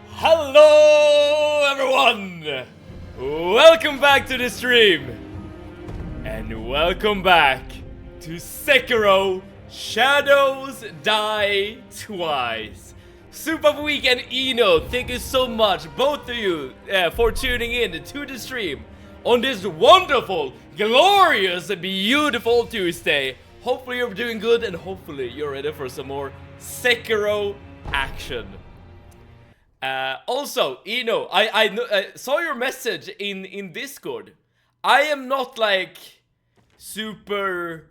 Hello everyone! Welcome back to the stream! And welcome back to Sekiro Shadows Die Twice. Super Week and Eno, thank you so much, both of you, for tuning in to the stream on this wonderful, glorious, beautiful Tuesday. Hopefully you're doing good and hopefully you're ready for some more Sekiro action. Also, Eno, I saw your message in Discord. I am not like super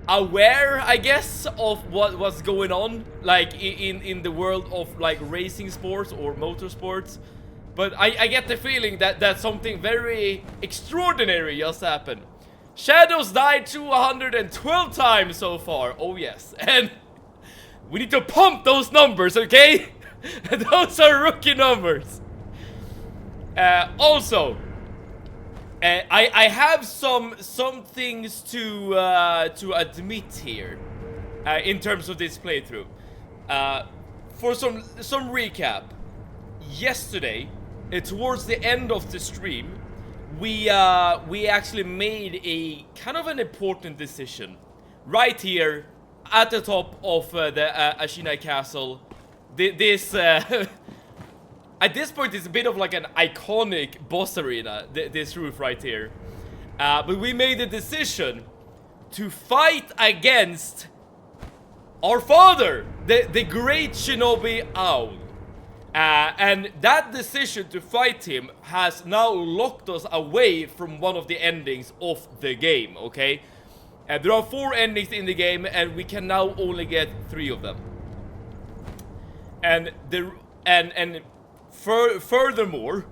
aware, I guess, of what's going on like in the world of like racing sports or motorsports, but I get the feeling that something very extraordinary just happened. Shadows died 212 times so far. Oh yes, and we need to pump those numbers, okay? Those are rookie numbers. Also, I have some things to admit here in terms of this playthrough. For some recap, yesterday, towards the end of the stream, we actually made a kind of an important decision right here at the top of the Ashina Castle. This at this point it's a bit of like an iconic boss arena, this roof right here. But we made the decision to fight against our father, the great shinobi Owl. And that decision to fight him has now locked us away from one of the endings of the game, okay? There are 4 endings in the game and we can now only get 3 of them. And furthermore,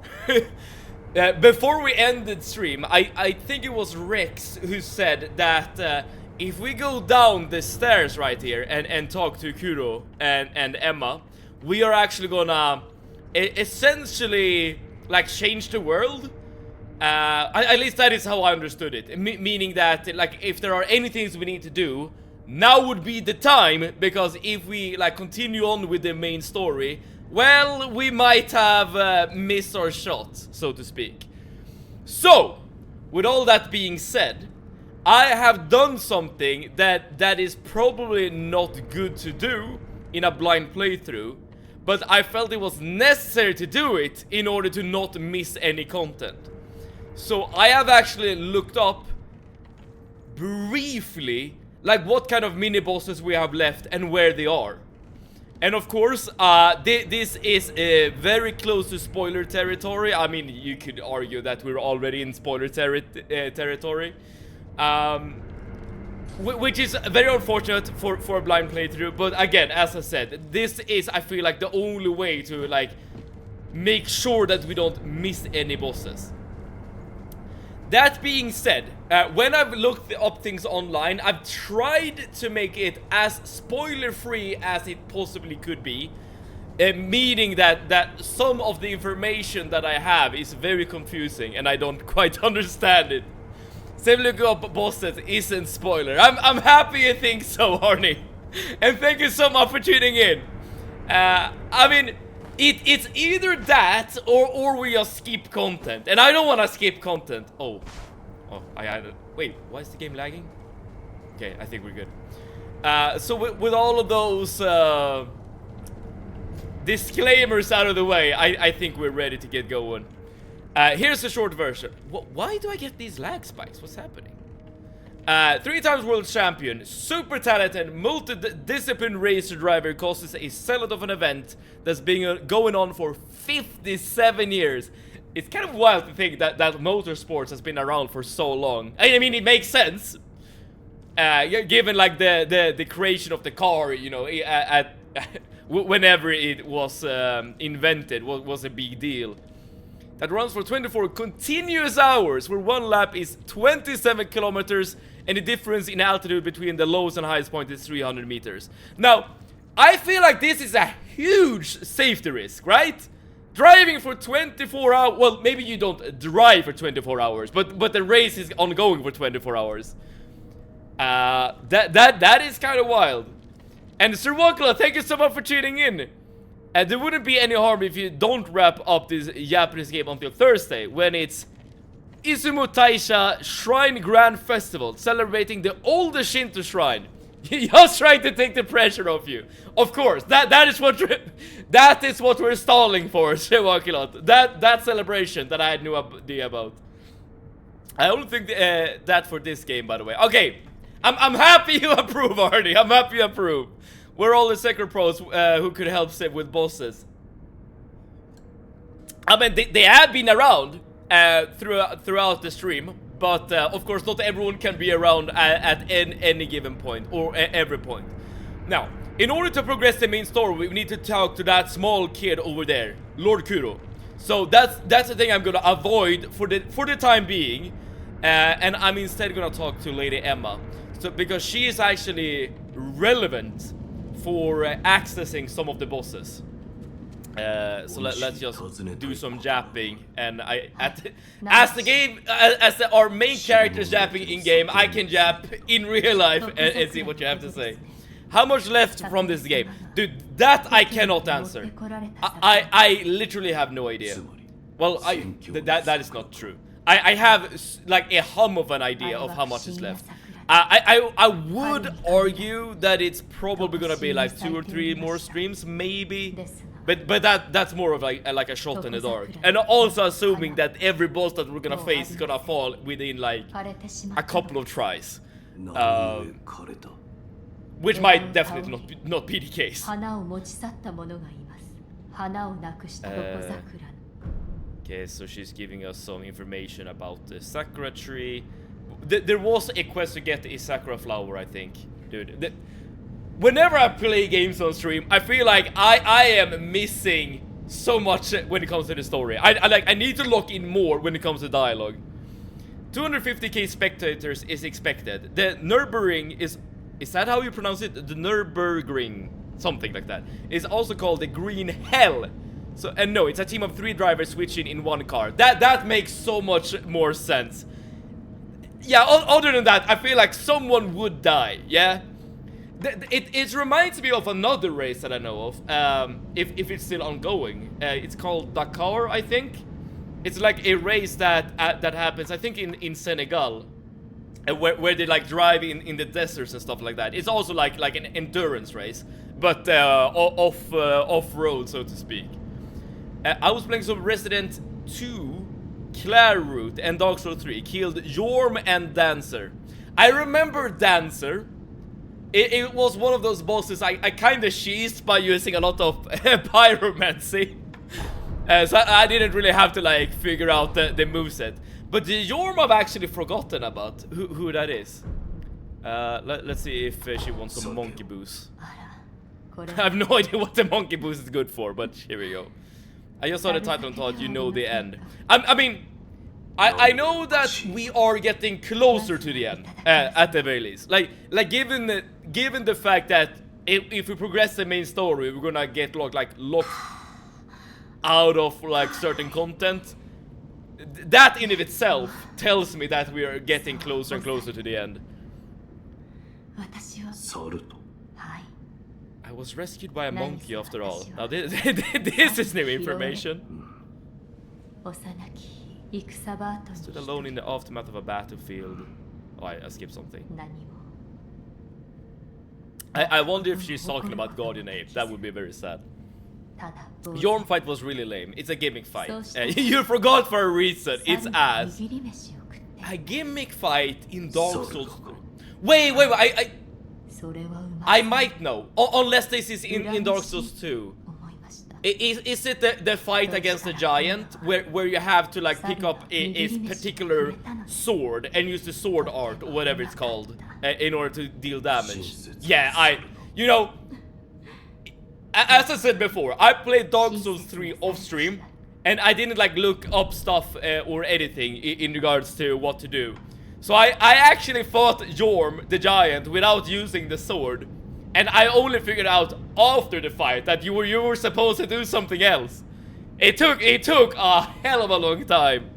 before we ended stream, I think it was Rex who said that if we go down the stairs right here and talk to Kuro and Emma, we are actually gonna essentially like change the world. At least that is how I understood it. Meaning that like if there are any things we need to do, now would be the time, because if we like continue on with the main story, well, we might have missed our shot, so to speak. So, with all that being said, I have done something that is probably not good to do in a blind playthrough, but I felt it was necessary to do it in order to not miss any content. So I have actually looked up briefly like what kind of mini bosses we have left and where they are. And of course, this is very close to spoiler territory. I mean, you could argue that we're already in spoiler territory. Which is very unfortunate for a blind playthrough. But again, as I said, this is, I feel like, the only way to like make sure that we don't miss any bosses. That being said, when I've looked up things online, I've tried to make it as spoiler-free as it possibly could be. Meaning that some of the information that I have is very confusing and I don't quite understand it. Same looking up bosses isn't spoiler. I'm happy you think so, Arnie. And thank you so much for tuning in. I mean, it's either that or we just skip content, and I don't want to skip content. Oh, I had it. Wait, why is the game lagging? Okay, I think we're good. So with all of those disclaimers out of the way, I think we're ready to get going. Here's the short version. Why do I get these lag spikes? What's happening? 3 times world champion, super talented, multi-discipline racer driver causes a sellout of an event that's been going on for 57 years. It's kind of wild to think that motorsports has been around for so long. I mean, it makes sense. Given like the creation of the car, you know, whenever it was invented was a big deal. That runs for 24 continuous hours, where one lap is 27 kilometers, and the difference in altitude between the lowest and highest point is 300 meters. Now, I feel like this is a huge safety risk, right? Driving for 24 hours, well, maybe you don't drive for 24 hours, but the race is ongoing for 24 hours. That is kind of wild. And Sir Wakla, thank you so much for tuning in. And there wouldn't be any harm if you don't wrap up this Japanese game until Thursday, when it's Izumo Taisha Shrine Grand Festival, celebrating the oldest Shinto shrine. Just trying to take the pressure off you. Of course, that is what we're stalling for, Sir Wakilot. That celebration that I had no idea about. I don't think that for this game, by the way. Okay, I'm happy you approve, Arnie. I'm happy you approve. We're all the Sekiro pros who could help save with bosses. I mean, they have been around throughout the stream, but of course not everyone can be around at any given point or every point. Now, in order to progress the main story, we need to talk to that small kid over there, Lord Kuro. So that's the thing I'm gonna avoid for the time being, and I'm instead gonna talk to Lady Emma, so because she is actually relevant for accessing some of the bosses. So let's just do some japping, and as our main character is japping in game, I can jap in real life and see what you have to say. How much left from this game? Dude, that I cannot answer. I literally have no idea. Well, that is not true. I have like a hum of an idea of how much is left. I would argue that it's probably gonna be like 2 or 3 more streams, maybe. But that's more of like a shot in the dark. And also assuming that every boss that we're gonna face is gonna fall within like a couple of tries. Which might definitely not be the case. Okay, so she's giving us some information about the Sakura tree. There was a quest to get a Sakura flower, I think. Dude, whenever I play games on stream, I feel like I am missing so much when it comes to the story. I need to lock in more when it comes to dialogue. 250k spectators is expected. The Nürburgring is that how you pronounce it? The Nürburgring, something like that. Is also called the Green Hell. So, and no, it's a team of 3 drivers switching in one car. That makes so much more sense. Yeah, other than that, I feel like someone would die, yeah? It reminds me of another race that I know of, if it's still ongoing. It's called Dakar, I think. It's like a race that happens, I think, in Senegal. Where they like drive in the deserts and stuff like that. It's also like an endurance race, but off-road, so to speak. I was playing some Resident 2 Claire route and Dark Souls 3, killed Yorm and Dancer. I remember Dancer. It was one of those bosses I kinda cheesed by using a lot of pyromancy. So I didn't really have to like figure out the moveset. But the Yorm I've actually forgotten about who that is. Let's see if she wants some monkey boost. I have no idea what the monkey boost is good for, but here we go. I just saw the title and thought, you know the end. I mean, I know that we are getting closer to the end, at the very least. Like given the fact that if we progress the main story, we're gonna get locked out of like certain content. That in of itself tells me that we are getting closer and closer to the end. I was rescued by a monkey after all. Now this is new information. Stood alone in the aftermath of a battlefield. Oh, I skipped something. I wonder if she's talking about Guardian Ape. That would be very sad. Yorm fight was really lame. It's a gimmick fight. You forgot for a reason. It's ass. A gimmick fight in Dark Souls 3. Wait. I might know. Unless this is in Dark Souls 2. Is it the fight against the giant where you have to like pick up a particular sword and use the sword art or whatever it's called in order to deal damage? Yeah, you know, as I said before, I played Dark Souls 3 off stream and I didn't like look up stuff or anything in regards to what to do. So I actually fought Yorm the giant without using the sword. And I only figured out after the fight that you were supposed to do something else. It took a hell of a long time.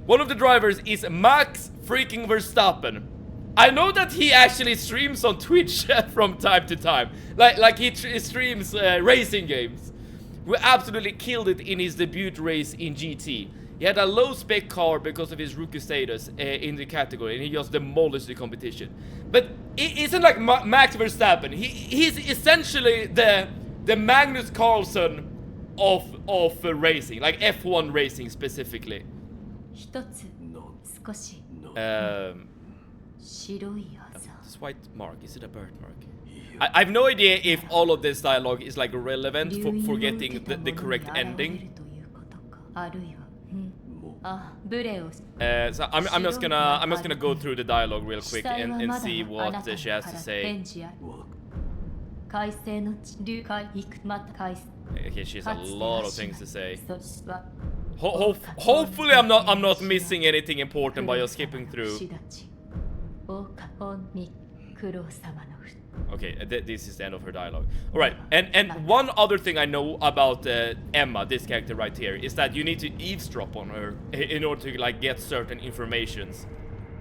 One of the drivers is Max freaking Verstappen. I know that he actually streams on Twitch from time to time. Like he streams racing games. We absolutely killed it in his debut race in GT. He had a low spec car because of his rookie status in the category, and he just demolished the competition. But it isn't like Max Verstappen. He's essentially the Magnus Carlsen of racing, like F1 racing specifically. This white mark, is it a birthmark? I have no idea if all of this dialogue is like relevant for getting the correct ending. So I'm just gonna go through the dialogue real quick and see what she has to say. Okay, she has a lot of things to say. Hopefully I'm not missing anything important by just skipping through. Okay, this is the end of her dialogue. Alright, and one other thing I know about Emma, this character right here, is that you need to eavesdrop on her in order to like get certain informations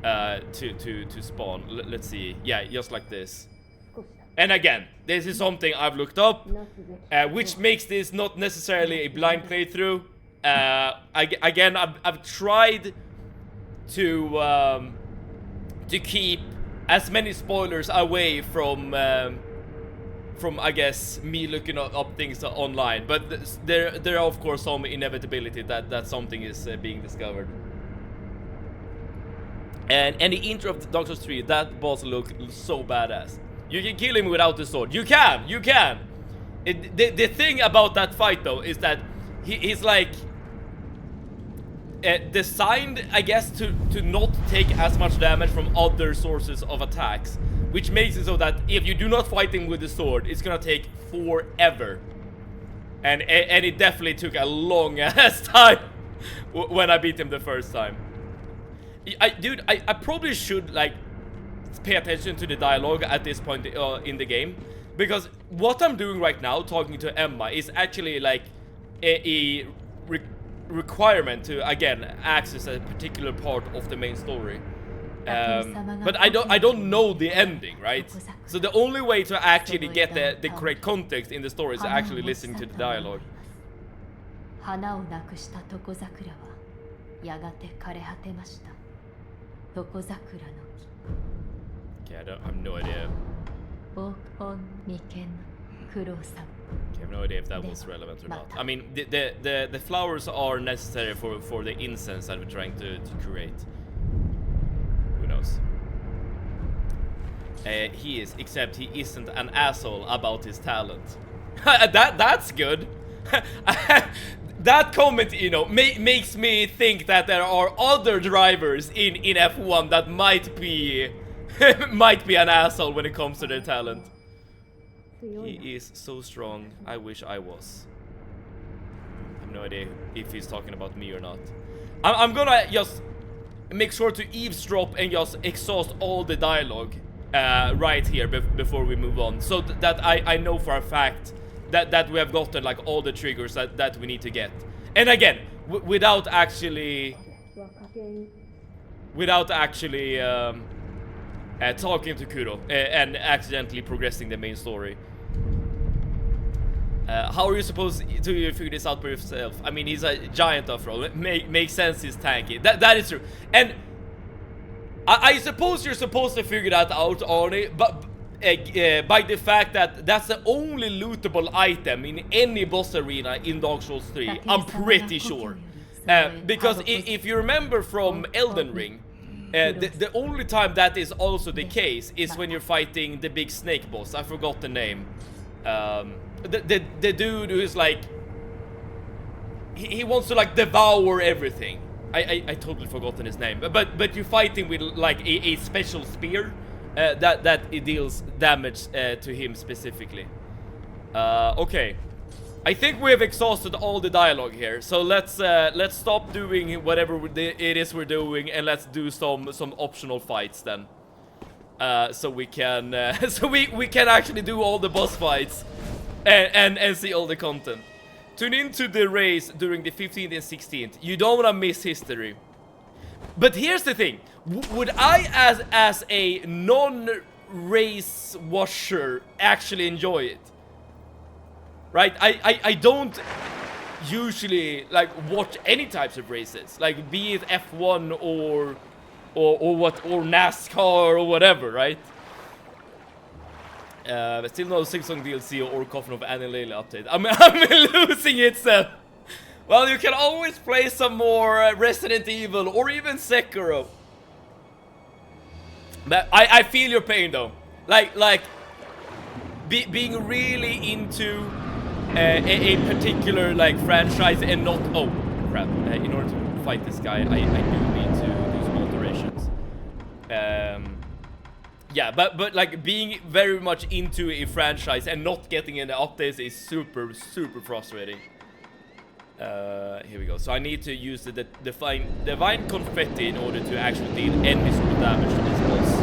to spawn. Let's see. Yeah, just like this. And again, this is something I've looked up, which makes this not necessarily a blind playthrough. Again, I've tried to keep as many spoilers away from I guess me looking up things online, but there are of course some inevitability that something is being discovered. And the intro of Dark Souls 3, that boss looks so badass. You can kill him without the sword. You can. The thing about that fight though is that he's like designed, I guess, to not take as much damage from other sources of attacks, which makes it so that if you do not fight him with the sword, it's gonna take forever. And it definitely took a long ass time when I beat him the first time. Dude, I probably should like pay attention to the dialogue at this point in the game, because what I'm doing right now, talking to Emma, is actually like a requirement to again access a particular part of the main story. But I don't know the ending, right? So the only way to actually get the correct context in the story is actually listening to the dialogue. Okay, I have no idea. I have no idea if that was relevant or not. I mean, the flowers are necessary for the incense that we're trying to create. Who knows? He is, except he isn't an asshole about his talent. That's good. That comment, you know, makes me think that there are other drivers in F1 that might be might be an asshole when it comes to their talent. He is so strong. I wish I was. I have no idea if he's talking about me or not. I'm gonna just make sure to eavesdrop and just exhaust all the dialogue right here before we move on, so that I know for a fact that we have gotten like all the triggers that we need to get. And again, without actually talking to Kuro and accidentally progressing the main story. How are you supposed to figure this out by yourself? I mean, he's a giant after all. It makes sense he's tanky. That is true. And I suppose you're supposed to figure that out, Arnie, but by the fact that that's the only lootable item in any boss arena in Dark Souls 3, I'm pretty sure. Because if you remember from Elden Ring, the only time that is also the case is when you're fighting the big snake boss. I forgot the name. The dude who is like, he wants to like devour everything. I totally forgotten his name. But you're fighting with like a special spear that it deals damage to him specifically. Okay. I think we have exhausted all the dialogue here, so let's stop doing whatever it is we're doing, and let's do some optional fights then, so we can we can actually do all the boss fights and see all the content. Tune into the race during the 15th and 16th. You don't want to miss history. But here's the thing: would I, as a non-race watcher, actually enjoy it? Right? I don't usually like watch any types of races, like be it F1 or NASCAR or whatever, right? But still no Sing-Song DLC or Coffin of Annie Layla update. I'm losing it, Seth. Well, you can always play some more Resident Evil or even Sekiro. But I feel your pain though. Like being really into a particular like franchise and not, oh crap, in order to fight this guy I do need to do some alterations. Yeah, but like being very much into a franchise and not getting any updates is super frustrating. Here we go. So I need to use the divine confetti in order to actually deal any sort of damage to this boss.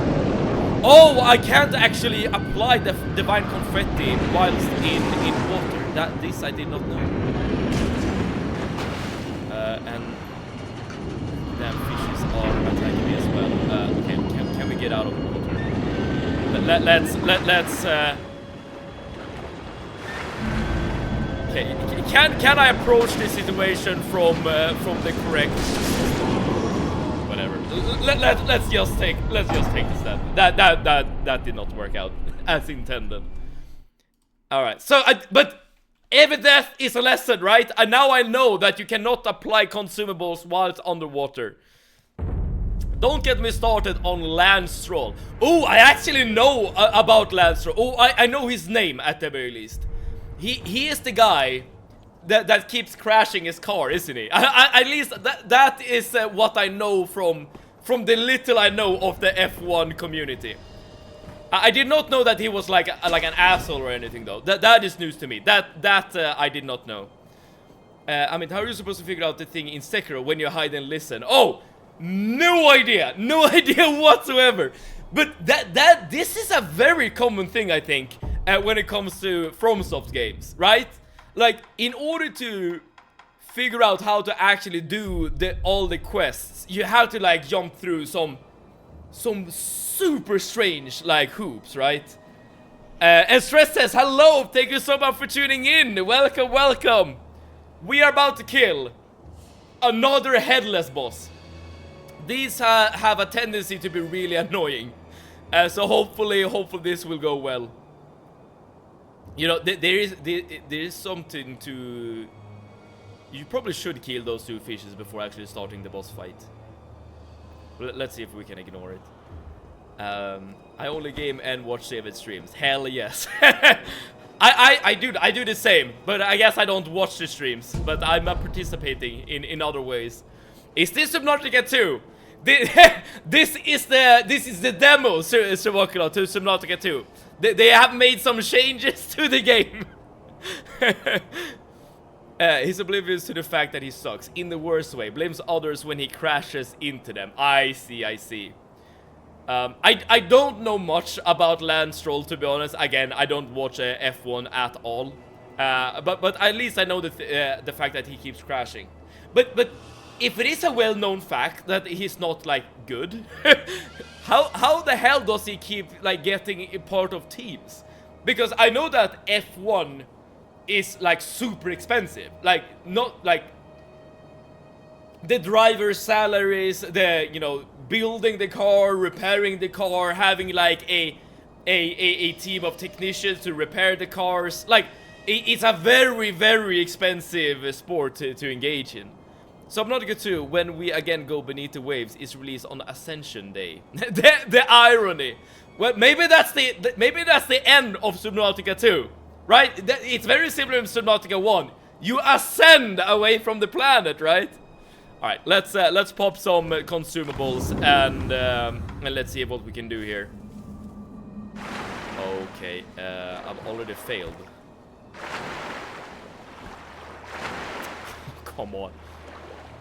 Oh, I can't actually apply the divine confetti whilst in water. This I did not know. And damn fishes are attacking me as well. Okay, can we get out of the water? Let's okay, can I approach this situation from the correct, whatever. Let's just take the step. That did not work out as intended. All right. So but every death is a lesson, right? And now I know that you cannot apply consumables whilst underwater. Don't get me started on Lance Stroll. Oh, I actually know about Lance Stroll. Oh, I know his name at the very least. He is the guy that keeps crashing his car, isn't he? At least that is what I know from the little I know of the F1 community. I did not know that he was like an asshole or anything though. That is news to me. That I did not know. I mean, how are you supposed to figure out the thing in Sekiro when you hide and listen? Oh, no idea whatsoever. But this is a very common thing, I think, when it comes to FromSoft games, right? Like, in order to figure out how to actually do all the quests, you have to like jump through some super strange like hoops, right? And Stress says, hello, thank you so much for tuning in. Welcome. We are about to kill another headless boss. These have a tendency to be really annoying. So hopefully this will go well. You know, there is something to... You probably should kill those two fishes before actually starting the boss fight. Let's see if we can ignore it. I only game and watch David streams. Hell yes. I do the same, but I guess I don't watch the streams. But I'm participating in other ways. Is this Subnautica 2? This is the demo, Subnautica to Subnautica 2. They have made some changes to the game. He's oblivious to the fact that he sucks in the worst way. Blames others when he crashes into them. I see. I don't know much about Lance Stroll, to be honest. Again, I don't watch F1 at all. But at least I know the fact that he keeps crashing. But if it is a well-known fact that he's not like good, how the hell does he keep like getting a part of teams? Because I know that F1 is like super expensive. Like not like the driver's salaries, the building the car, repairing the car, having like a team of technicians to repair the cars. Like it's a very expensive sport to engage in. Subnautica 2, when we again go beneath the waves, is released on Ascension Day. the irony. Well, maybe that's the end of Subnautica 2, right? It's very similar to Subnautica 1. You ascend away from the planet, right? All right, let's pop some consumables and let's see what we can do here. Okay, I've already failed. Come on.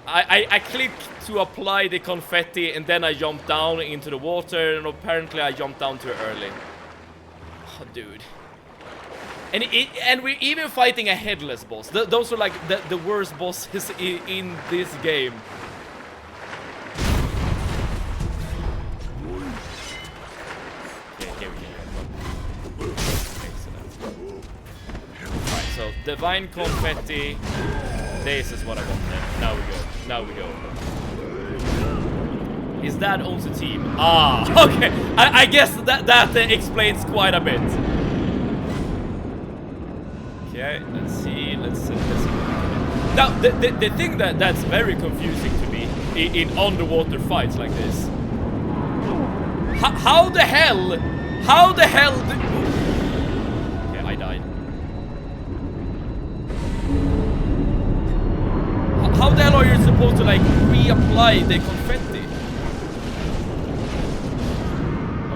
I clicked to apply the confetti and then I jumped down into the water, and apparently I jumped down too early. Oh, dude. And we're even fighting a headless boss. Those are like the worst bosses in this game. So, divine confetti. This is what I wanted. Now we go. Now we go. His dad owns a team. Ah, okay. I guess that explains quite a bit. Okay, let's see. Let's see. Now, the thing that's very confusing to me in underwater fights like this. How the hell? Okay, I died. How the hell are you supposed to like reapply the confetti?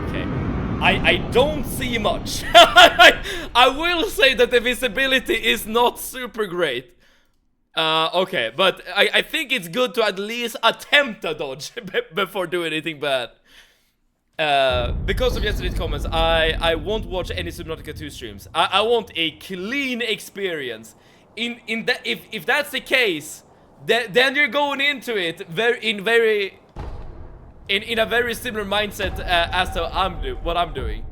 Okay, I don't see much. I will say that the visibility is not super great. Okay, but I think it's good to at least attempt a dodge before doing anything bad. Because of yesterday's comments, I won't watch any Subnautica 2 streams. I want a clean experience. In that, if that's the case, then you're going into it in a very similar mindset as to what I'm doing.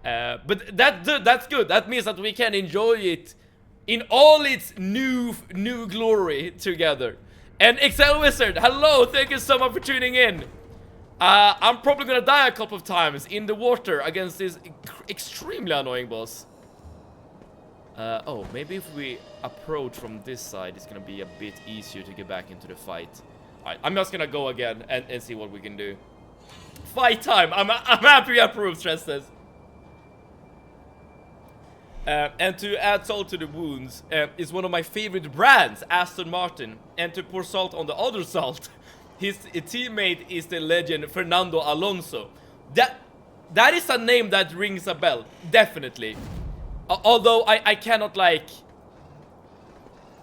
But that's good. That means that we can enjoy it in all its new glory together. And Excel Wizard, hello, thank you so much for tuning in. I'm probably gonna die a couple of times in the water against this extremely annoying boss. Oh, maybe if we approach from this side, it's gonna be a bit easier to get back into the fight. Alright, I'm just gonna go again and see what we can do. Fight time! I'm happy I approved, stress test. And to add salt to the wounds is one of my favorite brands, Aston Martin. And to pour salt on the other salt, his teammate is the legend Fernando Alonso. That is a name that rings a bell, definitely. Although I cannot like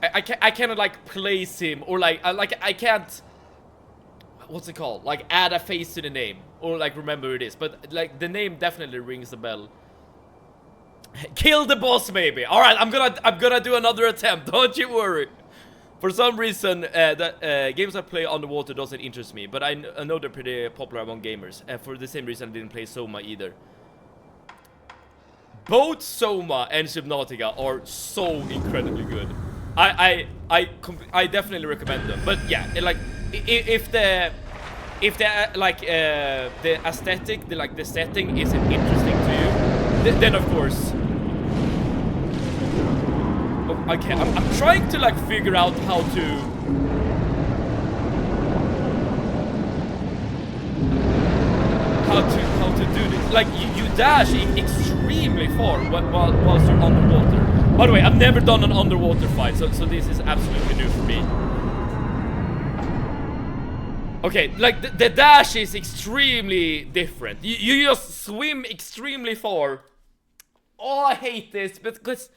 I cannot like place him or like I can't, what's it called, like add a face to the name or like remember who it is, but like the name definitely rings a bell. Kill the boss, maybe. All right, I'm gonna do another attempt. Don't you worry. For some reason, games I play underwater doesn't interest me, but I know they're pretty popular among gamers. For the same reason, I didn't play Soma either. Both Soma and Subnautica are so incredibly good. I definitely recommend them. But yeah, like if the aesthetic, the setting isn't interesting to you, then of course. Okay, I'm trying to like figure out how to do this. Like you dash extremely far whilst you're underwater. By the way, I've never done an underwater fight, so this is absolutely new for me. Okay, like the dash is extremely different. You just swim extremely far. Oh, I hate this because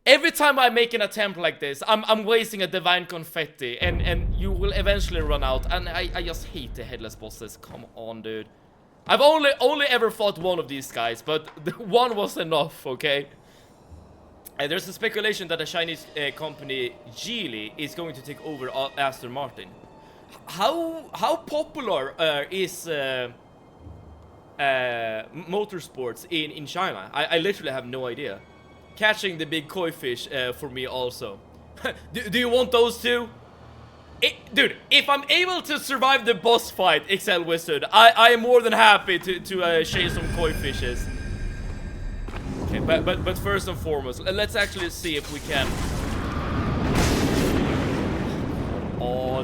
every time I make an attempt like this, I'm wasting a divine confetti, and you will eventually run out. And I just hate the headless bosses. Come on, dude. I've only ever fought one of these guys, but the one was enough. Okay. There's a speculation that a Chinese company, Geely, is going to take over Aston Martin. How popular is motorsports in China? I literally have no idea. Catching the big koi fish for me also. do you want those too? Dude, if I'm able to survive the boss fight, Excel Wizard, I am more than happy to chase some koi fishes. Okay, but first and foremost, let's actually see if we can. On.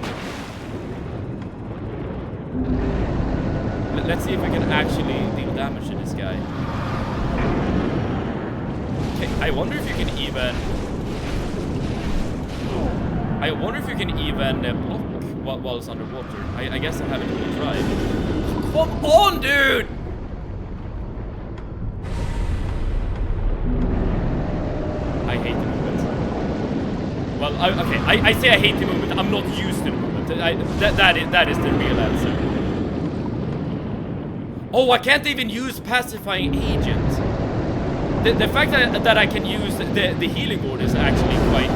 Let's see if we can actually deal damage to this guy. Okay, I wonder if you can even block while it's underwater. I guess I haven't even tried. Come on, dude! I hate the movement. Well, okay, I say I hate the movement. I'm not used to the movement. That is the real answer. Oh, I can't even use pacifying agent. The fact that I can use the healing ward is actually quite.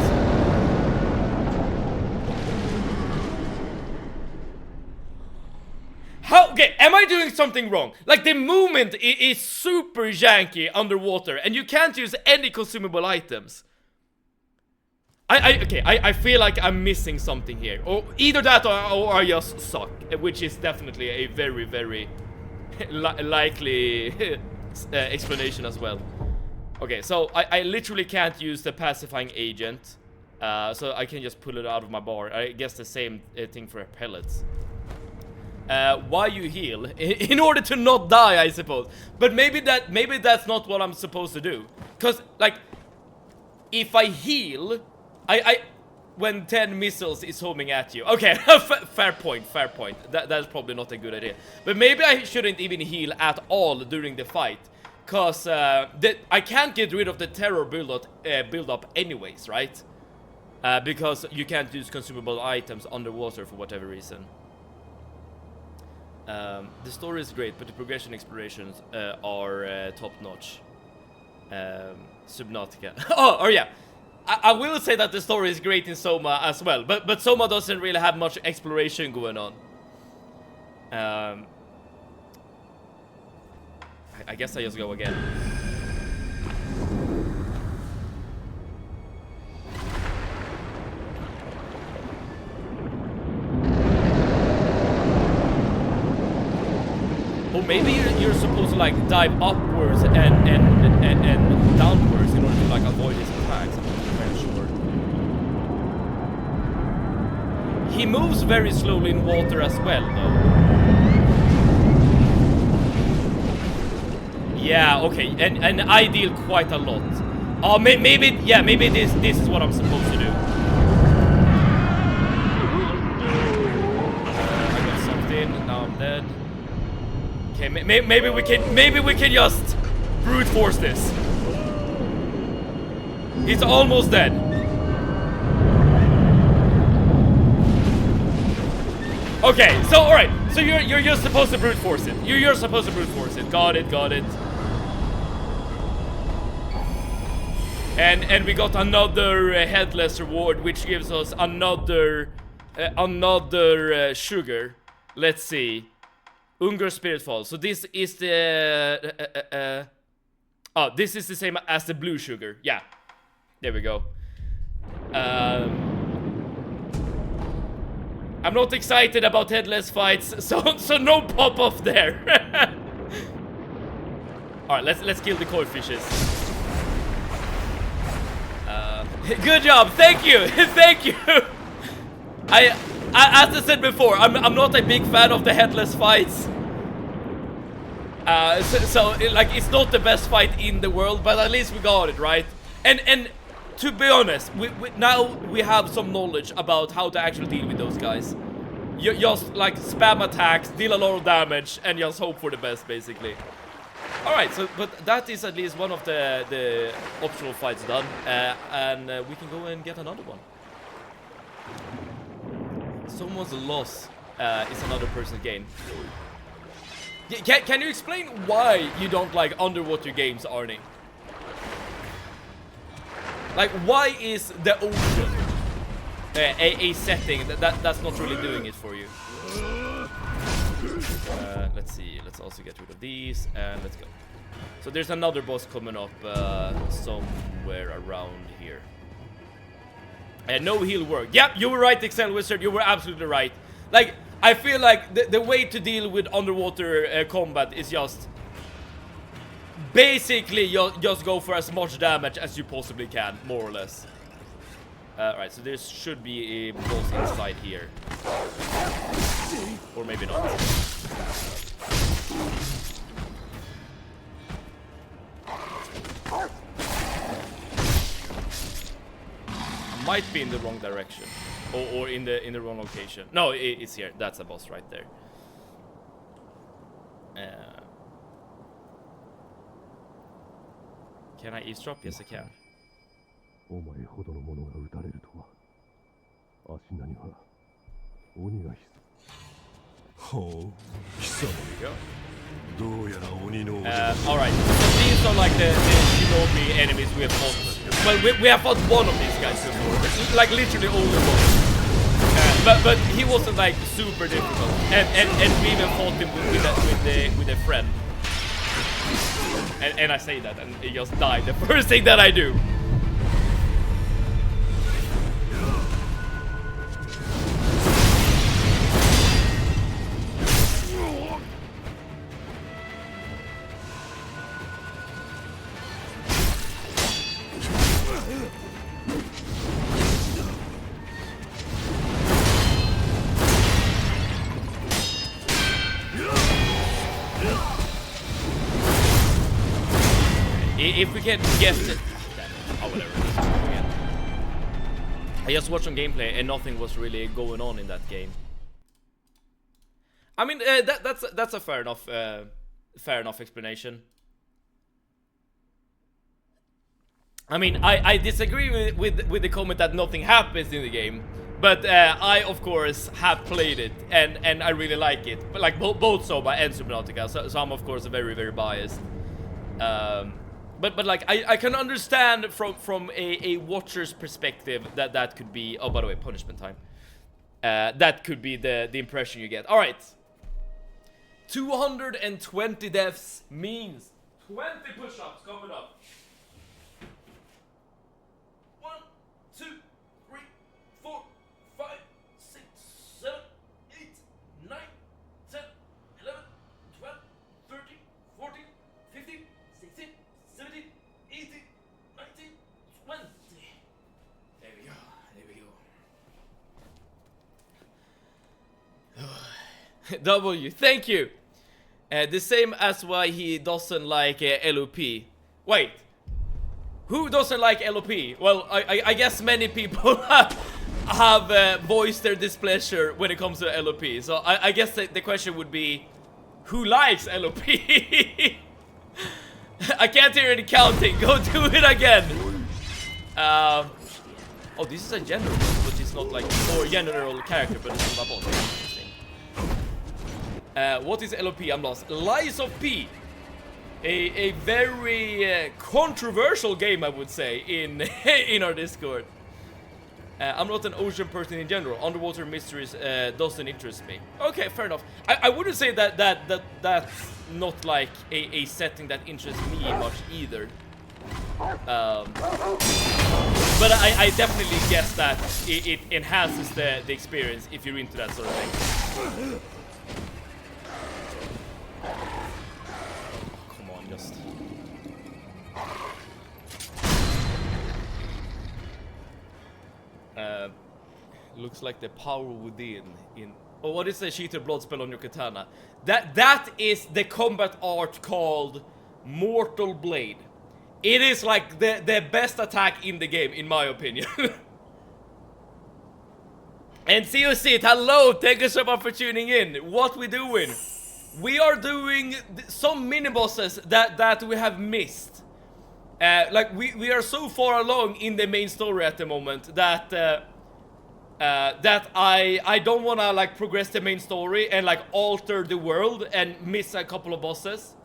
Okay, am I doing something wrong? Like the movement is super janky underwater, and you can't use any consumable items. I feel like I'm missing something here. Or either that or I just suck. Which is definitely a very, very likely explanation as well. Okay, so I literally can't use the pacifying agent. So I can just pull it out of my bar. I guess the same thing for pellets. Why you heal? In order to not die, I suppose. But maybe that's not what I'm supposed to do. Cause like, if I heal, when 10 missiles is homing at you. Okay, fair point. That's probably not a good idea. But maybe I shouldn't even heal at all during the fight. Cause I can't get rid of the terror build up anyways, right? Because you can't use consumable items underwater for whatever reason. The story is great, but the progression explorations are top-notch. Subnautica. Oh yeah. I will say that the story is great in Soma as well, but Soma doesn't really have much exploration going on. I guess I just go again. Or maybe you're supposed to like dive upwards and downwards in order to like avoid his attacks. I'm not very sure. He moves very slowly in water as well, though. Yeah, okay, and I deal quite a lot. Oh, maybe this is what I'm supposed to do. I got something. Now I'm dead. Okay, maybe we can just brute force this. He's almost dead. Okay, so alright, so you're just supposed to brute force it. You're supposed to brute force it. Got it. And we got another headless reward, which gives us another sugar. Let's see. Unger Spiritfall. So this is the oh, this is the same as the blue sugar. Yeah. There we go. I'm not excited about headless fights, so no pop-off there. Alright, let's kill the koi fishes. Good job, thank you, thank you. As I said before, I'm not a big fan of the headless fights. So like it's not the best fight in the world, but at least we got it right. And to be honest, now we have some knowledge about how to actually deal with those guys. You just like spam attacks, deal a lot of damage, and just hope for the best, basically. All right, so but that is at least one of the optional fights done, and we can go and get another one. Someone's loss is another person's gain. Can you explain why you don't like underwater games, Arnie? Like, why is the ocean a setting that's not really doing it for you? Let's see. Let's also get rid of these and let's go. So there's another boss coming up somewhere around here. No heal work. Yep, you were right, Excel Wizard. You were absolutely right. Like, I feel like the way to deal with underwater combat is just basically just go for as much damage as you possibly can, more or less. Right, so there should be a boss inside here. Or maybe not. Might be in the wrong direction. Or in the wrong location. No, it's here. That's a boss right there. Can I eavesdrop? Yes, I can. There we go. Alright, these are like the shinobi enemies we have fought. Well, we have fought one of these guys before. Like literally only one. But he wasn't like super difficult. And we even fought him with a friend. And I say that and he just died. The first thing that I do. if we can get it. Oh, whatever. Again. I just watched some gameplay and nothing was really going on in that game. I mean, that's a fair enough explanation. I mean, I disagree with the comment that nothing happens in the game, but I of course have played it and I really like it. But like both Soba and Subnautica, so I'm of course very biased. But like I can understand from a watcher's perspective that could be. Oh, by the way, punishment time. That could be the impression you get. All right. 220 deaths means 20 push-ups coming up. 1, 2, 3, 4, 5, 6, 7, 8, 9, 10, 11, 12, 13, 14, 15, 16, 17, 18, 19, 20. There we go. There we go. W, thank you. The same as why he doesn't like LOP. Wait, who doesn't like LOP? Well, I guess many people have voiced their displeasure when it comes to LOP. So I guess the question would be, who likes LOP? I can't hear any counting. Go do it again. Oh, this is a general, but it's not like or general character, but it's not about boss. What is LOP? I'm lost. Lies of P. A very controversial game, I would say, in in our Discord. I'm not an ocean person in general. Underwater mysteries doesn't interest me. Okay, fair enough. I wouldn't say that's not like a setting that interests me much either. But I definitely guess that it enhances the experience if you're into that sort of thing. Come on, just. Looks like the power within in. Oh, what is the cheater blood spell on your katana? That is the combat art called Mortal Blade. It is like the best attack in the game, in my opinion. And see you see it. Hello, thank you so much for tuning in. What we doing? We are doing some mini bosses that we have missed. Like we are so far along in the main story at the moment that that I don't wanna like progress the main story and like alter the world and miss a couple of bosses.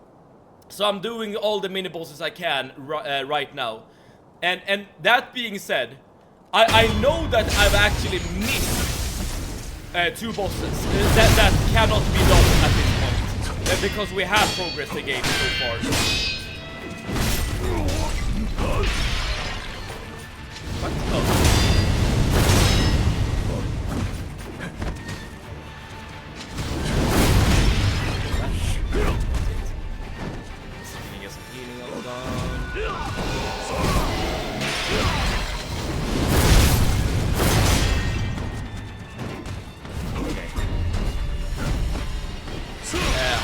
So I'm doing all the mini bosses I can right now. And that being said, I know that I've actually missed 2 bosses that cannot be done at this point because we have progressed the game so far. What? Oh.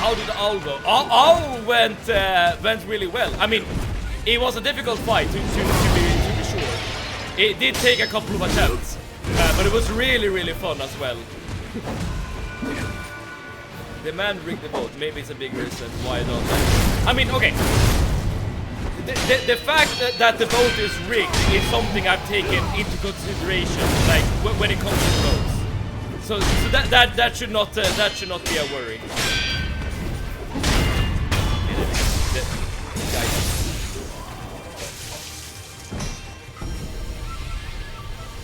How did Owl go? Owl went really well. I mean, it was a difficult fight to be sure. It did take a couple of attempts, but it was really fun as well. The man rigged the boat. Maybe it's a big reason why I don't like. I mean, okay. The fact that the boat is rigged is something I've taken into consideration, like when it comes to boats. So that should not be a worry.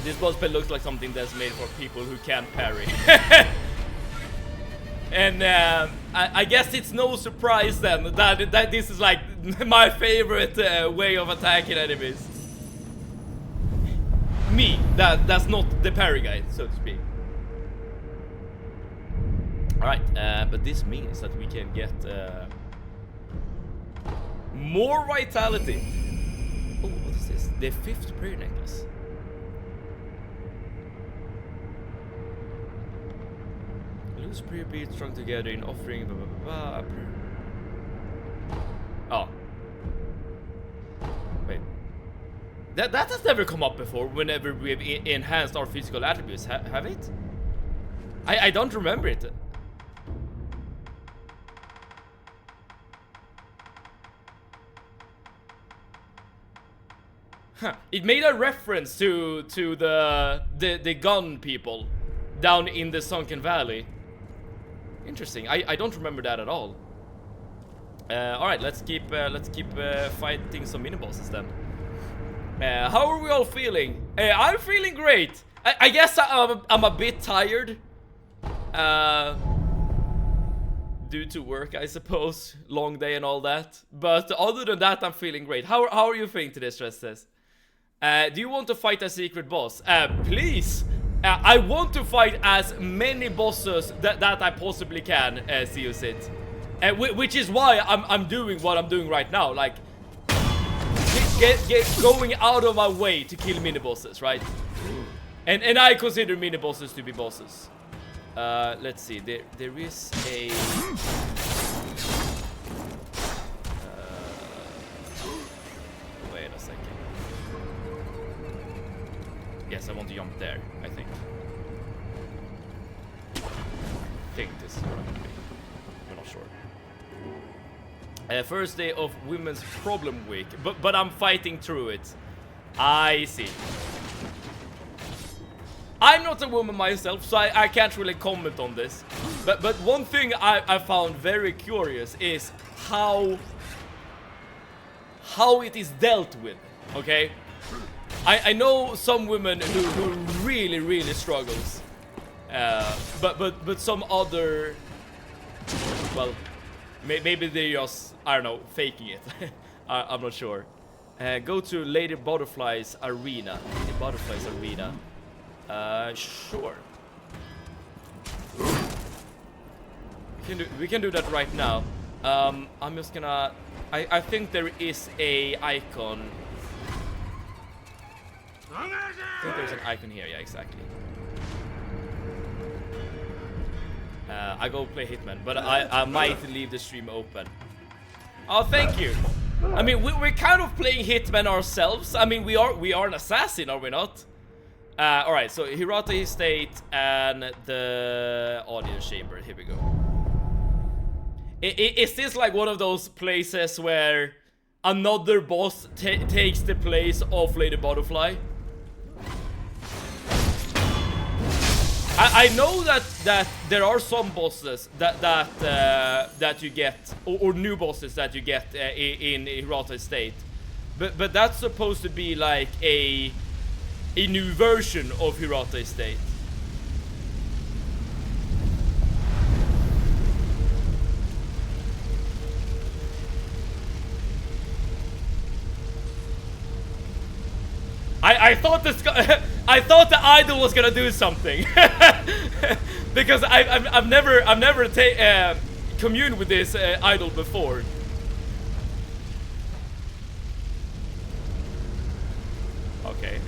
This boss spell looks like something that's made for people who can't parry. And I guess it's no surprise then that this is like my favorite way of attacking enemies. Me, that's not the parry guy, so to speak. Alright, but this means that we can get more vitality. Oh, what is this? The 5th prayer necklace. Loose prayer beads strung together in offering blah blah blah blah. Oh. That has never come up before whenever we've enhanced our physical attributes, have it? I don't remember it. Huh. It made a reference to the gun people down in the sunken valley. Interesting. I don't remember that at all. Alright, let's keep fighting some mini bosses then. How are we all feeling? I'm feeling great. I guess I'm a bit tired. Due to work, I suppose. Long day and all that. But other than that, I'm feeling great. How are you feeling today, Stress Test? Do you want to fight a secret boss? Please! I want to fight as many bosses that I possibly can, Seosit. Which is why I'm doing what I'm doing right now. Like, get going out of my way to kill mini bosses, right? And I consider mini bosses to be bosses. Let's see. There is a. Wait a second. Yes, I want to jump there. I think this is what I'm gonna be. We're not sure. First day of Women's Problem Week, but I'm fighting through it. I see. I'm not a woman myself, so I can't really comment on this. But one thing I found very curious is how it is dealt with. Okay, I know some women who really struggles. But some other, well, maybe they're just, I don't know, faking it. I'm not sure. Go to Lady Butterfly's arena. Lady Butterfly's arena. Sure. We can do that right now. I'm just gonna. I think there is a icon. I think there's an icon here. Yeah, exactly. I go play Hitman, but I might leave the stream open. Oh, thank you. I mean, we're kind of playing Hitman ourselves. I mean, we are an assassin, are we not? All right. So Hirata Estate and the audience chamber. Here we go. Is this like one of those places where another boss takes the place of Lady Butterfly? I know that there are some bosses that you get, or new bosses that you get in Hirata Estate, but that's supposed to be like a new version of Hirata Estate. I thought this guy, I thought the idol was gonna do something because I've never communed with this idol before. Okay,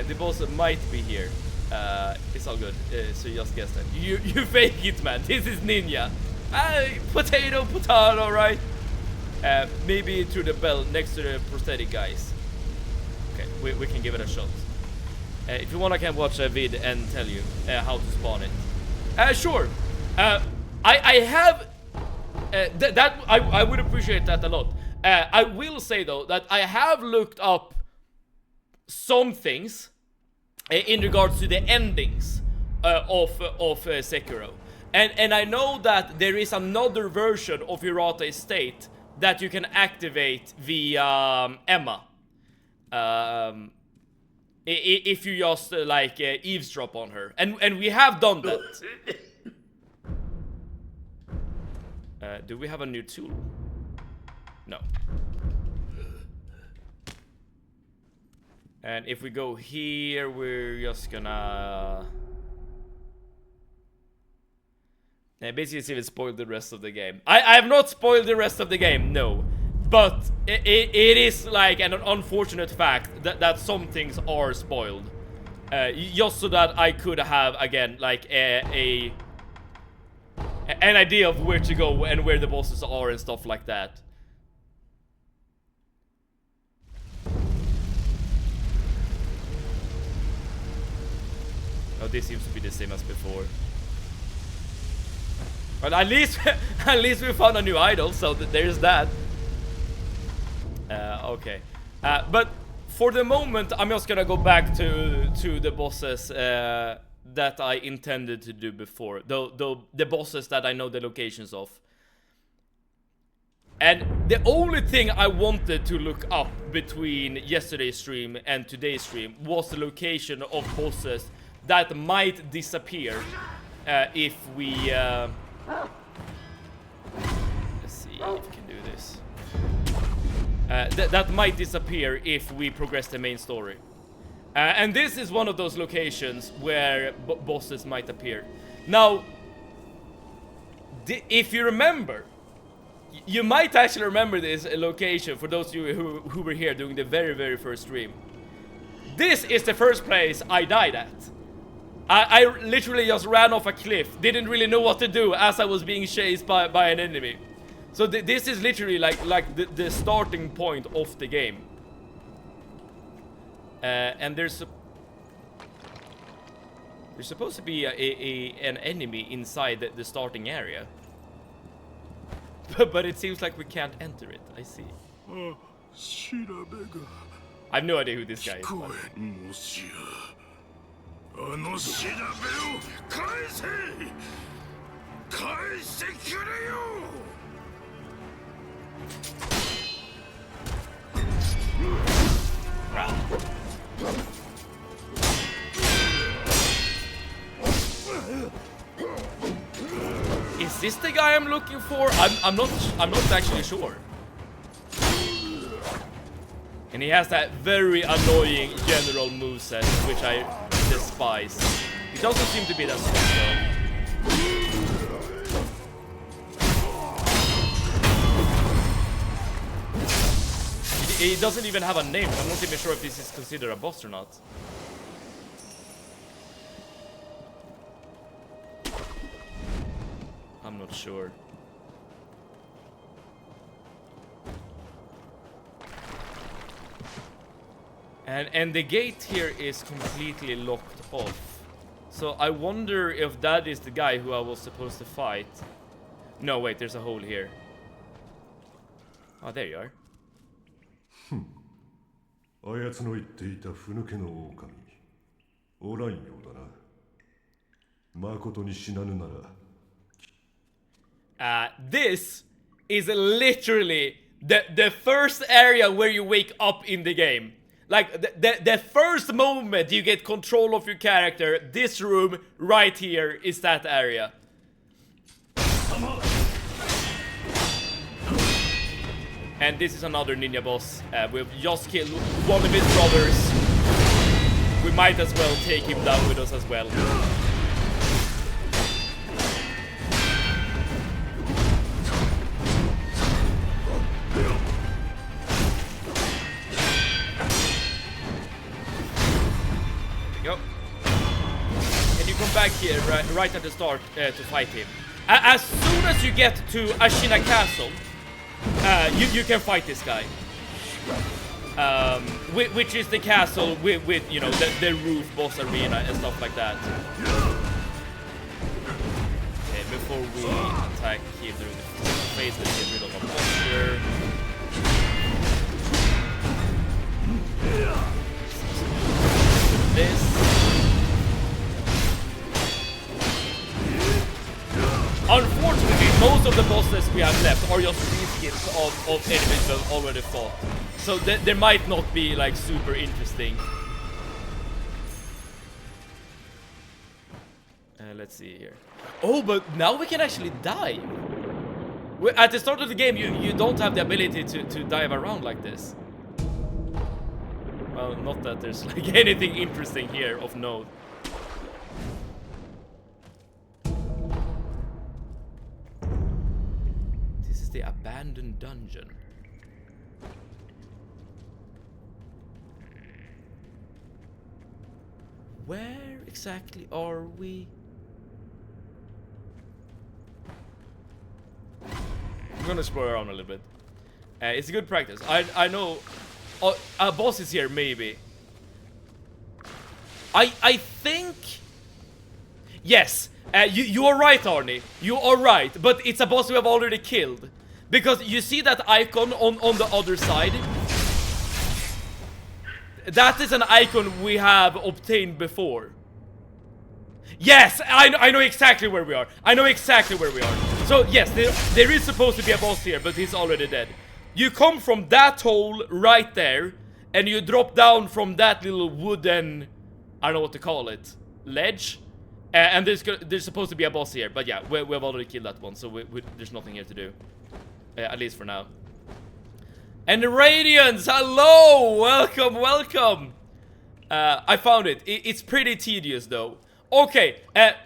the boss might be here. It's all good. So you just guessed it. You fake it, man. This is Ninja. Potato, right? Maybe through the bell next to the prosthetic guys. Okay, we can give it a shot. If you want, I can watch a vid and tell you how to spawn it. Sure. I have that. I would appreciate that a lot. I will say though that I have looked up some things in regards to the endings of Sekiro, and I know that there is another version of Hirata Estate that you can activate via Emma. If you just like eavesdrop on her, and we have done that. Do we have a new tool? No. And if we go here, we're just gonna basically see if it spoiled the rest of the game. I have not spoiled the rest of the game, no. But it is like an unfortunate fact that some things are spoiled. Just so that I could have, again, like an idea of where to go and where the bosses are and stuff like that. this seems to be the same as before. But at least at least we found a new idol, so there's that. Okay. But for the moment, I'm just gonna go back to the bosses that I intended to do before. The bosses that I know the locations of. And the only thing I wanted to look up between yesterday's stream and today's stream was the location of bosses that might disappear if we... let's see if we can do this. That might disappear if we progress the main story. And this is one of those locations where bosses might appear. Now, if you remember, you might actually remember this location for those of you who were here during the very first stream. This is the first place I died at. I literally just ran off a cliff, didn't really know what to do as I was being chased by an enemy. So this is literally like the starting point of the game. And there's supposed to be an enemy inside the starting area. But it seems like we can't enter it. I see. I have no idea who this guy is. Is this the guy I'm looking for? I'm not actually sure. And he has that very annoying general moveset, which I despise. He doesn't seem to be that strong though. He doesn't even have a name. I'm not even sure if this is considered a boss or not. I'm not sure. And the gate here is completely locked off. So I wonder if that is the guy who I was supposed to fight. No, wait, there's a hole here. Oh, there you are. あやつの言っていたふぬけの狼おらんようだなまことに死なぬなら This is literally the first area where you wake up in the game. Like the first moment you get control of your character, this room right here is that area. And this is another ninja boss. We've just killed one of his brothers. We might as well take him down with us as well. Go. And you come back here right at the start to fight him. As soon as you get to Ashina Castle, you can fight this guy. Which is the castle with you know the roof boss arena and stuff like that. Okay, before we attack him through the face, let's get rid of a posture. This. Unfortunately, most of the bosses we have left are just reskins of enemies we've already fought. So there might not be like super interesting. Let's see here. Oh, but now we can actually dive. At the start of the game, you don't have the ability to dive around like this. Well, not that there's like anything interesting here of note. This is the abandoned dungeon. Where exactly are we? I'm gonna explore around a little bit. It's a good practice. I know a boss is here, maybe. I think Yes, you are right, Arnie. You are right, but it's a boss we have already killed. Because you see that icon on the other side? That is an icon we have obtained before. Yes, I know exactly where we are. I know exactly where we are. So yes, there is supposed to be a boss here, but he's already dead. You come from that hole right there, and you drop down from that little wooden, I don't know what to call it, ledge. And there's supposed to be a boss here, but yeah, we have already killed that one, so there's nothing here to do. At least for now. And the Radiance, hello! Welcome, welcome! I found it. It's pretty tedious though. Okay,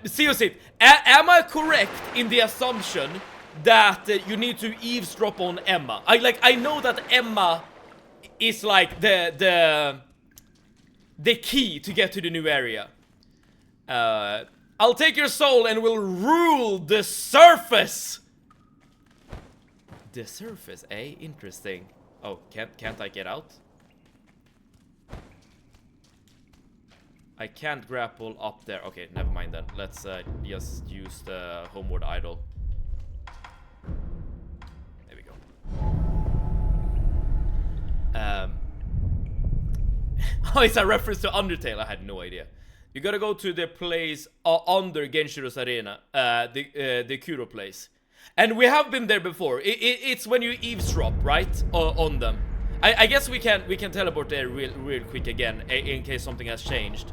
seriously, am I correct in the assumption that you need to eavesdrop on Emma? I know that Emma is like the key to get to the new area. I'll take your soul and we'll rule the surface. The surface, eh? Interesting. Oh, can't I get out? I can't grapple up there. Okay, never mind then. Let's just use the homeward idol. There we go. Oh, it's a reference to Undertale. I had no idea. You gotta go to the place under Genshiro's arena, the Kuro place. And we have been there before. It's when you eavesdrop, right? On them. I guess we can teleport there real quick again in case something has changed.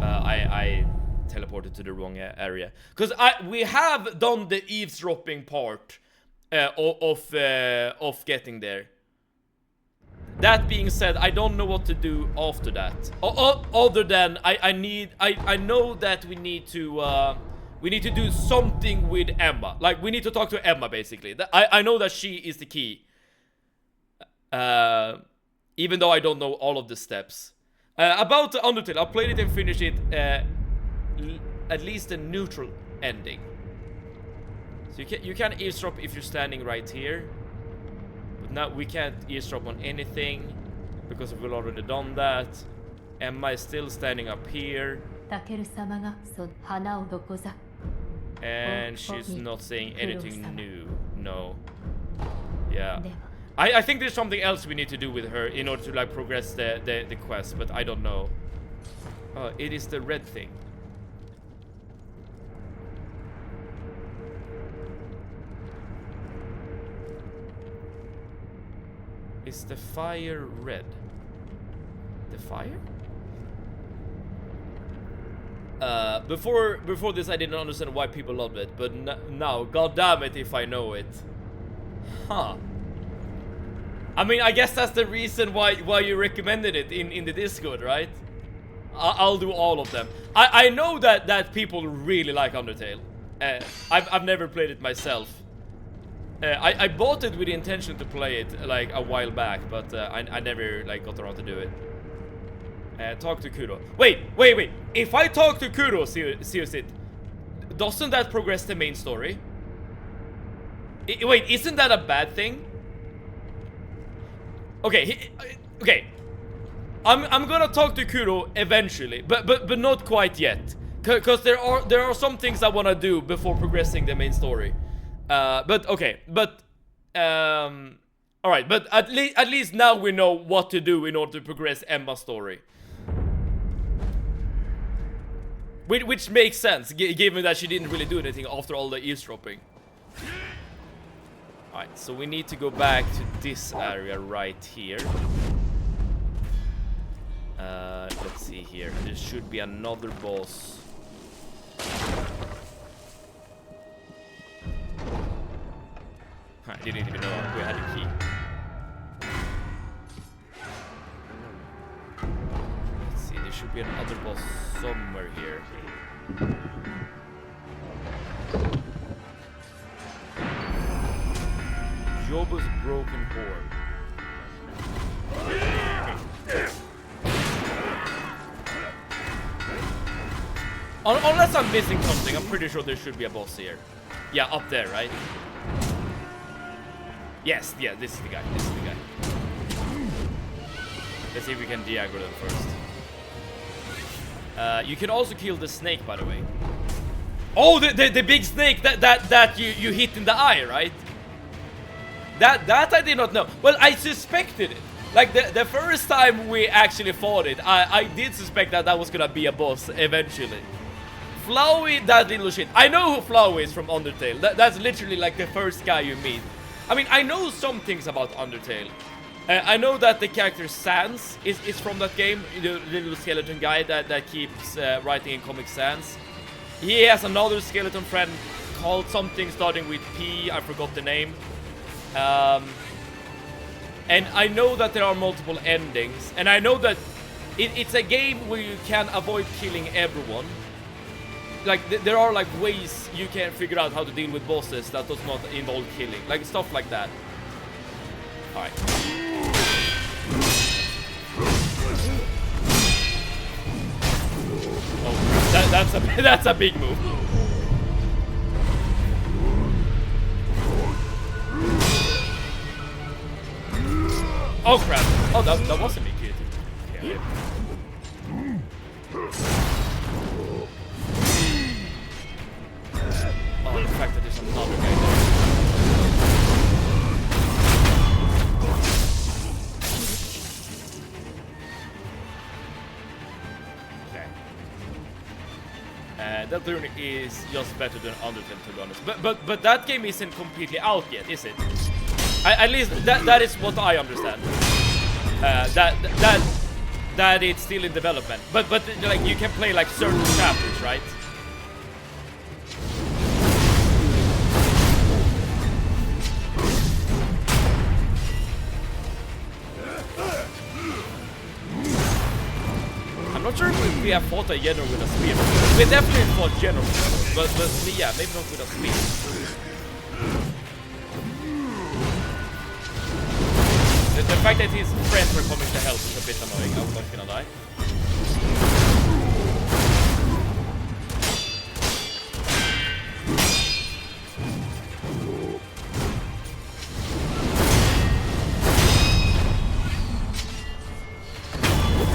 I teleported to the wrong area because we have done the eavesdropping part of getting there. That being said, I don't know what to do after that. Other than I know that we need to do something with Emma. Like we need to talk to Emma basically. I know that she is the key. Even though I don't know all of the steps. About the Undertale, I played it and finished it at least a neutral ending. So you can eavesdrop if you're standing right here. But now we can't eavesdrop on anything because we've already done that. Emma is still standing up here. And she's not saying anything new. No. Yeah. I think there's something else we need to do with her in order to like progress the quest, but I don't know. Oh, it is the red thing. Is the fire red? The fire? Before this I didn't understand why people loved it, but now, god damn it if I know it. Huh. I mean, I guess that's the reason why you recommended it in the Discord, right? I'll do all of them. I know that people really like Undertale. I've never played it myself. I bought it with the intention to play it like a while back, but I never like got around to do it. Talk to Kuro. Wait. If I talk to Kuro, seriously, doesn't that progress the main story? Wait, isn't that a bad thing? Okay, okay. I'm gonna talk to Kuro eventually, but not quite yet, because there are some things I wanna do before progressing the main story. But okay, but all right. But at least now we know what to do in order to progress Emma's story, which makes sense given that she didn't really do anything after all the eavesdropping. Alright, so we need to go back to this area right here. Let's see here. There should be another boss. I didn't even know we had a key. Let's see, there should be another boss somewhere here. Joba's broken horde. Unless I'm missing something, I'm pretty sure there should be a boss here. Yeah, up there, right? Yes, yeah, this is the guy. This is the guy. Let's see if we can de-aggro them first. You can also kill the snake, by the way. Oh, the big snake that you hit in the eye, right? That I did not know. Well, I suspected it. Like the first time we actually fought it, I did suspect that was gonna be a boss eventually. Flowey, that little shit. I know who Flowey is from Undertale. That's literally like the first guy you meet. I mean, I know some things about Undertale. I know that the character Sans is from that game. The little skeleton guy that keeps writing in Comic Sans. He has another skeleton friend called something starting with P. I forgot the name. And I know that there are multiple endings. And I know that it's a game where you can avoid killing everyone. Like, there are like ways you can figure out how to deal with bosses that does not involve killing. Like, stuff like that. Alright. Oh, that's a big move. Oh crap! Oh, that wasn't me, kid. Okay. Oh, the fact that there's another guy there. Okay. Deltarune is just better than Undertale, to be honest. But that game isn't completely out yet, is it? At least that is what I understand. That it's still in development. But like you can play like certain chapters, right? I'm not sure if we have fought a general with a spear. We definitely fought general, but yeah, maybe not with a spear. The fact that his friends were coming to help is a bit annoying. I'm not gonna lie.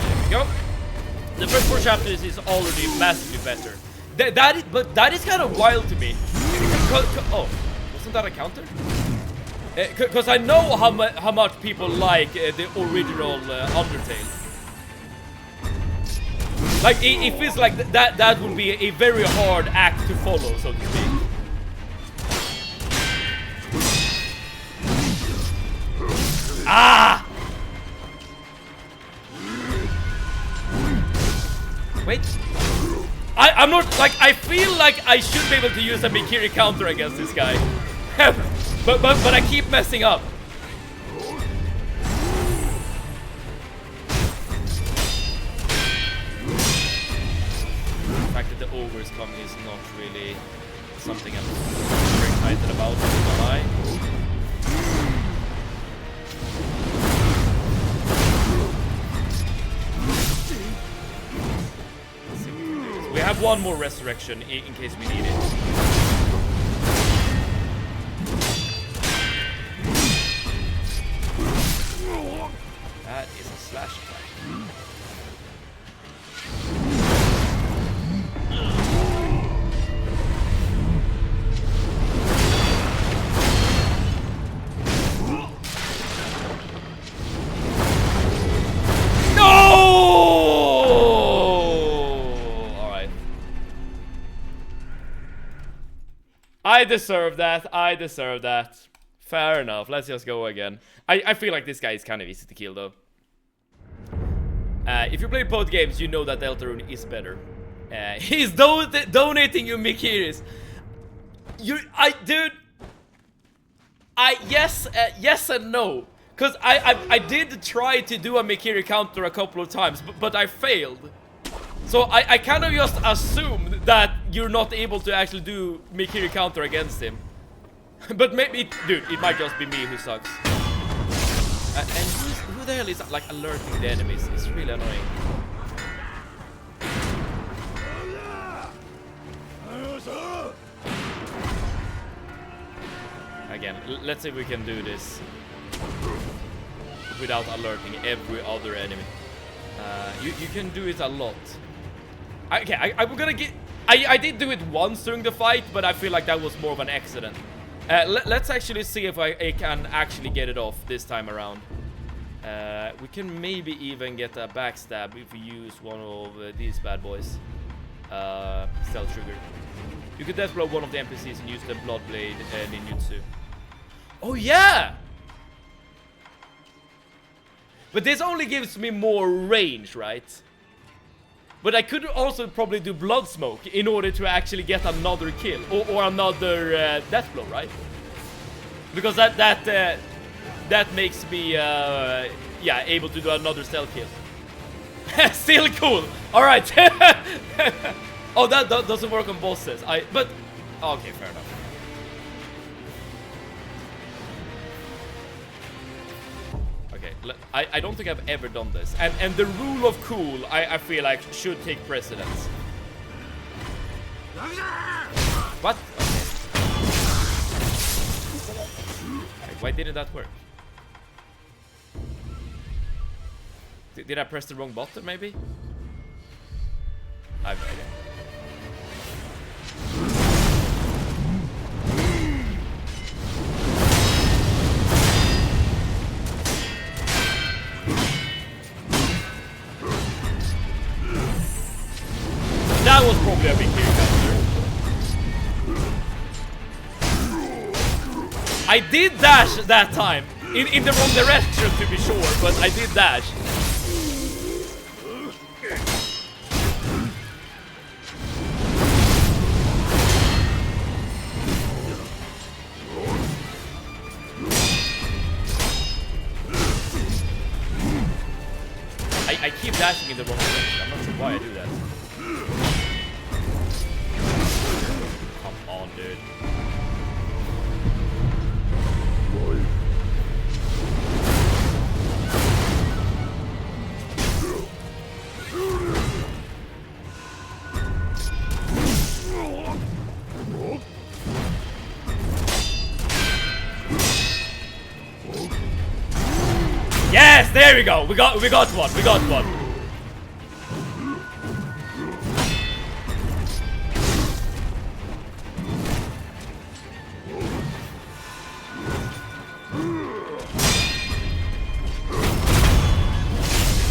There we go. The first 4 chapters is already massively better. But that is kind of wild to me. Oh, wasn't that a counter? Because I know how much people like the original Undertale. Like, it feels like that would be a very hard act to follow, so to speak. Ah! Wait. I'm not, like, I feel like I should be able to use a Mikiri counter against this guy. But I keep messing up. The fact that the ogre is coming is not really something I'm very excited about, I'm not gonna lie. Let's see what we can do. We have one more resurrection in case we need it. That is a slash attack. No! Alright. I deserve that. I deserve that. Fair enough. Let's just go again. I feel like this guy is kind of easy to kill, though. If you play both games, you know that Deltarune is better. He's donating you Mikiris. Dude. Yes and no. Cause I did try to do a Mikiri counter a couple of times, but I failed. So I kind of just assumed that you're not able to actually do Mikiri counter against him. But maybe, dude, it might just be me who sucks. And who the hell is like alerting the enemies? It's really annoying. Again, let's see if we can do this without alerting every other enemy. You can do it a lot. Okay, I'm gonna get. I did do it once during the fight, but I feel like that was more of an accident. Let's actually see if I can actually get it off this time around. We can maybe even get a backstab if we use one of these bad boys. Stealth Trigger. You could death blow one of the NPCs and use the Bloodblade ninjutsu. Oh yeah! But this only gives me more range, right? But I could also probably do Blood Smoke in order to actually get another kill or another death blow, right? Because that makes me yeah, able to do another stealth kill. Still cool. All right. Oh, that doesn't work on bosses. But okay, fair enough. Okay, I don't think I've ever done this, and the rule of cool I feel like should take precedence. What? Okay. Why didn't that work? Did I press the wrong button, maybe? I have no idea. That was probably a big kill counter. I did dash that time. In the wrong direction, to be sure, but I did dash. I keep dashing in the wrong direction. I'm not sure why I do that. Come on, dude. Yes, there we go. We got one. We got one.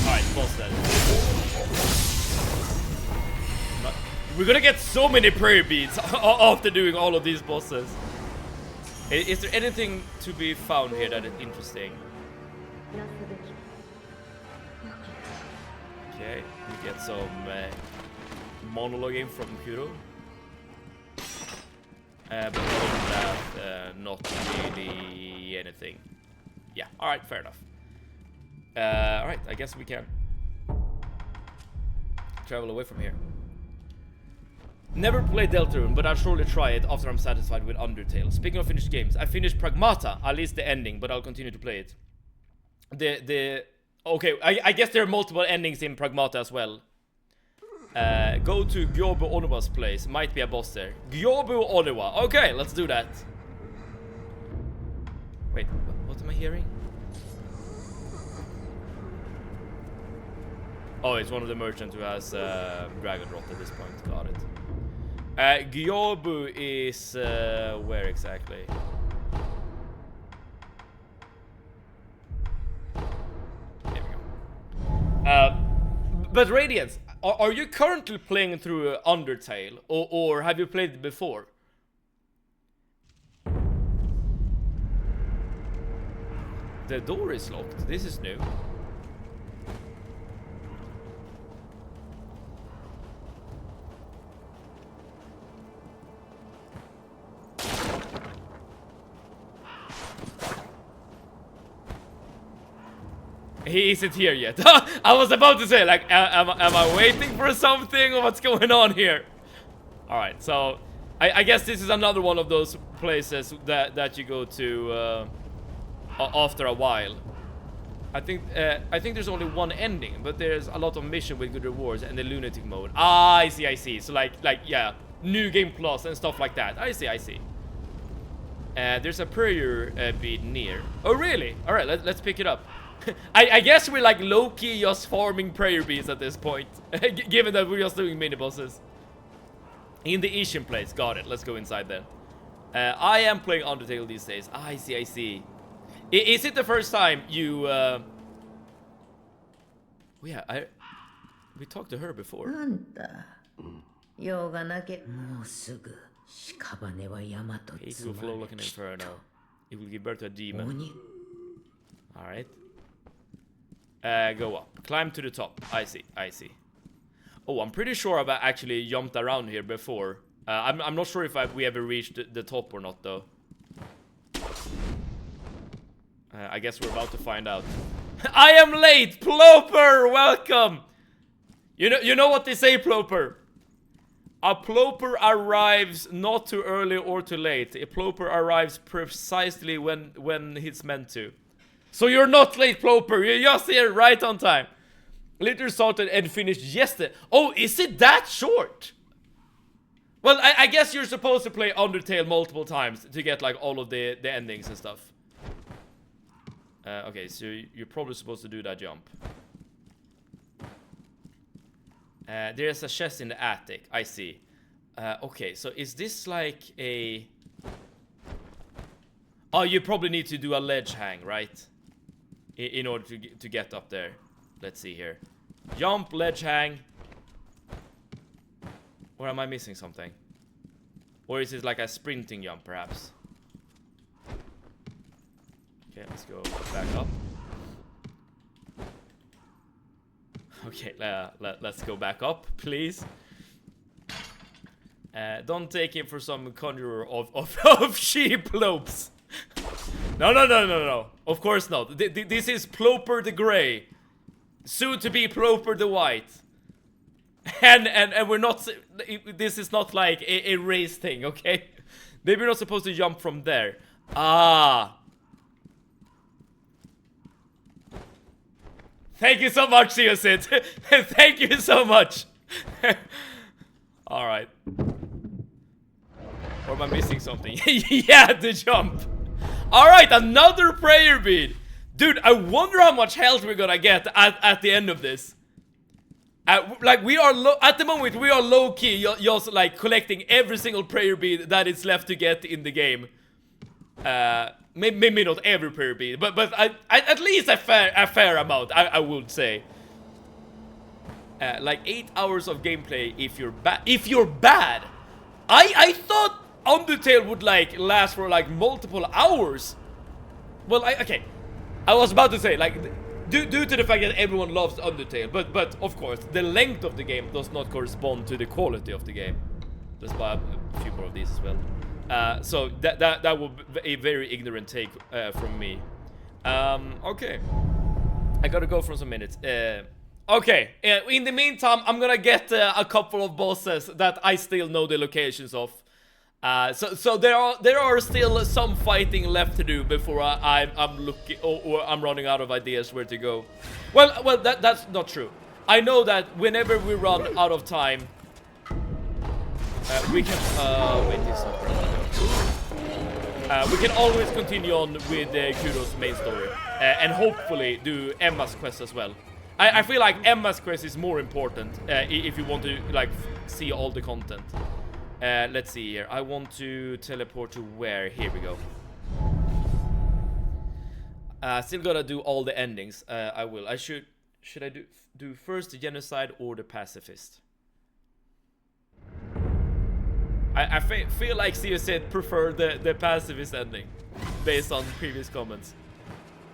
Alright, boss dead. We're gonna get so many prayer beads after doing all of these bosses. Is there anything to be found here that is interesting? Okay, we get some monologuing from Kuro. But other than that, not really anything. Yeah, alright, fair enough. Alright, I guess we can travel away from here. Never played Deltarune, but I'll surely try it after I'm satisfied with Undertale. Speaking of finished games, I finished Pragmata, at least the ending, but I'll continue to play it. Okay, I guess there are multiple endings in Pragmata as well. Go to Gyobu Onuwa's place. Might be a boss there. Gyobu Onuwa. Okay, let's do that. Wait, what am I hearing? Oh, it's one of the merchants who has Dragon Rot at this point. Got it. Gyobu is where exactly? There we go. But Radiance, are you currently playing through Undertale, or have you played it before? The door is locked. This is new. He isn't here yet. I was about to say, like, am I waiting for something, or what's going on here? Alright, so I guess this is another one of those places that you go to after a while. I think there's only one ending, but there's a lot of mission with good rewards and the lunatic mode. Ah, I see. So like yeah, new game plus and stuff like that. I see. There's a prayer bead near. Oh really? All right, let's pick it up. I guess we're like low-key just farming prayer beads at this point, given that we're just doing mini bosses. In the Asian place. Got it. Let's go inside then. I am playing Undertale these days. Ah, I see, I see. Is it the first time you... Oh yeah, we talked to her before. It will flow like an inferno. It will give birth to a demon. Alright. Go up. Climb to the top. I see, I see. Oh, I'm pretty sure I've actually jumped around here before. I'm not sure if we ever reached the top or not, though. I guess we're about to find out. I am late! Ploper! Welcome! You know what they say, Ploper? A Ploper arrives not too early or too late. A Ploper arrives precisely when he's meant to. So you're not late, Ploper. You're just here right on time. Literally started and finished yesterday. Oh, is it that short? Well, I guess you're supposed to play Undertale multiple times to get like all of the endings and stuff. Okay, so you're probably supposed to do that jump. There's a chest in the attic. I see. Okay, so is this like a... Oh, you probably need to do a ledge hang, right? In order to get up there. Let's see here. Jump, ledge hang. Or am I missing something? Or is it like a sprinting jump, perhaps? Okay, let's go back up. Okay, let's go back up, please. Don't take him for some conjurer of sheep lopes. No. Of course not. This is Ploper the Grey. Soon to be Ploper the White. And we're not... This is not like a race thing, okay? Maybe we're not supposed to jump from there. Ah. Thank you so much, Seosid. Thank you so much. Alright. Or am I missing something? Yeah, the jump. Alright, another prayer bead. Dude, I wonder how much health we're gonna get at the end of this. Like, we are at the moment, we are low-key just like collecting every single prayer bead that is left to get in the game. Maybe not every prayer bead, but at least a fair amount, I would say. Like 8 hours of gameplay if you're bad. If you're bad! I thought Undertale would like last for like multiple hours. Well, okay. I was about to say, like, due to the fact that everyone loves Undertale, but of course, the length of the game does not correspond to the quality of the game. Let's buy a few more of these as well. So that would be a very ignorant take from me. Okay. I gotta go for some minutes. Okay, in the meantime, I'm gonna get a couple of bosses that I still know the locations of. So there are still some fighting left to do before I'm looking or I'm running out of ideas where to go. Well, that's not true. I know that whenever we run out of time, we can we can always continue on with Kuro's main story and hopefully do Emma's quest as well. I feel like Emma's quest is more important if you want to like see all the content. Let's see here. I want to teleport to where? Here we go. Still gotta do all the endings. I will. Should I do first the genocide or the pacifist? I feel like Seo said prefer the pacifist ending based on previous comments.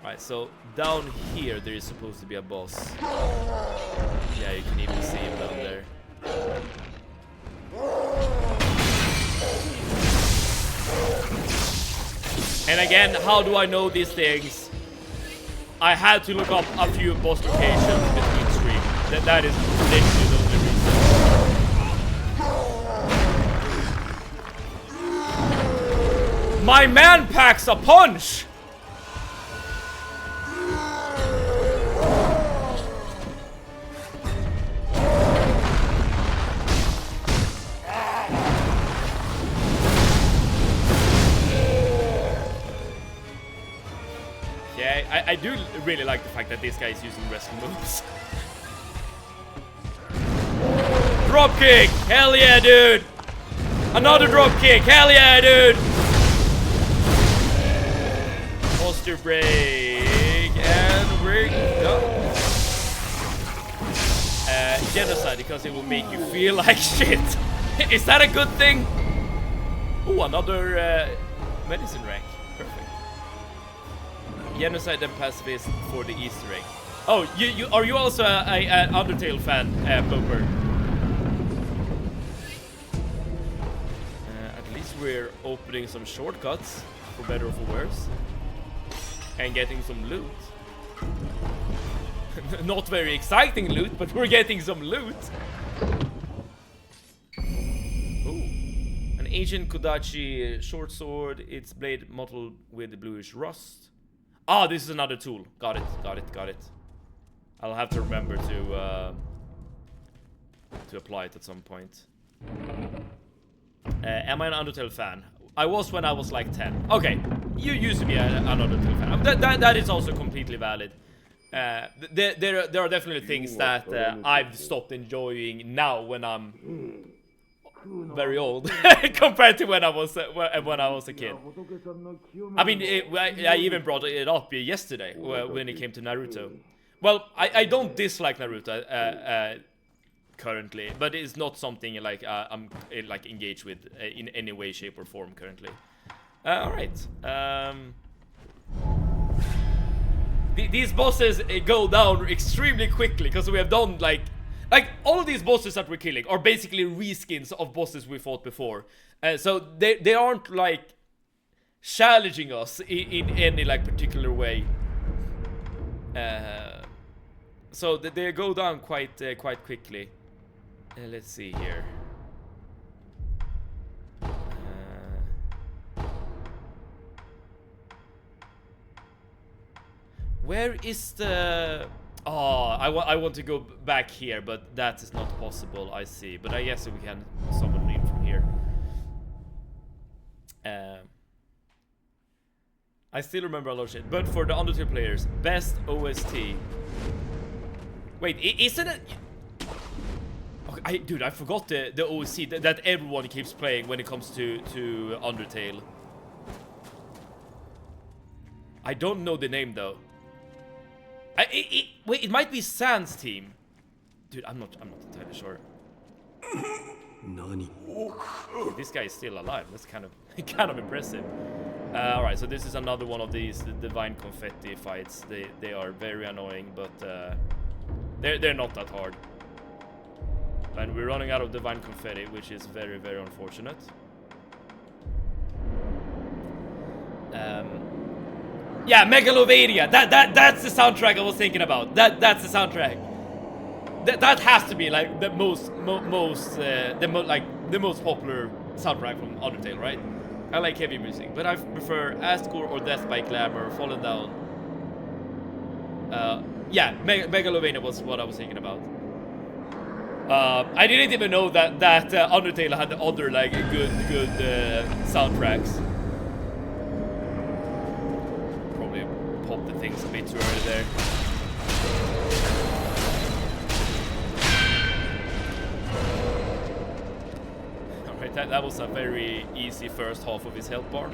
Right, so down here there is supposed to be a boss. Yeah, you can even see him down there. And again, how do I know these things? I had to look up a few boss locations between streams. That is literally the only reason. My man packs a punch! I do really like the fact that this guy is using wrestling moves. Dropkick! Hell yeah, dude! Another drop kick. Hell yeah, dude. Posture break. And we're done. Genocide, because it will make you feel like shit. Is that a good thing? Oh, another medicine rank. Perfect. Genocide and pacifist for the Easter egg. Oh, you are you also an Undertale fan, Booper? At least we're opening some shortcuts, for better or for worse, and getting some loot. Not very exciting loot, but we're getting some loot. Ooh. An ancient Kodachi short sword. Its blade mottled with bluish rust. Ah, this is another tool. Got it, got it, got it. I'll have to remember to apply it at some point. Am I an Undertale fan? I was when I was like 10. Okay, you used to be an Undertale fan. That is also completely valid. There are definitely things that I've stopped enjoying now when I'm very old compared to when I was a kid. I mean, I even brought it up yesterday when it came to Naruto. Well, I don't dislike Naruto currently, but it's not something like I'm like engaged with in any way, shape, or form currently. All right. These bosses go down extremely quickly because we have done like all of these bosses that we're killing are basically reskins of bosses we fought before. So they aren't like challenging us in any like particular way. So they go down quite quickly. Let's see here. Where is the... Oh, I want to go back here, but that is not possible, I see. But I guess we can summon in from here. I still remember a lot of shit. But for the Undertale players, best OST. Wait, isn't it... Okay, dude, I forgot the OST that everyone keeps playing when it comes to Undertale. I don't know the name, though. Wait, it might be Sans team. Dude, I'm not entirely sure. Dude, this guy is still alive. That's kind of impressive. Alright, so this is another one of these divine confetti fights. They are very annoying, but they're not that hard. And we're running out of divine confetti, which is very, very unfortunate. Yeah, Megalovania. That's the soundtrack I was thinking about. That's the soundtrack. That has to be like the most popular soundtrack from Undertale, right? I like heavy music, but I prefer Asgore or Death by Glamour, Fallen Down. Yeah, Megalovania was what I was thinking about. I didn't even know that Undertale had other like good soundtracks. Probably popped the things a bit too early there. Alright, that was a very easy first half of his health bar.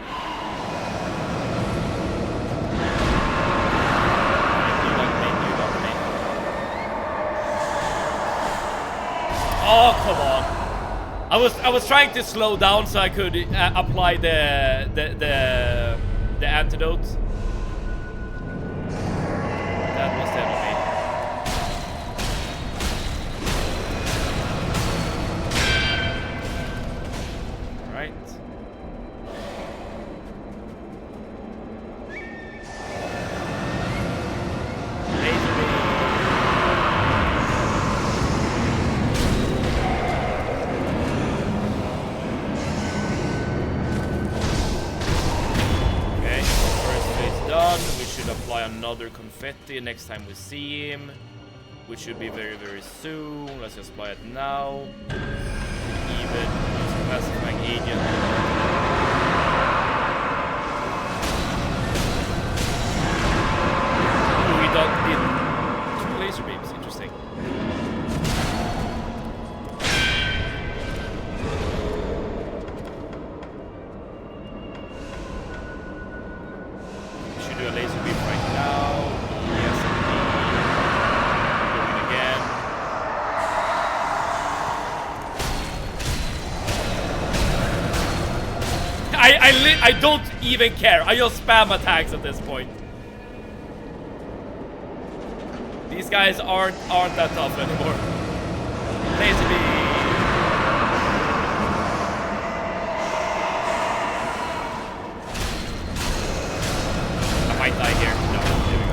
Oh, come on! I was trying to slow down so I could apply the antidote. That was dead on me. All right. Another confetti next time we see him, which should be very, very soon. Let's just apply it now. Even use a pacifying agent. We did 2 laser beams. Interesting. I don't even care. I just spam attacks at this point. These guys aren't that tough anymore. Laser beam. I might die here. No, there we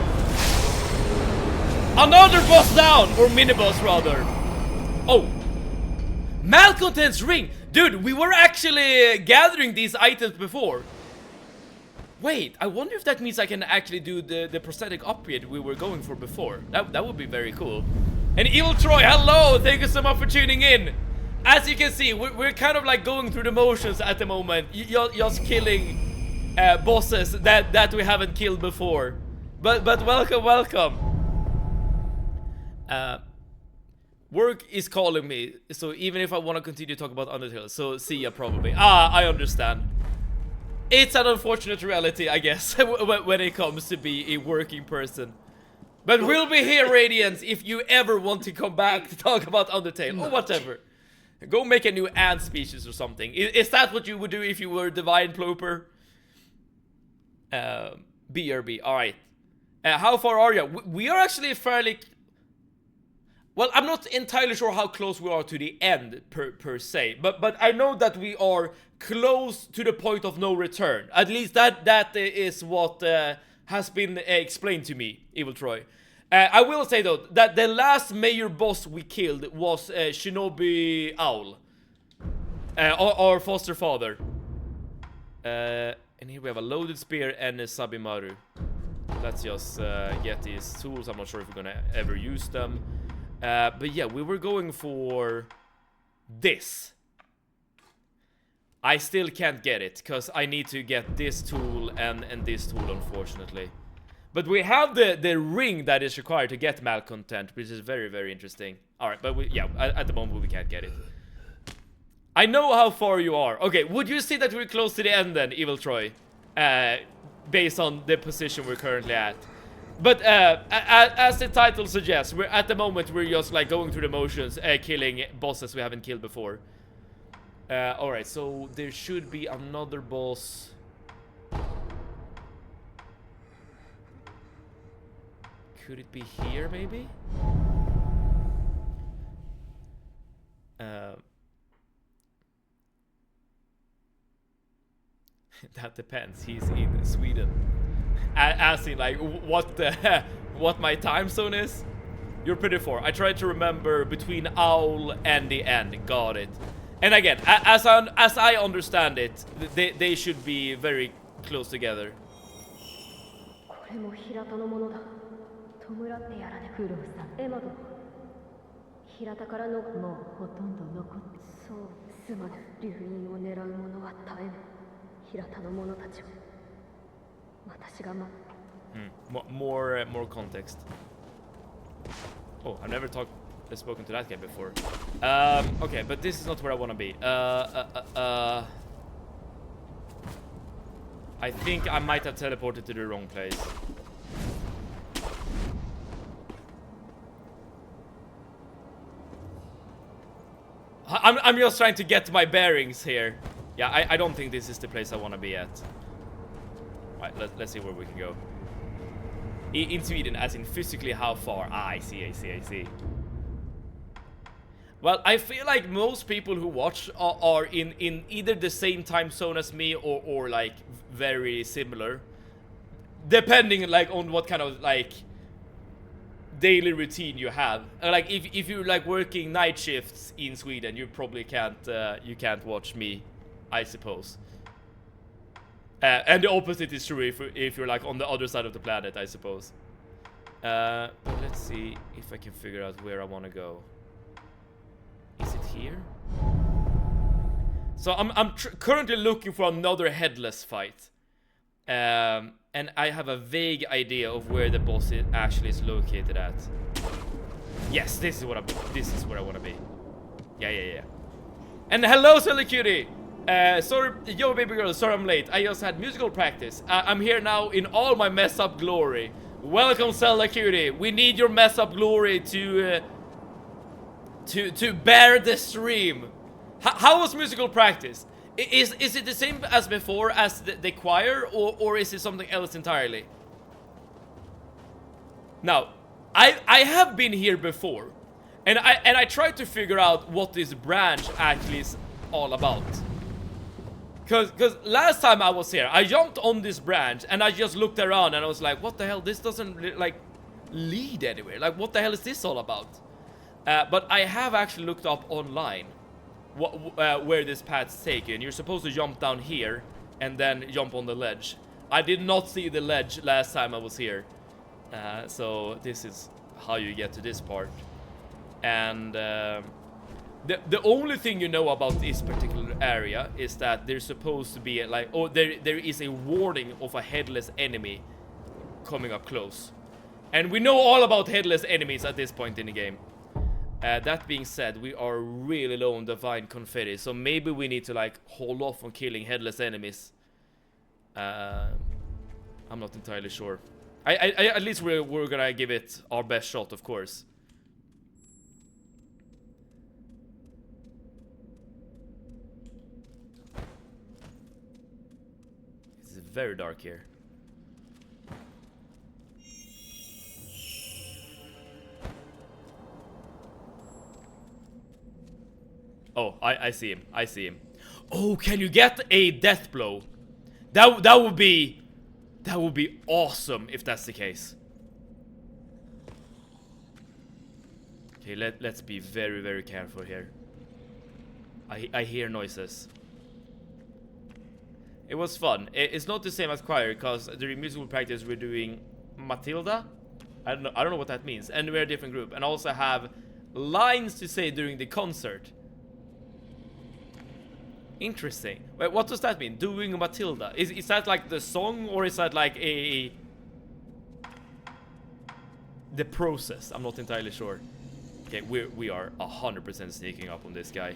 go. Another boss down, or mini boss rather. Oh, Malcontent's ring, dude. We were actually gathering these items before. Wait, I wonder if that means I can actually do the prosthetic upgrade we were going for before. That would be very cool. And Evil Troy, hello! Thank you so much for tuning in. As you can see, we're kind of like going through the motions at the moment. Just killing bosses that we haven't killed before. But welcome. Work is calling me, so even if I want to continue to talk about Undertale, so see ya probably. I understand. It's an unfortunate reality, I guess, when it comes to be a working person. But we'll be here, Radiance, if you ever want to come back to talk about Undertale, or whatever. Go make a new ant species or something. Is that what you would do if you were Divine Ploper? BRB, alright. How far are you? We are actually fairly... Well, I'm not entirely sure how close we are to the end, per se. But I know that we are close to the point of no return. At least that is what has been explained to me, Evil Troy. I will say, though, that the last major boss we killed was Shinobi Owl. Our foster father. And here we have a loaded spear and a Sabimaru. Let's just get these tools. I'm not sure if we're gonna ever use them. But yeah, we were going for this. I still can't get it, because I need to get this tool and this tool, unfortunately. But we have the ring that is required to get Malcontent, which is very, very interesting. Alright, but yeah, at the moment we can't get it. I know how far you are. Okay, would you say that we're close to the end then, Evil Troy? Based on the position we're currently at. But as the title suggests, we're at the moment we're just like going through the motions, killing bosses we haven't killed before. Alright, so there should be another boss. Could it be here, maybe? That depends. He's in Sweden. As in, like, what my time zone is? You're pretty far. I tried to remember between Owl and the end. Got it. And again, as I understand it, they should be very close together. More context. Oh, I've never spoken to that guy before. Okay, but this is not where I want to be. I think I might have teleported to the wrong place. I'm just trying to get my bearings here. Yeah, I don't think this is the place I want to be at. Right, let's see where we can go. In Sweden, as in physically how far? Ah, I see. Well, I feel like most people who watch are in either the same time zone as me or like very similar. Depending like on what kind of like daily routine you have. Like if you're like working night shifts in Sweden, you probably can't watch me, I suppose. And the opposite is true if you're like on the other side of the planet, I suppose. But let's see if I can figure out where I want to go. Is it here? So I'm currently looking for another headless fight. And I have a vague idea of where the boss actually is located at. Yes, this is where I want to be. Yeah. And hello, Silly Cutie! Sorry, yo baby girl, sorry I'm late. I just had musical practice. I'm here now in all my mess up glory. Welcome, Zelda Cutie. We need your mess up glory to bear the stream. How was musical practice? Is it the same as before as the choir, or is it something else entirely? Now, I have been here before, and I tried to figure out what this branch actually is all about. Cause last time I was here, I jumped on this branch and I just looked around and I was like, what the hell? This doesn't like lead anywhere. Like, what the hell is this all about? But I have actually looked up online where this path's taken. You're supposed to jump down here and then jump on the ledge. I did not see the ledge last time I was here. So this is how you get to this part. And the only thing you know about this particular area is that there's supposed to be like, oh, there is a warning of a headless enemy coming up close. And we know all about headless enemies at this point in the game. That being said, we are really low on divine confetti, so maybe we need to like hold off on killing headless enemies. I'm not entirely sure. At least we're gonna give it our best shot, of course. It's very dark here. Oh, I see him. I see him. Oh, can you get a death blow? That would be awesome if that's the case. Okay, let's be very, very careful here. I hear noises. It was fun. It's not the same as choir because during musical practice we're doing Matilda. I don't know what that means. And we're a different group. And also have lines to say during the concert. Interesting. Wait, what does that mean? Doing Matilda. Is that like the song, or is that like the process? I'm not entirely sure. Okay, we are 100% sneaking up on this guy.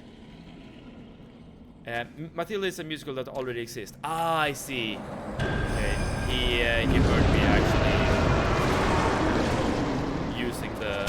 Matilda is a musical that already exists. Ah, I see. Okay, he heard me actually using the.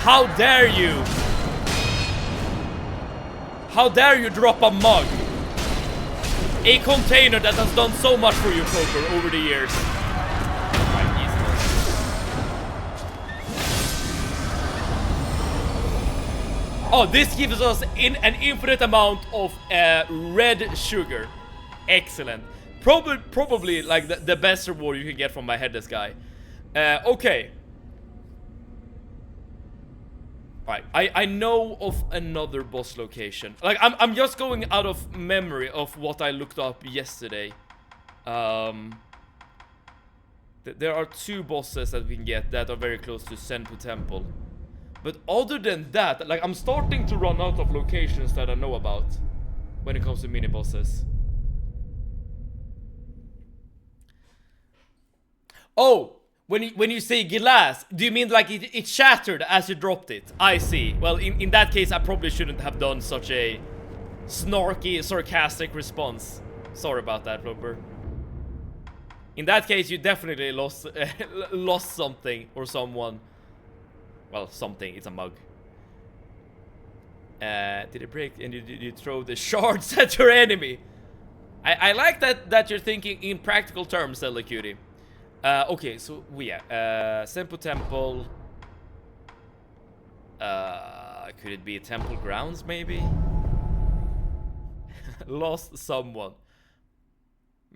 How dare you? How dare you drop a mug? A container that has done so much for you, Poker, over the years. Oh, this gives us an infinite amount of red sugar. Excellent. Probably like the best reward you can get from my headless guy. Okay. Right, I know of another boss location. Like, I'm just going out of memory of what I looked up yesterday. There are two bosses that we can get that are very close to Senpu Temple. But other than that, like, I'm starting to run out of locations that I know about when it comes to mini bosses. Oh! When you say glass, do you mean like it shattered as you dropped it? I see. Well, in that case, I probably shouldn't have done such a snarky, sarcastic response. Sorry about that, Roper. In that case, you definitely lost lost something or someone. Well, something. It's a mug. Did it break? And you throw the shards at your enemy? I like that you're thinking in practical terms, Zelda Cutie. Okay, so Senpu Temple. Could it be temple grounds, maybe? Lost someone.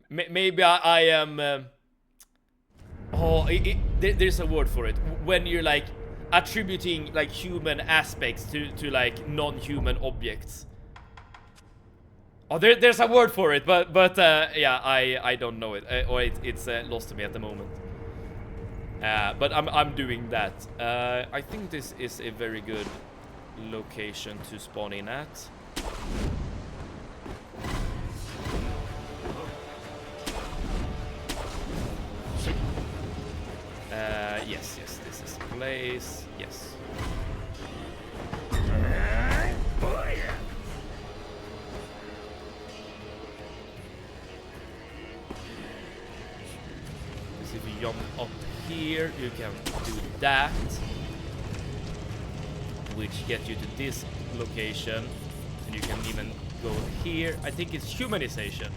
Maybe I am. There's a word for it. When you're like attributing like human aspects to like non-human objects. Oh, there's a word for it, but yeah, I don't know it, or it's lost to me at the moment. But I'm doing that. I think this is a very good location to spawn in at. place. Yes. If you jump up here, you can do that, which gets you to this location, and you can even go here. I think it's humanization.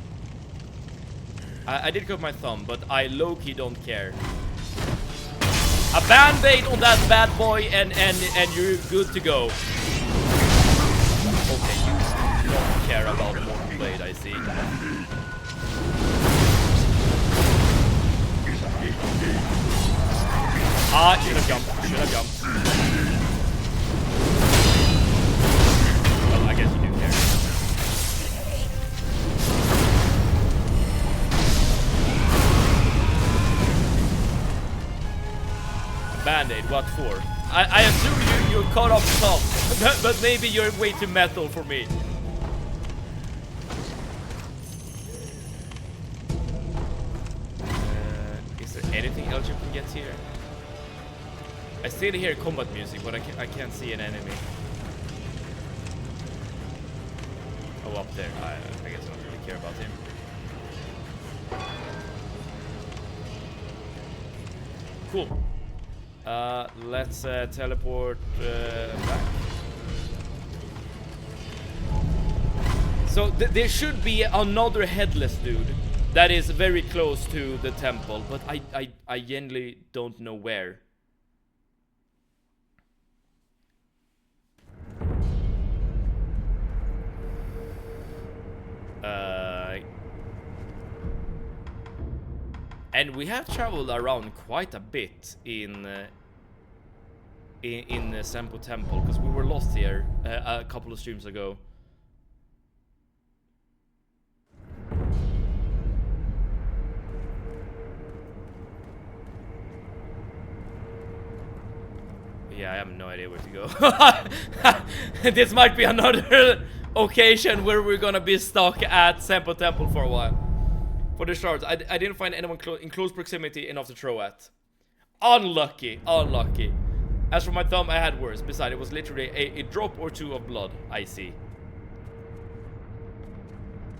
I did cut my thumb, but I low-key don't care. A band-aid on that bad boy, and you're good to go. Okay, you don't care about Mortal Blade, I see. Ah, should have jumped. Should have jumped. Well, I guess you do care. Band-aid, what for? I assume you cut off top, but maybe you're way too metal for me. Is there anything else you can get here? I still hear combat music, but I can't see an enemy. Oh, up there. I guess I don't really care about him. Cool. Let's teleport back. So there should be another headless dude that is very close to the temple, but I genuinely don't know where. And we have traveled around quite a bit in Sempo Temple, because we were lost here a couple of streams ago. Yeah, I have no idea where to go. This might be another occasion where we're gonna be stuck at Sempo Temple for a while. For the shards, I didn't find anyone in close proximity enough to throw at. Unlucky, unlucky. As for my thumb, I had worse. Besides, it was literally a drop or two of blood. I see.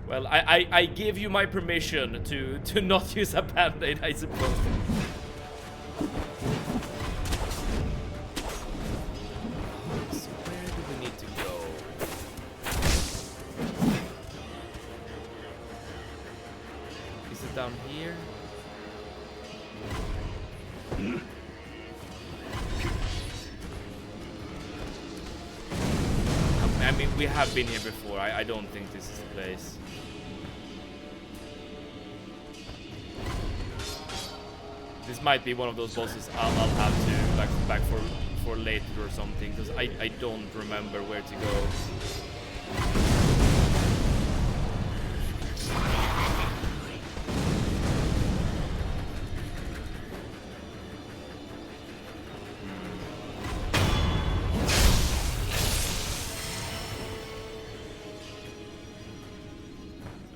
Well, I give you my permission to not use a band-aid, I suppose. So where do we need to go? Is it down here? I mean, we have been here before. I don't think this is the place. This might be one of those bosses I'll have to like come back for later or something, because I don't remember where to go.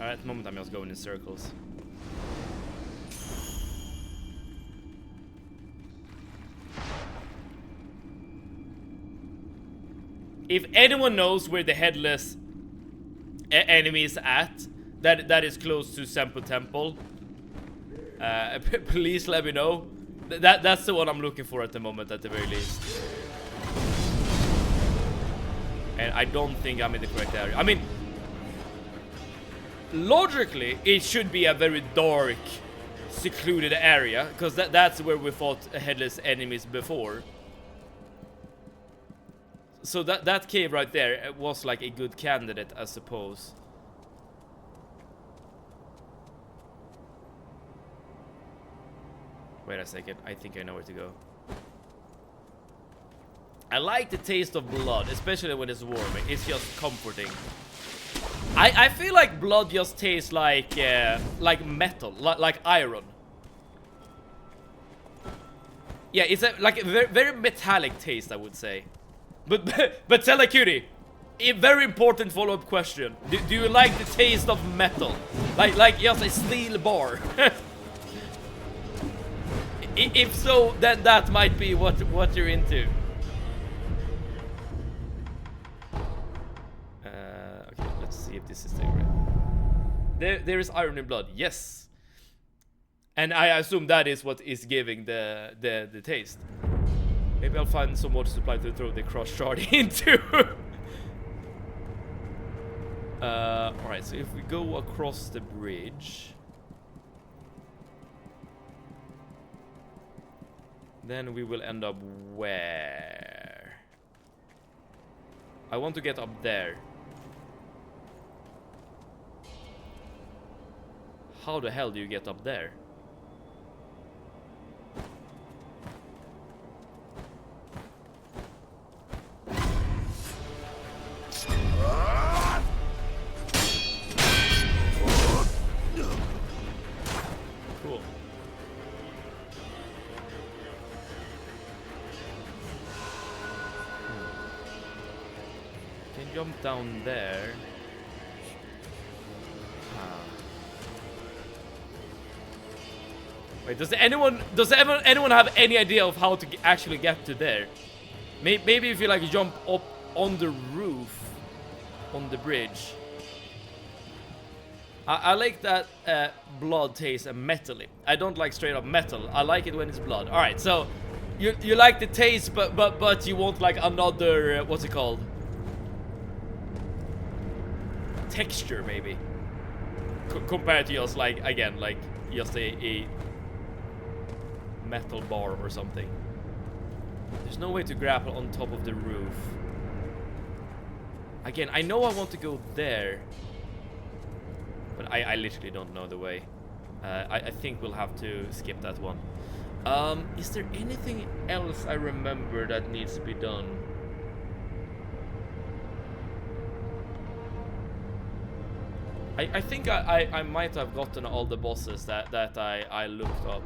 At the moment I'm just going in circles. If anyone knows where the headless enemy is at, that is close to Sempo Temple, please let me know. That's the one I'm looking for at the moment, at the very least. And I don't think I'm in the correct area. I mean, logically, it should be a very dark, secluded area, because that's where we fought headless enemies before. So that cave right there was like a good candidate, I suppose. Wait a second, I think I know where to go. I like the taste of blood, especially when it's warm. It's just comforting. I feel like blood just tastes like metal, like iron. Yeah, it's like a very, very metallic taste, I would say. But Telekuri, a very important follow-up question. Do you like the taste of metal? Like just a steel bar? If so, then that might be what you're into. Okay, let's see if this is the right. There is iron in blood. Yes. And I assume that is what is giving the taste. Maybe I'll find some water supply to throw the cross shard into. Alright, so if we go across the bridge, then we will end up where? I want to get up there. How the hell do you get up there? Cool. Can jump down there. Wait, does anyone have any idea of how to actually get to there? Maybe if you like jump up on the roof on the bridge. I like that blood tastes metally. I don't like straight up metal. I like it when it's blood. All right, so you like the taste, but you want like another what's it called? Texture maybe. Compared to just like again like just a metal bar or something. There's no way to grapple on top of the roof. Again, I know I want to go there, but I literally don't know the way. I think we'll have to skip that one. Is there anything else I remember that needs to be done? I think I might have gotten all the bosses that I looked up.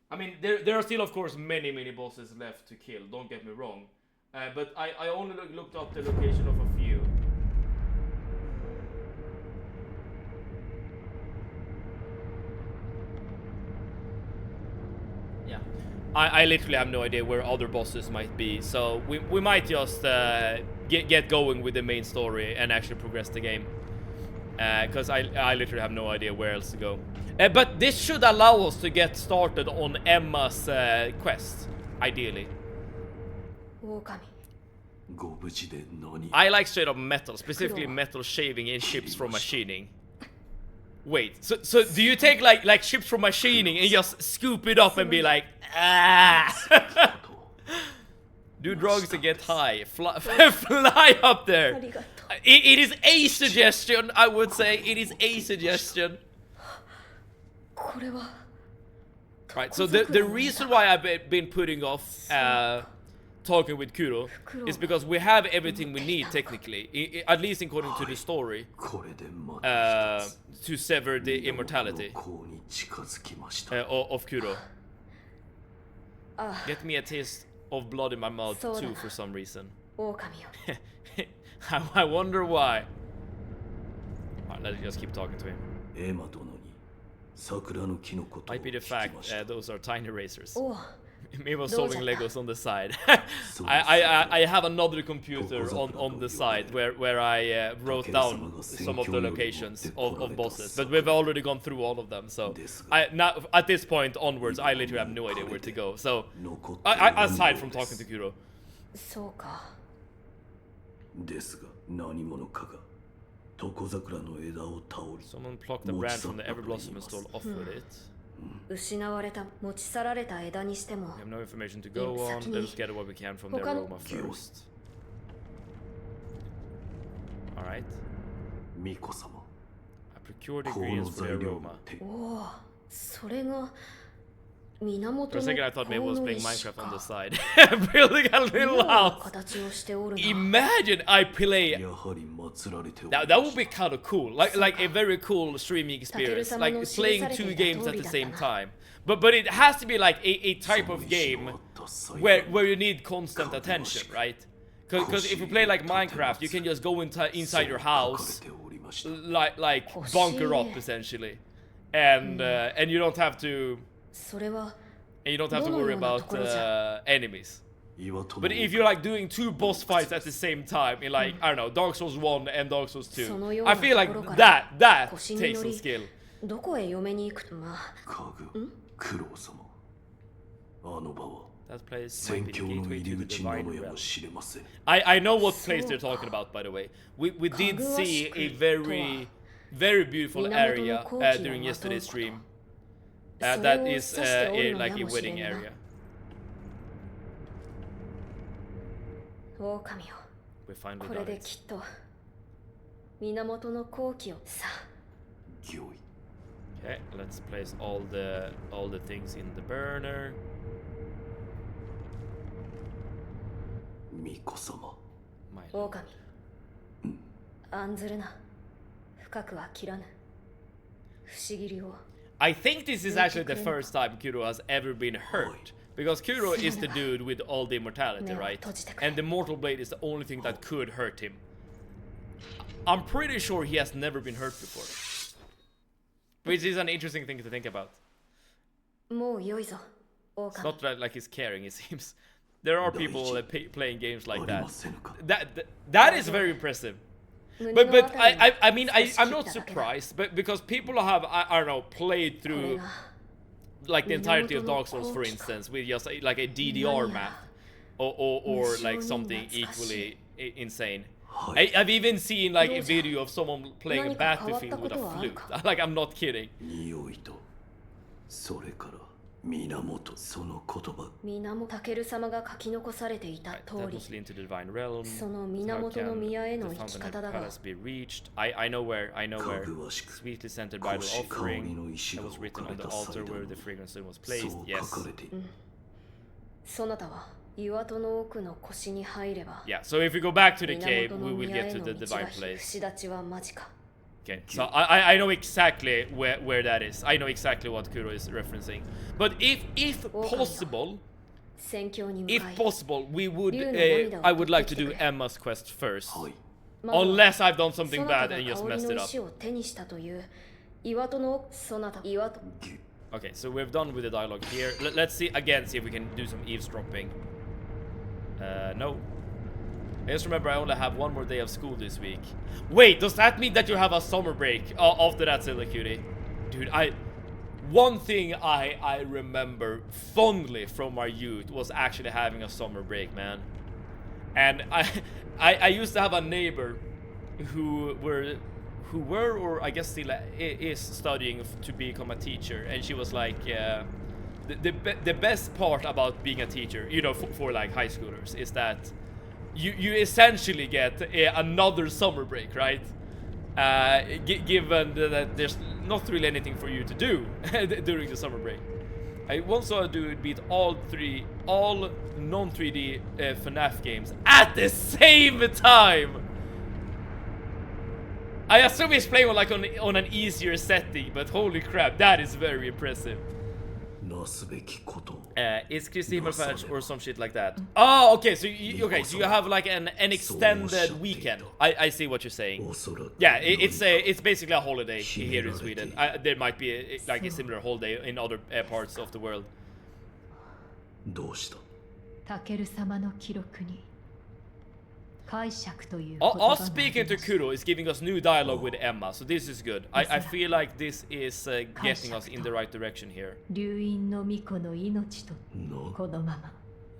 I mean, there are still, of course, many bosses left to kill, don't get me wrong. But I only looked up the location of a few. Yeah. I literally have no idea where other bosses might be, so we might just get going with the main story and actually progress the game. Because I literally have no idea where else to go. But this should allow us to get started on Emma's quest, ideally. I like straight up metal, specifically metal shaving in ships from machining. Wait, so do you take like ships from machining and just scoop it up and be like, ah? Do drugs to get high, fly up there. It is a suggestion, I would say. It is a suggestion. Right, so the reason why I've been putting off talking with Kuro is because we have everything we need, technically, at least according to the story, to sever the immortality of Kuro. Get me a taste of blood in my mouth too, for some reason. I wonder why. Alright, let's just keep talking to him. Might be the fact those are tiny racers. Maybe I was solving Legos on the side. I have another computer on the side where I wrote down some of the locations of bosses, but we've already gone through all of them. So now at this point onwards, I literally have no idea where to go. So aside from talking to Kuro. Someone plucked the branch from the Everblossom and stole off with it. We have no information to go on. Let us gather what we can from the aroma first. Alright. I procured ingredients for the aroma. For a second I thought maybe I was playing Minecraft on the side. Building a little house. Imagine I play. That would be kind of cool. Like a very cool streaming experience. Like playing two games at the same time. But it has to be like a type of game where you need constant attention, right? Because if you play like Minecraft, you can just go inside your house, like bunker up essentially, and you don't have to worry about enemies. But if you're like doing 2 boss fights at the same time in like, I don't know, Dark Souls 1 and Dark Souls 2, I feel like that takes some skill. That place might be the gateway to the divine realm. I know what place they're talking about, by the way. We did see a very beautiful area during yesterday's stream. That is like a wedding area. We finally got it. Okay, let's place all the things in the burner. My lord. I think this is actually the first time Kuro has ever been hurt. Because Kuro is the dude with all the immortality, right? And the Mortal Blade is the only thing that could hurt him. I'm pretty sure he has never been hurt before. Which is an interesting thing to think about. It's not like he's caring, it seems. There are people playing games like that. That is very impressive. But I mean, I'm not surprised, but because people have, I don't know, played through like the entirety of Dark Souls, for instance, with just like a DDR map or like something equally insane. I've even seen like a video of someone playing a Battlefield with a flute. Like, I'm not kidding. Right, that was linked to the divine realm. How can the fountainhead palace be reached? I know where. Sweetly scented bridal offering that was written on the altar where the fragrance stone was placed. Yes. Yeah, so if we go back to the cave, we will get to the divine place. Okay, so I know exactly where that is. I know exactly what Kuro is referencing. But if possible, we would I would like to do Emma's quest first. Unless I've done something bad and just messed it up. Okay, so we're done with the dialogue here. Let's see if we can do some eavesdropping. No. I just remember I only have 1 more day of school this week. Wait, does that mean that you have a summer break after that, Silly Cutie? Dude, one thing I remember fondly from my youth was actually having a summer break, man. And I used to have a neighbor who were or I guess still is studying to become a teacher, and she was like, the best part about being a teacher, you know, for like high schoolers, is that you essentially get another summer break, right? Given that there's not really anything for you to do during the summer break. I once saw a dude beat all non-3D FNAF games at the same time. I assume he's playing on an easier setting, but holy crap, that is very impressive. It's Kristi Himmelfärd or some shit like that. Oh, okay, so you have like an extended weekend. I see what you're saying. Yeah, it's basically a holiday here in Sweden. There might be like a similar holiday in other parts of the world. Us speaking to Kuro is giving us new dialogue with Emma, so this is good. I feel like this is getting us in the right direction here. If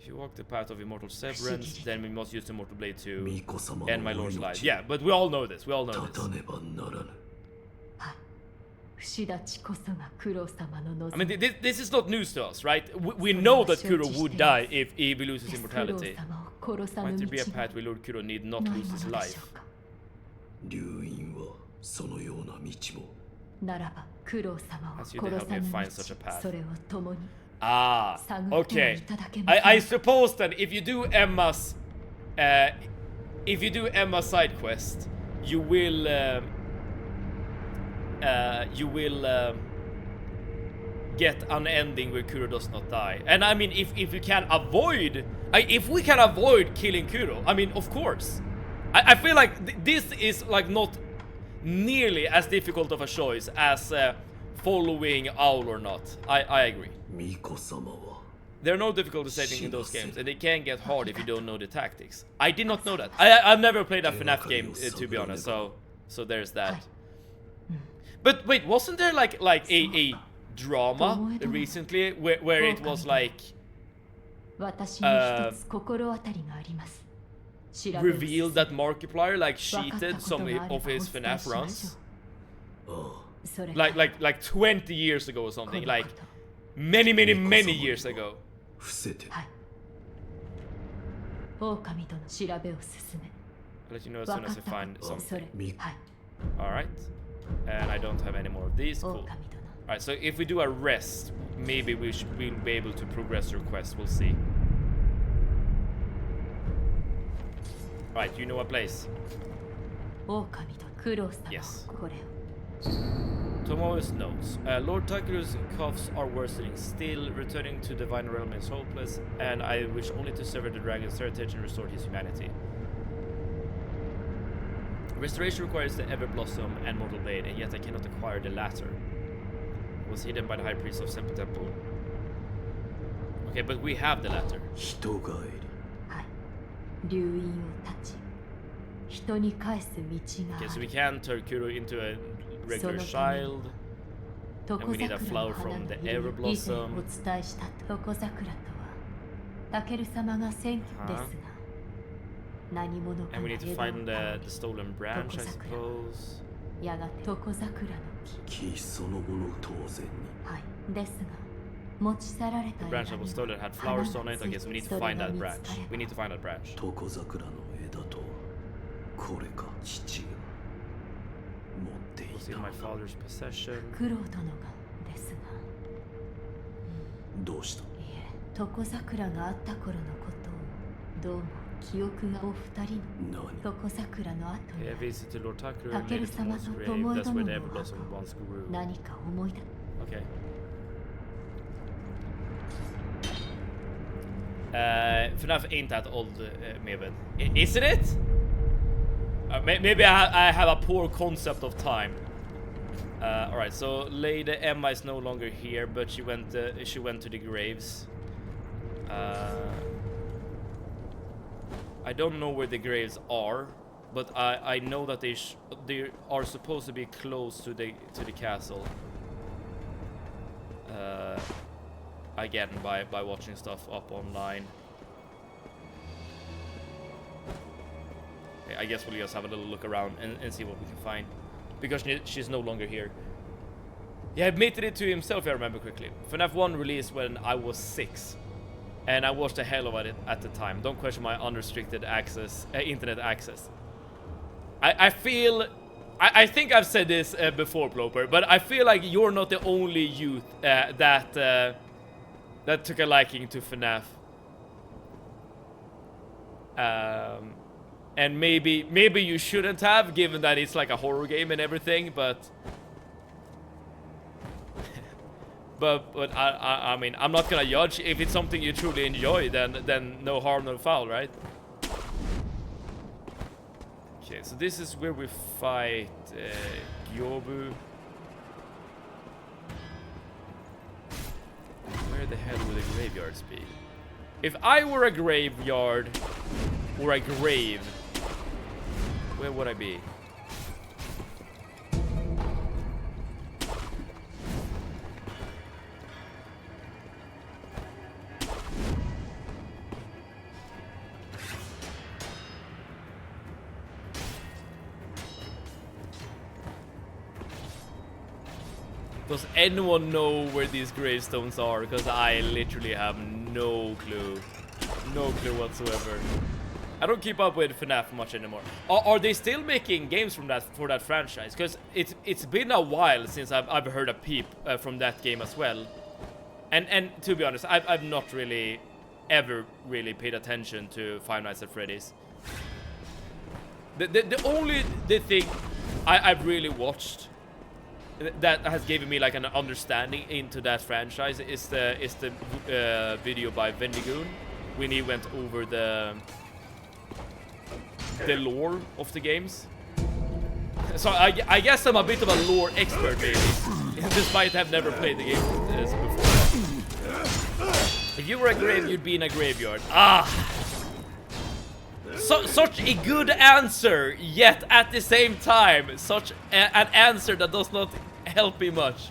you walk the path of immortal severance, then we must use the mortal blade to end my lord's life. Yeah, but we all know this. I mean, this is not news to us, right? We know that Kuro would die if he loses immortality. Might there be a path where Lord Kuro need not lose his life? As you to help me find such a path. Ah, okay. I suppose that if you do Emma's side quest, you will get an ending where Kuro does not die. And I mean, if you can avoid If we can avoid killing Kuro, I mean, of course. I feel like this is like not nearly as difficult of a choice as following Owl or not. I agree. 巫女様は There are no difficulty settings in those games, and they can get hard if you don't know the tactics. I did not know that. I've never played a FNAF game, to be honest, so there's that. But wait, wasn't there like a drama recently where it was like revealed that Markiplier like cheated some of his FNAF runs? Like 20 years ago or something, like many years ago. 伏せて I'll let you know as soon as I find something. Alright. And I don't have any more of these. Cool. Alright, so if we do a rest, maybe we'll be able to progress your quest. We'll see. Alright, you know a place? Yes. Tomo's notes. Lord Takeru's coughs are worsening. Still, returning to divine realm is hopeless, and I wish only to sever the dragon's heritage and restore his humanity. Restoration requires the Ever Blossom and Mortal Blade, and yet I cannot acquire the latter. It was hidden by the High Priest of Semper Temple. Okay, but we have the latter. 人帰り Okay, so we can turn Kuro into a regular child. And we need a flower from the Ever Blossom. And we need to find the stolen branch, I suppose. 木そのもの当然に The branch that was stolen had flowers on it. Okay, so we need to find that branch. We need to find that branch. 床桜の枝とこれか父が持ってい It was in た my father's possession. どうした 床桜があった頃のことをどうも記憶がお二人の何 床桜の後 Yeah, に visited Lord Takeru タ and ケ made ル it to 様 one's と grave. 巴 That's 殿 where の the Ever お墓 Blossom once grew. 何か思い出 Okay. FNAF ain't that old, Meben. Isn't it? Maybe I have a poor concept of time. Alright, so Lady Emma is no longer here, but she went to the graves. I don't know where the graves are, but I know that they are supposed to be close to the castle. Again, by watching stuff up online. Okay, I guess we'll just have a little look around and see what we can find. Because she's no longer here. He admitted it to himself, if I remember correctly. FNAF 1 released when I was 6. And I watched the hell of it at the time. Don't question my unrestricted access, internet access. I feel... I think I've said this before, Ploper, but I feel like you're not the only youth that took a liking to FNAF. And maybe you shouldn't have, given that it's like a horror game and everything, but... but I mean, I'm not gonna judge. If it's something you truly enjoy, then no harm, no foul, right? Okay, so this is where we fight Gyobu. Where the hell would the graveyards be? If I were a graveyard or a grave, where would I be? Does anyone know where these gravestones are? Because I literally have no clue. No clue whatsoever. I don't keep up with FNAF much anymore. Are they still making games for that franchise? Because it's been a while since I've heard a peep from that game as well. And to be honest, I've not really ever really paid attention to Five Nights at Freddy's. The only thing I've really watched that has given me like an understanding into that franchise is the video by Vendigoon. when he went over the lore of the games. So I guess I'm a bit of a lore expert, maybe, despite have never played the game before. If you were a grave, you'd be in a graveyard. Ah! Such a good answer, yet at the same time, such an answer that does not help me much.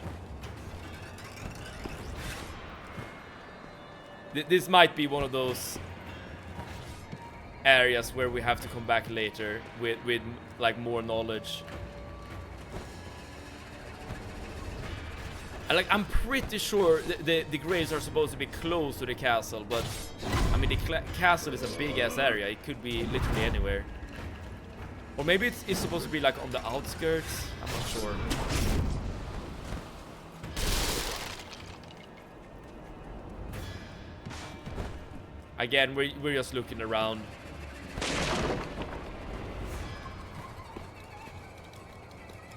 This might be one of those areas where we have to come back later with like more knowledge. And like I'm pretty sure the graves are supposed to be close to the castle, but I mean the castle is a big ass area. It could be literally anywhere. Or maybe it's supposed to be like on the outskirts. I'm not sure. Again, we're just looking around.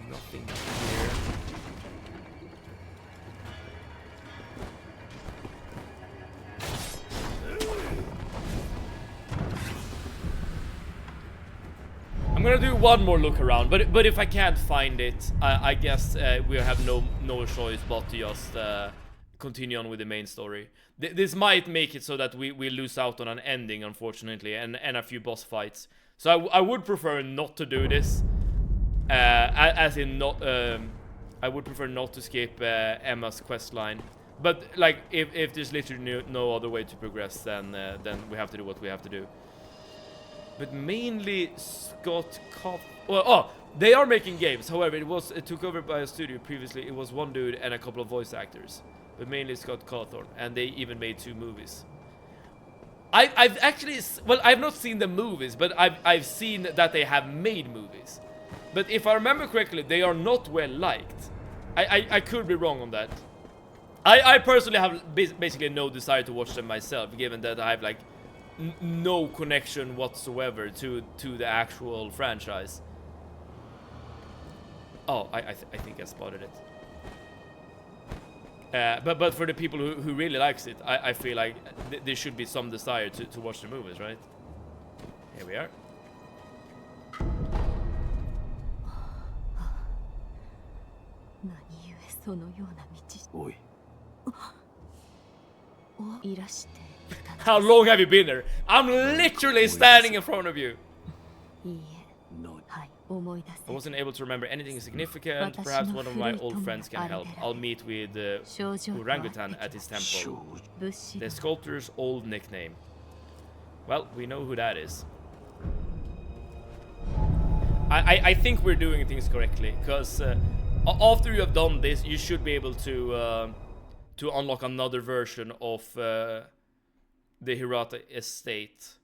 Nothing here. I'm gonna do one more look around, but if I can't find it, I guess we have no choice but to just continue on with the main story. This might make it so that we lose out on an ending, unfortunately, and a few boss fights. So I would prefer not to do this, as in not. I would prefer not to skip Emma's quest line. But like, if there's literally no other way to progress, then we have to do what we have to do. But mainly Scott Cough. Well, oh, they are making games. However, it took over by a studio previously. It was one dude and a couple of voice actors, but mainly Scott Cawthorne, and they even made 2 movies. I've actually, well, I've not seen the movies, but I've seen that they have made movies. But if I remember correctly, they are not well liked. I could be wrong on that. I personally have basically no desire to watch them myself, given that I have like no connection whatsoever to the actual franchise. Oh, I think I spotted it. But for the people who really likes it, I feel like there should be some desire to watch the movies, right? Here we are. Oi. How long have you been there? I'm literally standing in front of you. No. I wasn't able to remember anything significant. Perhaps one of my old friends can help. I'll meet with Orangutan at his temple. The sculptor's old nickname. Well, we know who that is. I think we're doing things correctly, because after you have done this, you should be able to unlock another version of the Hirata estate.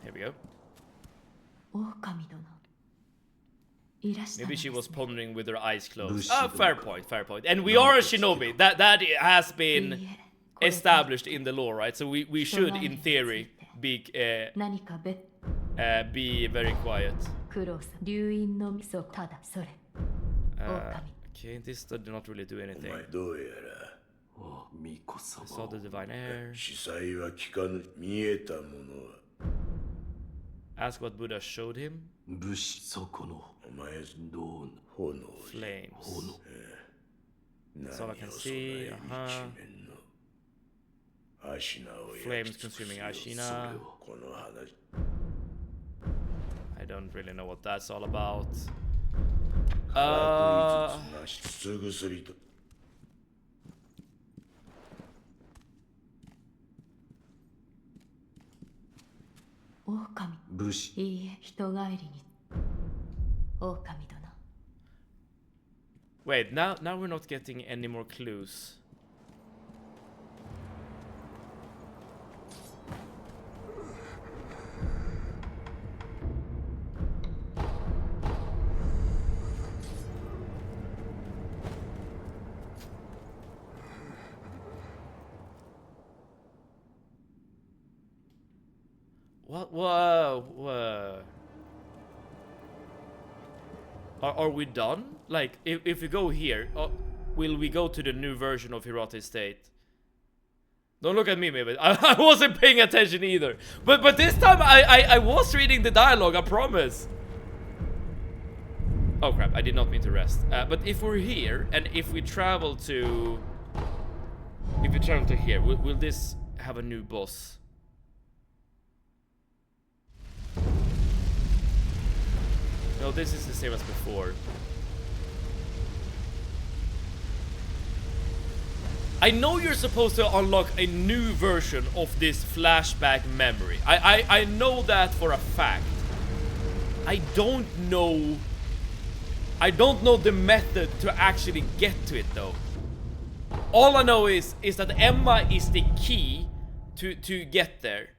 Here we go. Maybe she was pondering with her eyes closed. Fair point, fair point. And we are a shinobi. That has been established in the lore, right? So we should, in theory, be very quiet. Okay, this did not really do anything. I saw the divine air. Ask what Buddha showed him. Flames. That's all I can see. Flames consuming Ashina. I don't really know what that's all about. Wait, now we're not getting any more clues. What? Whoa. Are we done? like, if we go here, will we go to the new version of Hirate State? Don't look at me, maybe. I wasn't paying attention either. But this time I was reading the dialogue, I promise. Oh crap, I did not mean to rest. But if we're here, and if we travel to... If we travel to here, will this have a new boss? No, this is the same as before. I know you're supposed to unlock a new version of this flashback memory. I know that for a fact. I don't know the method to actually get to it though. All I know is that Emma is the key to get there.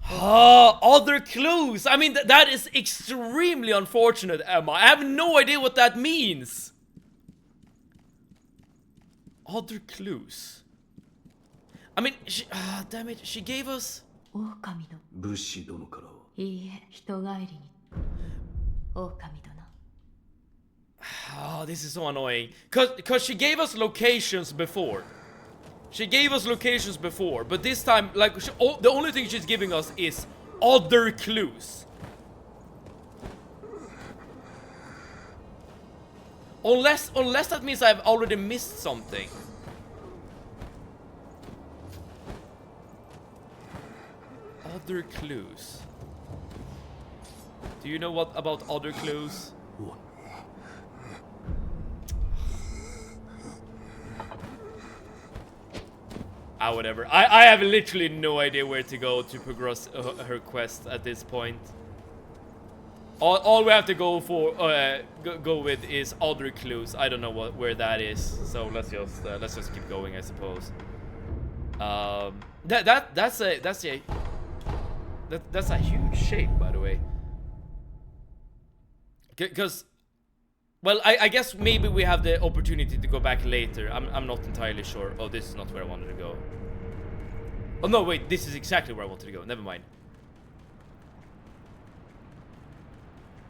Other clues. I mean, that is extremely unfortunate, Emma. I have no idea what that means. Other clues. I mean, damn it, she gave us... Oh, this is so annoying. Cause she gave us locations before. But this time, like, the only thing she's giving us is other clues. Unless that means I've already missed something. Other clues. Do you know what about other clues? Whatever. I have literally no idea where to go to progress her quest at this point. All we have to go for go with is other clues. I don't know where that is, so let's just keep going, I suppose. That's a huge shape, by the way. Because, well, I guess maybe we have the opportunity to go back later. I'm not entirely sure. Oh, this is not where I wanted to go. Oh no, wait, this is exactly where I wanted to go. Never mind.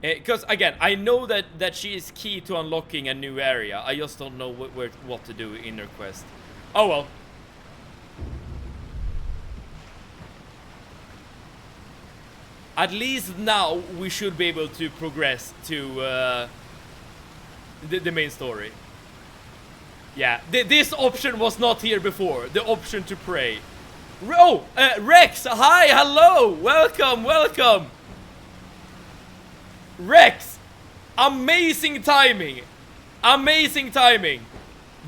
Because again, I know that she is key to unlocking a new area. I just don't know what to do in her quest. Oh well. At least now we should be able to progress to the main story. Yeah, this option was not here before. The option to pray. Oh, Rex, hi, hello, welcome. Rex, amazing timing.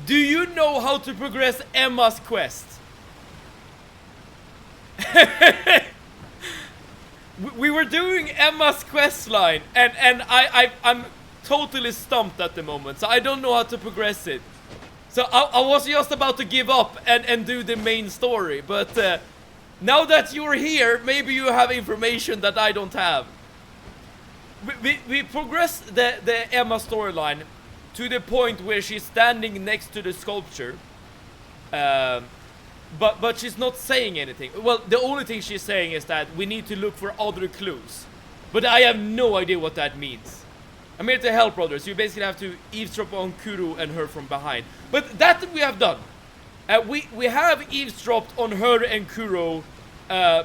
Do you know how to progress Emma's quest? We were doing Emma's quest line, and I'm totally stumped at the moment, so I don't know how to progress it. So I was just about to give up and do the main story, but now that you're here, maybe you have information that I don't have. We progressed the Emma storyline to the point where she's standing next to the sculpture, but she's not saying anything. Well, the only thing she's saying is that we need to look for other clues, but I have no idea what that means. I'm here to help, brothers. You basically have to eavesdrop on Kuro and her from behind. But that we have done. We have eavesdropped on her and Kuro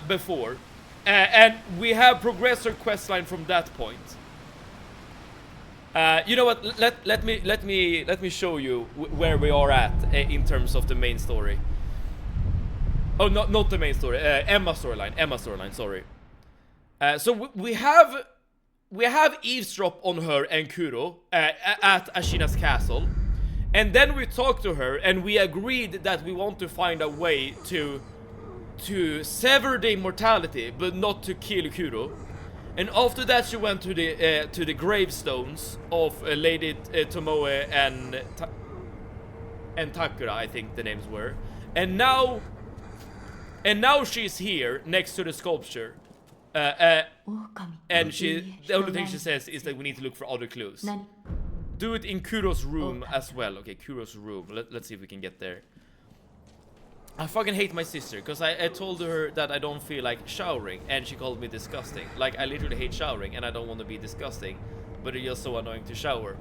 before, and we have progressed her questline from that point. You know what? Let me show you where we are at in terms of the main story. Oh, not the main story. Emma storyline. Sorry. So we have eavesdrop on her and Kuro at Ashina's castle, and then we talked to her and we agreed that we want to find a way to sever the immortality but not to kill Kuro. And after that she went to the gravestones of Lady Tomoe and Takura, I think the names were, and now she's here next to the sculpture. And the only thing she says is that we need to look for other clues. do it in Kuro's room as well. Okay, Kuro's room. Let's see if we can get there. I fucking hate my sister, because I told her that I don't feel like showering, and she called me disgusting. Like, I literally hate showering, and I don't want to be disgusting, but it's just so annoying to shower.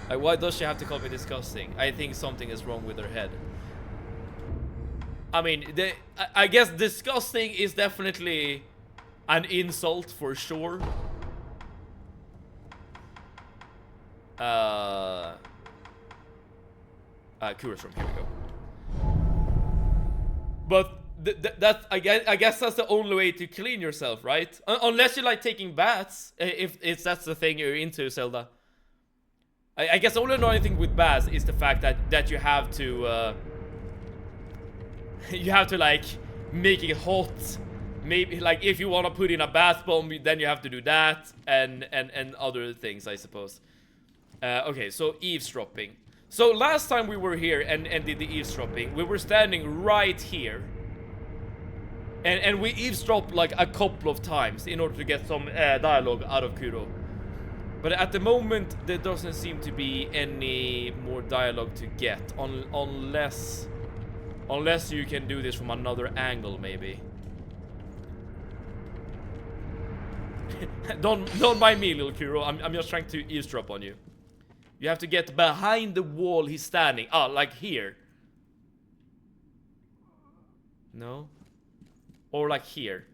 Like, why does she have to call me disgusting? I think something is wrong with her head. I mean, I guess disgusting is definitely an insult for sure. Kuro's room, here we go. But that's I guess that's the only way to clean yourself, right? Unless you like taking baths, if that's the thing you're into, Zelda. I guess the only annoying thing with baths is the fact that you have to like make it hot. Maybe like if you want to put in a bath bomb, then you have to do that and other things, I suppose. Okay, so eavesdropping. So last time we were here and did the eavesdropping, we were standing right here. And we eavesdropped like a couple of times in order to get some dialogue out of Kuro. But at the moment, there doesn't seem to be any more dialogue to get. Unless you can do this from another angle, maybe. Don't mind me, little Kuro. I'm just trying to eavesdrop on you. You have to get behind the wall he's standing. Ah, like here. No? Or like here.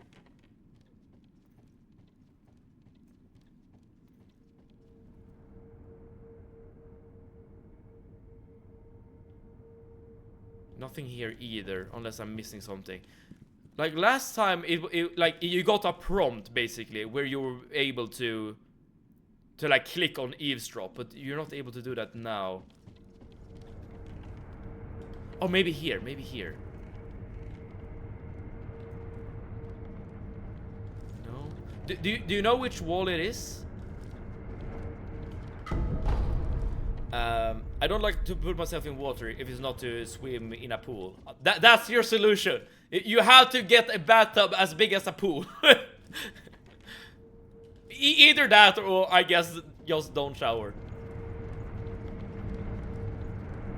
Nothing here either, unless I'm missing something. Like last time, it like you got a prompt basically where you were able to like click on eavesdrop, but you're not able to do that now. Oh, maybe here, maybe here. No. Do you know which wall it is? I don't like to put myself in water if it's not to swim in a pool. That's your solution. You have to get a bathtub as big as a pool. Either that or I guess just don't shower.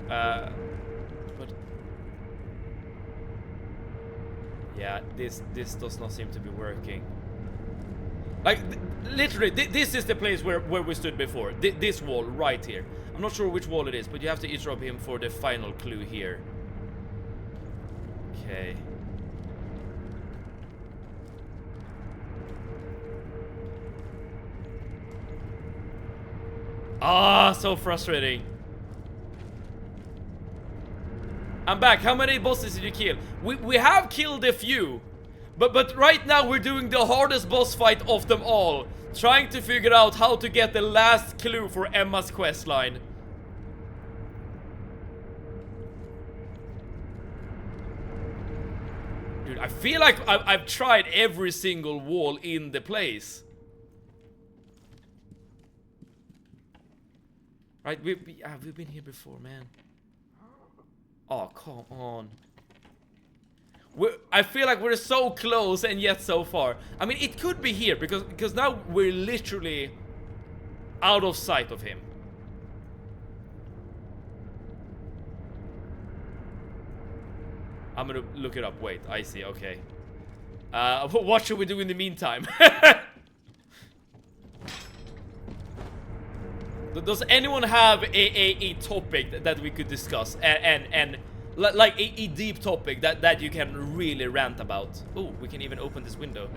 But yeah, this does not seem to be working. Like literally, this is the place where we stood before. This wall right here. I'm not sure which wall it is, but you have to eavesdrop him for the final clue here. Okay. Ah, so frustrating. I'm back. How many bosses did you kill? We have killed a few. But right now we're doing the hardest boss fight of them all. Trying to figure out how to get the last clue for Emma's questline. Dude, I feel like I've tried every single wall in the place. Right, we've been here before, man. Oh, come on. I feel like we're so close and yet so far. I mean, it could be here because now we're literally out of sight of him. I'm gonna look it up. Wait, I see. Okay. What should we do in the meantime? Does anyone have a topic that we could discuss and like a deep topic that you can really rant about? Oh, we can even open this window.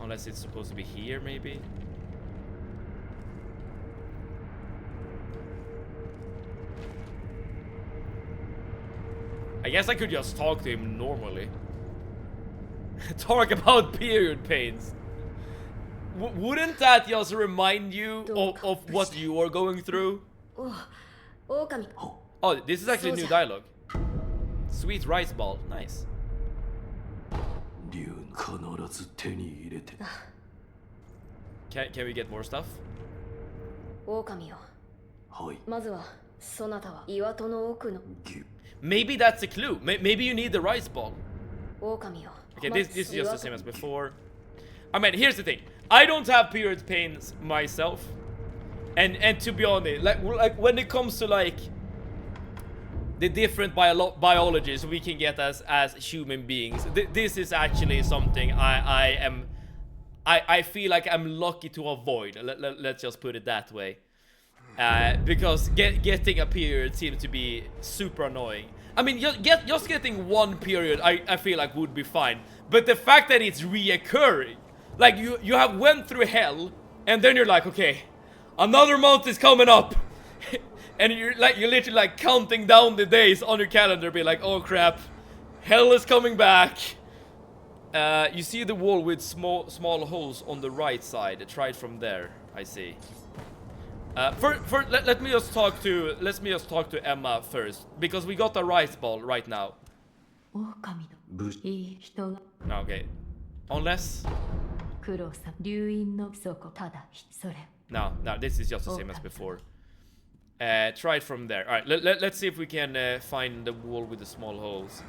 Unless it's supposed to be here, maybe. I guess I could just talk to him normally. Talk about period pains. Wouldn't that just remind you of what you are going through? Oh, this is actually new dialogue. Sweet rice ball, nice. Can we get more stuff? Maybe that's a clue. Maybe you need the rice ball. Okay, this is just the same as before. I mean, here's the thing. I don't have period pains myself. And to be honest, like when it comes to like the different biologies we can get as human beings, this is actually something I feel like I'm lucky to avoid. Let's just put it that way. Because getting a period seems to be super annoying. I mean, just getting one period, I feel like would be fine. But the fact that it's reoccurring, like you have went through hell, and then you're like, okay, another month is coming up, and you're literally like counting down the days on your calendar, be like, oh crap, hell is coming back. You see the wall with small holes on the right side. Try it from there. I see. Let me just talk to Emma first, because we got a rice ball right now. Okay. Unless no, this is just the same as before. Try it from there. Alright, let's see if we can find the wall with the small holes.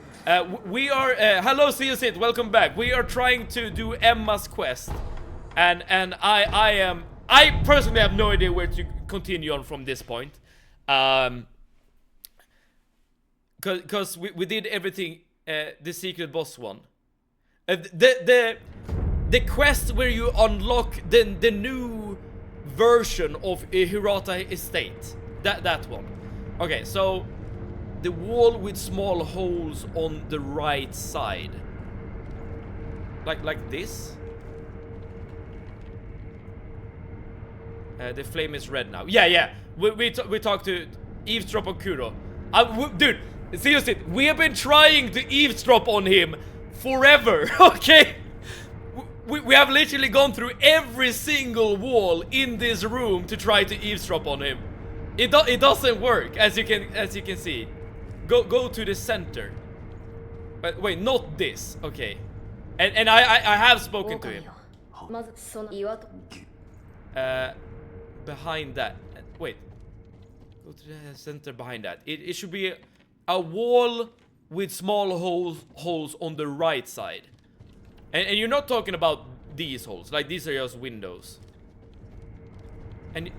We are hello, see you sit, welcome back. We are trying to do Emma's quest. And I personally have no idea where to continue on from this point. Cause we did everything, the secret boss one. The quest where you unlock the new version of Hirata Estate. That one. Okay, so the wall with small holes on the right side. Like this? The flame is red now. Yeah. We talked to eavesdrop on Kuro. Dude, seriously, we have been trying to eavesdrop on him forever, okay? We have literally gone through every single wall in this room to try to eavesdrop on him. It doesn't work, as you can see. Go to the center. But wait, not this. Okay. And I have spoken to him. Behind that. Wait. Go to the center behind that. It should be a wall with small holes on the right side. And you're not talking about these holes. Like, these are just windows. And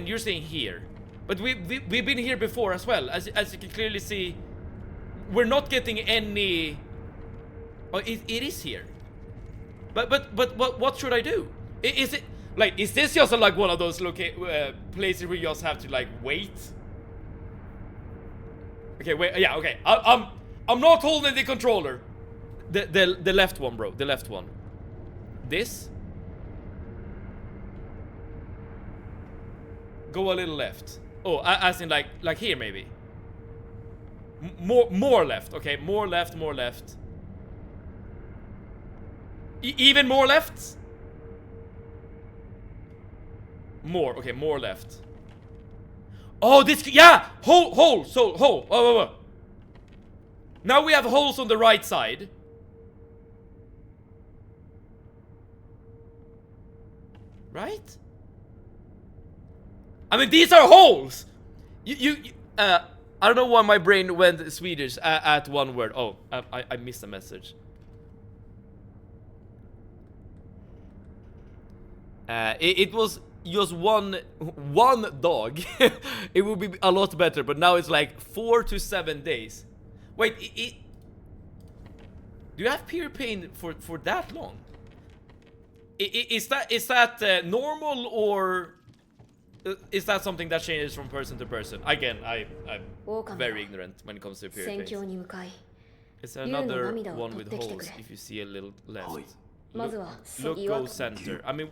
you're saying here. But we've been here before as well. As you can clearly see, we're not getting any... Oh, it is here. But what should I do? Is it... Like, is this just like one of those places where you just have to, like, wait? Okay, wait, yeah, okay. I'm not holding the controller. The left one, bro. The left one. This? Go a little left. Oh, as in like here maybe. More left. Okay, more left. Even more left? More. Okay, more left. Oh, this, yeah! Hole. Oh. Now we have holes on the right side. Right? I mean, these are holes! I don't know why my brain went Swedish at one word. Oh, I missed a message. It was just one dog. It would be a lot better, but now it's like 4 to 7 days. Wait, do you have period pain for that long? Is that normal, or is that something that changes from person to person? Again, I'm very ignorant when it comes to period pains. It's another one with holes. If you see a little left, look go center. I mean,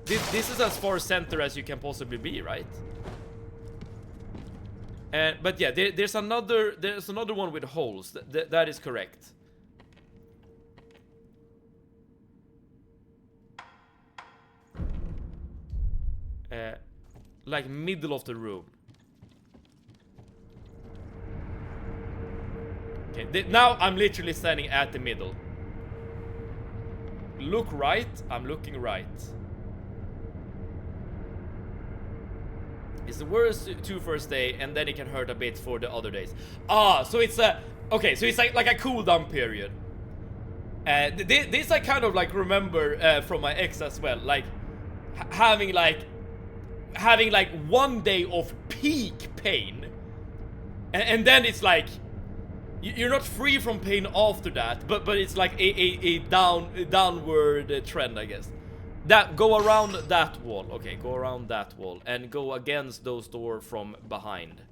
this is as far center as you can possibly be, right? But yeah, there's another one with holes. That is correct. Like middle of the room. Okay, now I'm literally standing at the middle. Look right, I'm looking right. It's the worst 2 first day, and then it can hurt a bit for the other days. Ah, so it's a... Okay, so it's like a cooldown period. This I kind of like remember from my ex as well, like having like 1 day of peak pain, and then it's like you're not free from pain after that, but it's like a downward trend, I guess. That go around that wall. Okay, go around that wall and go against those doors from behind.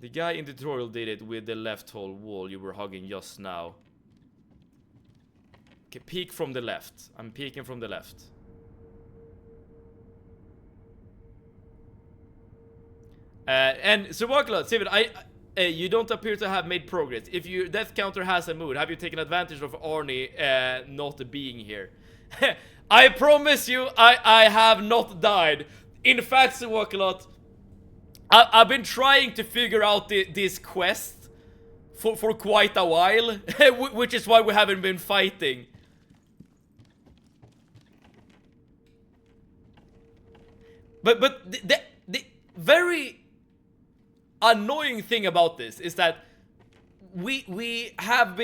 The guy in the tutorial did it with the left whole wall you were hugging just now. Okay, peek from the left. I'm peeking from the left. And Survivor, Steven, you don't appear to have made progress. If your death counter has a mood, have you taken advantage of Arnie not being here? I promise you, I have not died. In fact, Survivor, I've been trying to figure out this quest for quite a while, which is why we haven't been fighting. But the very annoying thing about this is that we have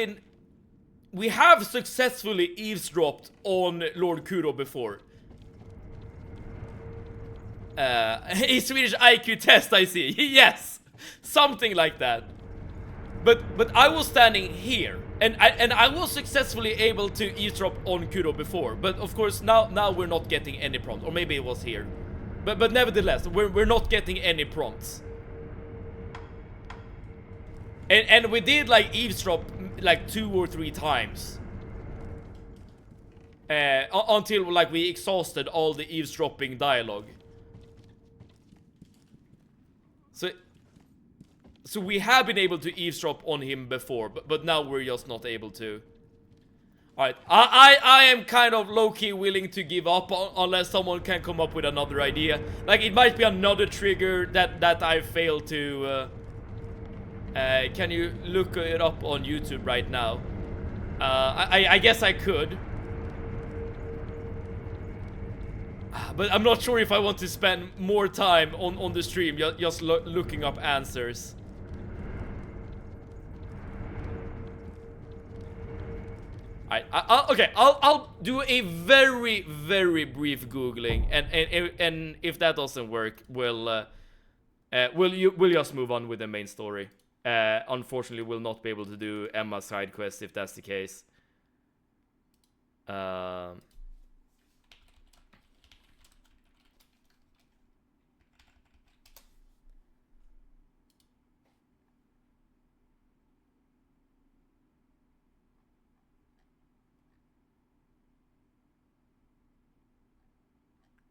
successfully eavesdropped on Lord Kuro before. A Swedish IQ test, I see. Yes, something like that. But I was standing here, and I was successfully able to eavesdrop on Kuro before. But of course now we're not getting any prompts, or maybe it was here. But nevertheless, we're not getting any prompts. And we did like eavesdrop like 2 or 3 times. Until like we exhausted all the eavesdropping dialogue. So we have been able to eavesdrop on him before, but now we're just not able to. Alright, I am kind of low-key willing to give up unless someone can come up with another idea. Like, it might be another trigger that I failed to... can you look it up on YouTube right now? I guess I could. But I'm not sure if I want to spend more time on the stream just looking up answers. Okay, I'll do a very brief googling, and if that doesn't work, we'll just move on with the main story. Unfortunately, we'll not be able to do Emma's side quest if that's the case.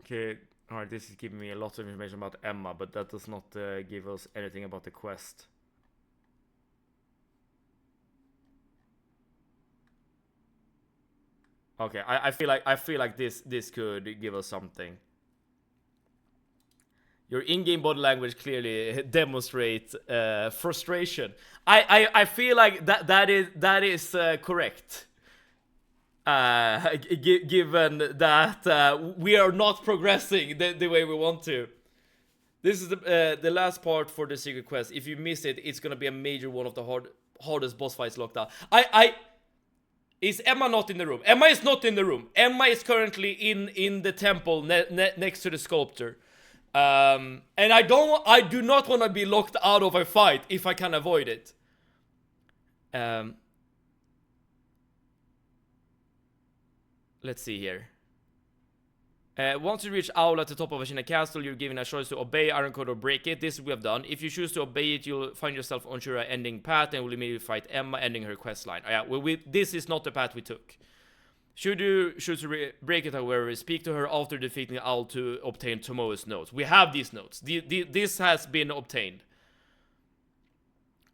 Okay, alright, this is giving me a lot of information about Emma, but that does not give us anything about the quest. Okay, I feel like this could give us something. Your in-game body language clearly demonstrates frustration. I feel like that is correct. Given that we are not progressing the way we want to. This is the last part for the secret quest. If you miss it, it's gonna be a major one of the hardest boss fights locked down. Is Emma not in the room? Emma is not in the room. Emma is currently in the temple next to the sculptor. And I do not want to be locked out of a fight if I can avoid it. Let's see here. Once you reach Owl at the top of Ashina Castle, you're given a choice to obey Iron Code or break it. This we have done. If you choose to obey it, you'll find yourself on Shura ending path and will immediately fight Emma, ending her quest line. Yeah, this is not the path we took. Should you choose to break it, however, speak to her after defeating Owl to obtain Tomoe's notes. We have these notes. This has been obtained.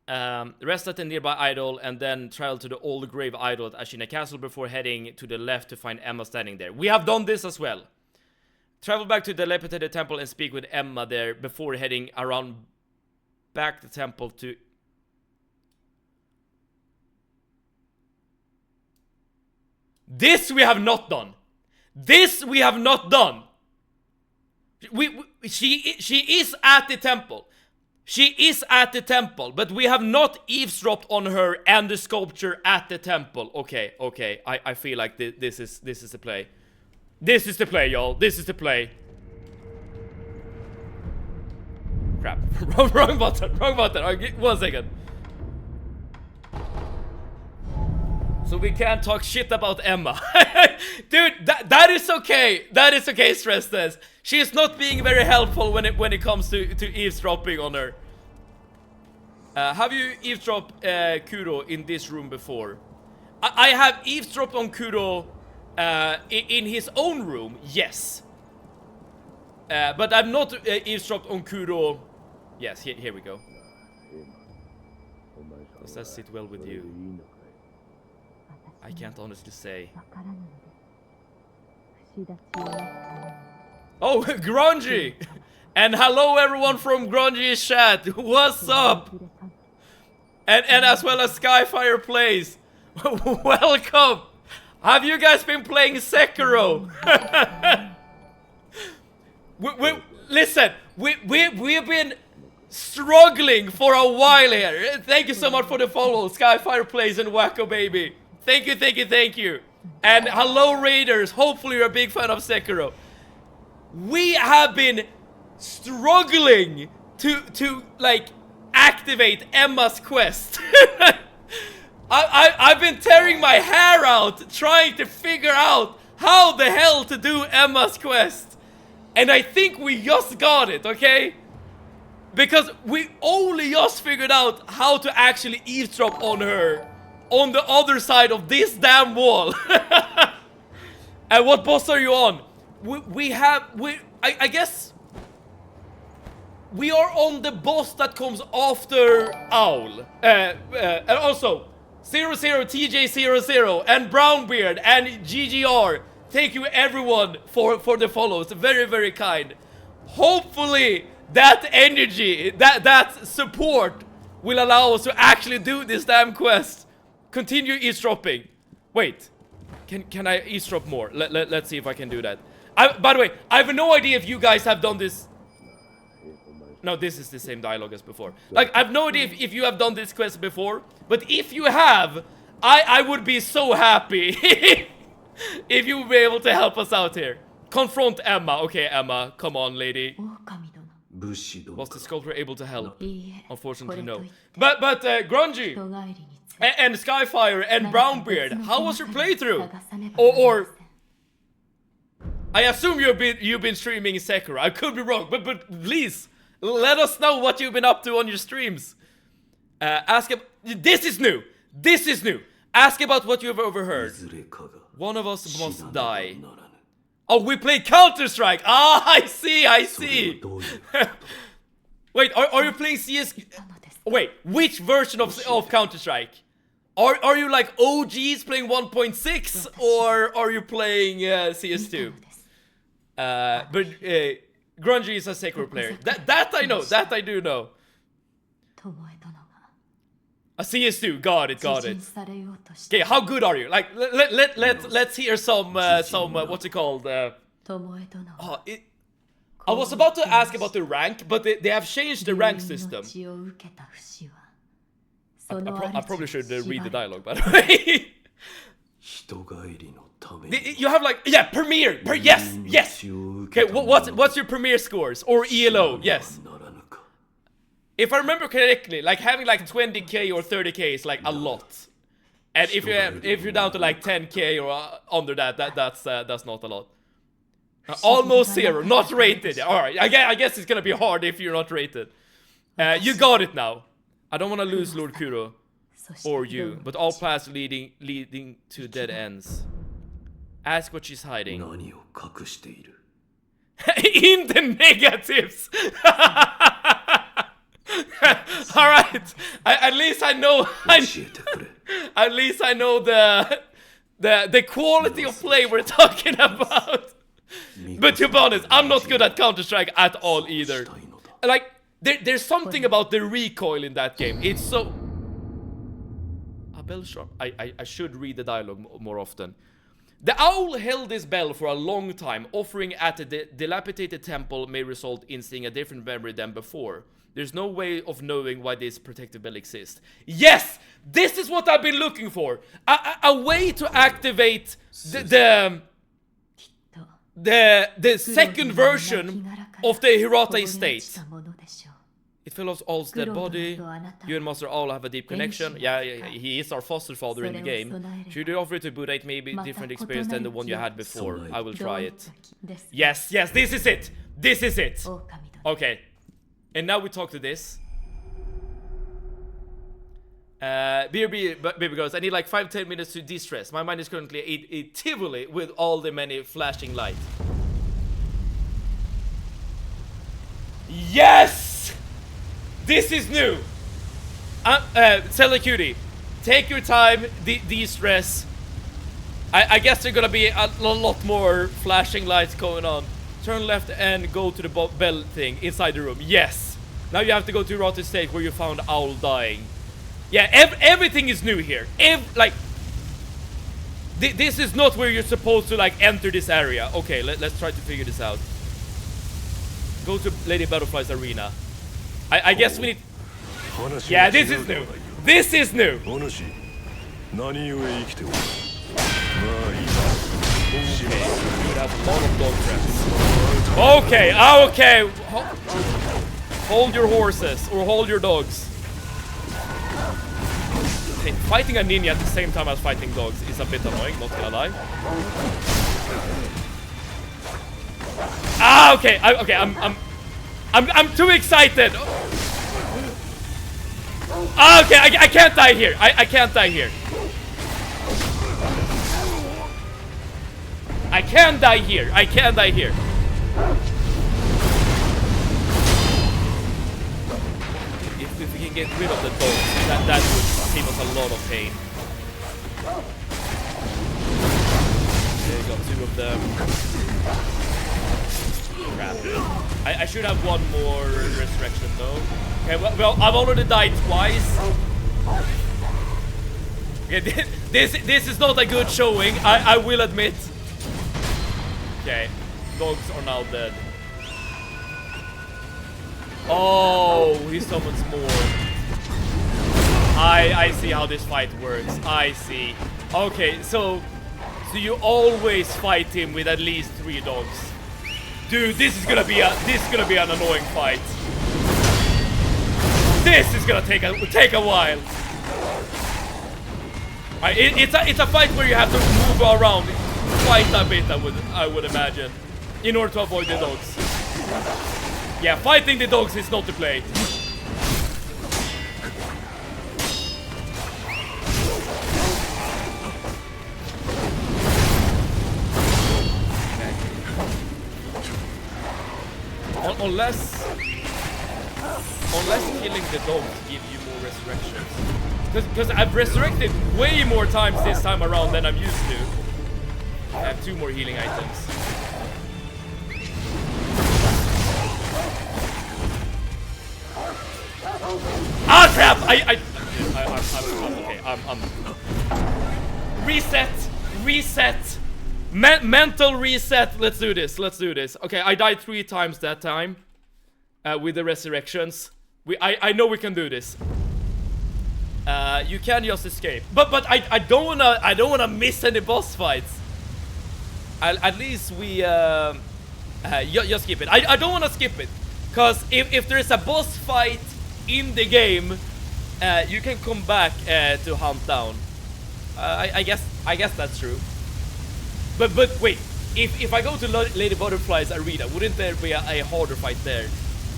Rest at the nearby idol and then travel to the old grave idol at Ashina Castle before heading to the left to find Emma standing there. We have done this as well. Travel back to the dilapidated temple and speak with Emma there before heading around back the temple to... This we have not done. This we have not done. She is at the temple. She is at the temple, but we have not eavesdropped on her and the sculpture at the temple. Okay, okay. I feel like this is the play. This is the play, y'all. This is the play. Crap. Wrong button. Wrong button. Okay, 1 second. So we can't talk shit about Emma. Dude, that is okay. That is okay, Stress Test. She is not being very helpful when it comes to eavesdropping on her. Have you eavesdropped Kuro in this room before? I have eavesdropped on Kuro in his own room, yes. But I've not eavesdropped on Kuro. Yes, here we go. Does that sit well with you? I can't honestly say. Oh, Grungy! And hello everyone from Grungy's chat. What's up? And as well as Skyfire Plays. Welcome. Have you guys been playing Sekiro? Listen, we've been struggling for a while here. Thank you so much for the follow, Skyfire Plays and Wacko Baby. Thank you, thank you, thank you. And hello Raiders, hopefully you're a big fan of Sekiro. We have been struggling to like activate Emma's quest. I've been tearing my hair out trying to figure out how the hell to do Emma's quest. And I think we just got it, okay? Because we only just figured out how to actually eavesdrop on her on the other side of this damn wall. And what boss are you on? I guess we are on the boss that comes after Owl. And also 00TJ00 and Brownbeard and GGR. Thank you everyone for the follows. Very, very kind. Hopefully that energy, that support will allow us to actually do this damn quest. Continue eavesdropping. Wait. Can I eavesdrop more? Let's see if I can do that. By the way, I have no idea if you guys have done this. No, this is the same dialogue as before. Like, I have no idea if you have done this quest before. But if you have, I would be so happy if you would be able to help us out here. Confront Emma. Okay, Emma. Come on, lady. Was the sculptor able to help? Unfortunately, no. But Grungy and Skyfire and Brownbeard, how was your playthrough? Or I assume you've been streaming Sekiro. I could be wrong, but please let us know what you've been up to on your streams. This is new. This is new. Ask about what you've overheard. One of us must die. Oh, we play Counter-Strike. Ah, I see. I see. Wait, are you playing CS? Wait, which version of Counter-Strike? Are you like OGs playing 1.6 or are you playing CS2? But Grungy is a Sekiro player. That I know. That I do know. A CS2. Got it. Okay, how good are you? Like, let's hear some what's it called? I was about to ask about the rank, but they have changed the rank system. I probably should read the dialogue, by the way. You have like, yeah, Premier. Yes. Okay, what's your Premier scores or ELO? Yes. If I remember correctly, like having like 20k or 30k is like a lot. And if you're down to like 10k or under that's not a lot. Almost zero, not rated. All right, I guess it's gonna be hard if you're not rated. You got it now. I don't want to lose Lord Kuro or you, but all paths leading to dead ends. Ask what she's hiding. In the negatives. All right. At least I know. At least I know the quality of play we're talking about. But to be honest, I'm not good at Counter-Strike at all either. Like, there's something about the recoil in that game. It's so... A bell sharp. I should read the dialogue more often. The owl held his bell for a long time, offering at the dilapidated temple may result in seeing a different memory than before. There's no way of knowing why this protective bell exists. Yes! This is what I've been looking for! A way to activate the second version of the Hirata estate. It follows All's dead body. You and Master All have a deep connection. Yeah, he is our foster father in the game. Should you offer it to Buddha, it may be a different experience than the one you had before. I will try it. Yes, this is it! This is it! Okay. And now we talk to this. Baby girls, I need like 5-10 minutes to de-stress. My mind is currently a Tivoli with all the many flashing lights. Yes! This is new! Zelda Cutie, take your time, de-stress. I guess there's gonna be a lot more flashing lights going on. Turn left and go to the bell thing inside the room. Yes! Now you have to go to Hirata Estate where you found Owl dying. Yeah, everything is new here. This is not where you're supposed to like enter this area. Okay, let's try to figure this out. Go to Lady Butterfly's arena. I guess we need... Yeah, this is new. This is new. Okay, you have a lot of dog traps. Okay, okay. Hold your horses, or hold your dogs. Okay, fighting a ninja at the same time as fighting dogs is a bit annoying, not gonna lie. Ah, okay, okay, I'm too excited. Ah, okay, I can't die here. I can't die here. I can die here. I can die here. If we can get rid of the dogs, that would save us a lot of pain. Okay, got 2 of them. Crap. I should have 1 more resurrection though. Okay, well, I've already died twice. Okay, this is not a good showing, I will admit. Okay, dogs are now dead. Oh, he summons more. I see how this fight works. I see. Okay, so you always fight him with at least 3 dogs. Dude, this is gonna be an annoying fight. This is gonna take a while. It's a fight where you have to move around quite a bit, I would imagine, in order to avoid the dogs. Yeah, fighting the dogs is not the play. Unless killing the dogs give you more resurrections. Because I've resurrected way more times this time around than I'm used to. I have 2 more healing items. Ah, crap! I'm okay. Reset. Mental reset. Let's do this. Okay, I died 3 times that time with the resurrections. I know we can do this. You can just escape, but I don't wanna miss any boss fights. At least we just skip it. I don't wanna skip it, cause if there is a boss fight in the game, you can come back to hunt down. I guess that's true. But wait, if I go to Lady Butterfly's arena, wouldn't there be a harder fight there?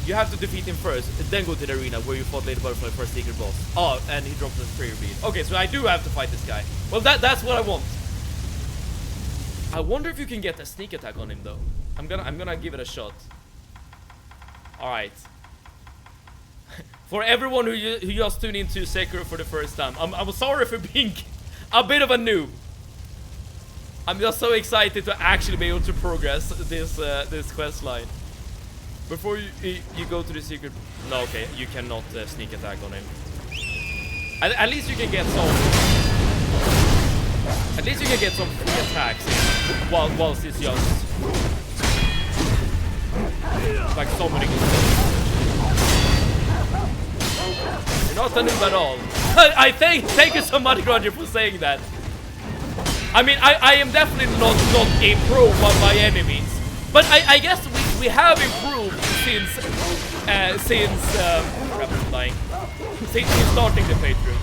You have to defeat him first, then go to the arena where you fought Lady Butterfly for a secret boss. Oh, and he drops his prayer bead. Okay, so I do have to fight this guy. Well, that's what I want. I wonder if you can get a sneak attack on him though. I'm gonna give it a shot. All right. For everyone who just tuned into Sekiro for the first time, I'm sorry for being a bit of a noob. I'm just so excited to actually be able to progress this quest line. Before you go to the secret... No, okay, you cannot sneak attack on him. At least you can get some... At least you can get some free attacks whilst it's just... like summoning. Not a noob at all. I thank you so much, Roger, for saying that. I mean, I am definitely not a pro by any means, but I guess we have improved since crap, I'm dying. Since starting the playthrough.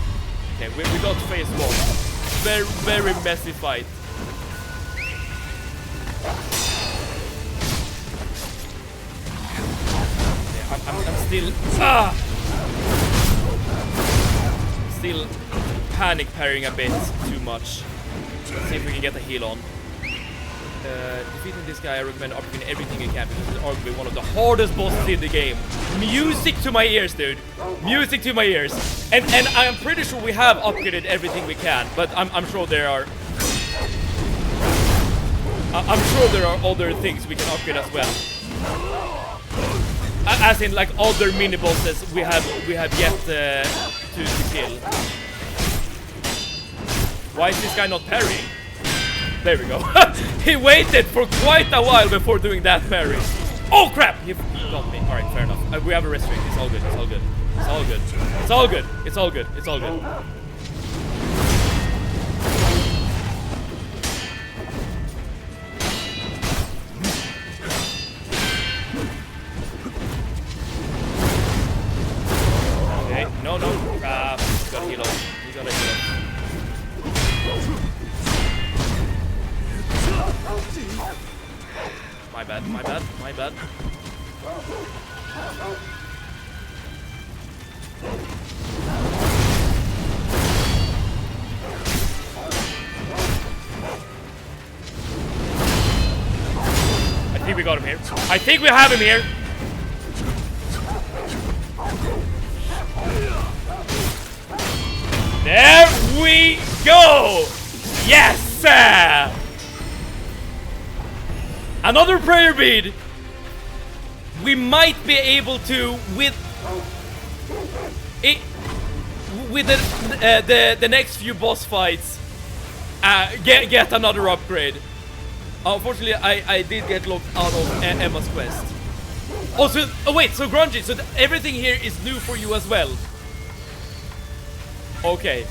Okay, we got phase 1. Very messy fight. Yeah, I'm still panic parrying a bit too much. Let's see if we can get a heal on. Defeating this guy, I recommend upgrading everything you can because it's arguably one of the hardest bosses in the game. Music to my ears, dude. Music to my ears. And I'm pretty sure we have upgraded everything we can, but I'm sure there are. I'm sure there are other things we can upgrade as well. As in, like other mini bosses we have yet to kill. Why is this guy not parrying? There we go. He waited for quite a while before doing that parry. Oh crap! He got me. Alright, fair enough. We have a rest ring. It's all good. It's all good. It's all good. It's all good. It's all good. It's all good. Okay. No. Crap. He's gotta heal up. He's gotta heal up. My bad. I think we got him here. I think we have him here. There we go. Yes, sir. Another prayer bead. We might be able to with the next few boss fights get another upgrade. Unfortunately, I did get locked out of Emma's quest. Also, oh wait, so Grungy, so everything here is new for you as well. Okay.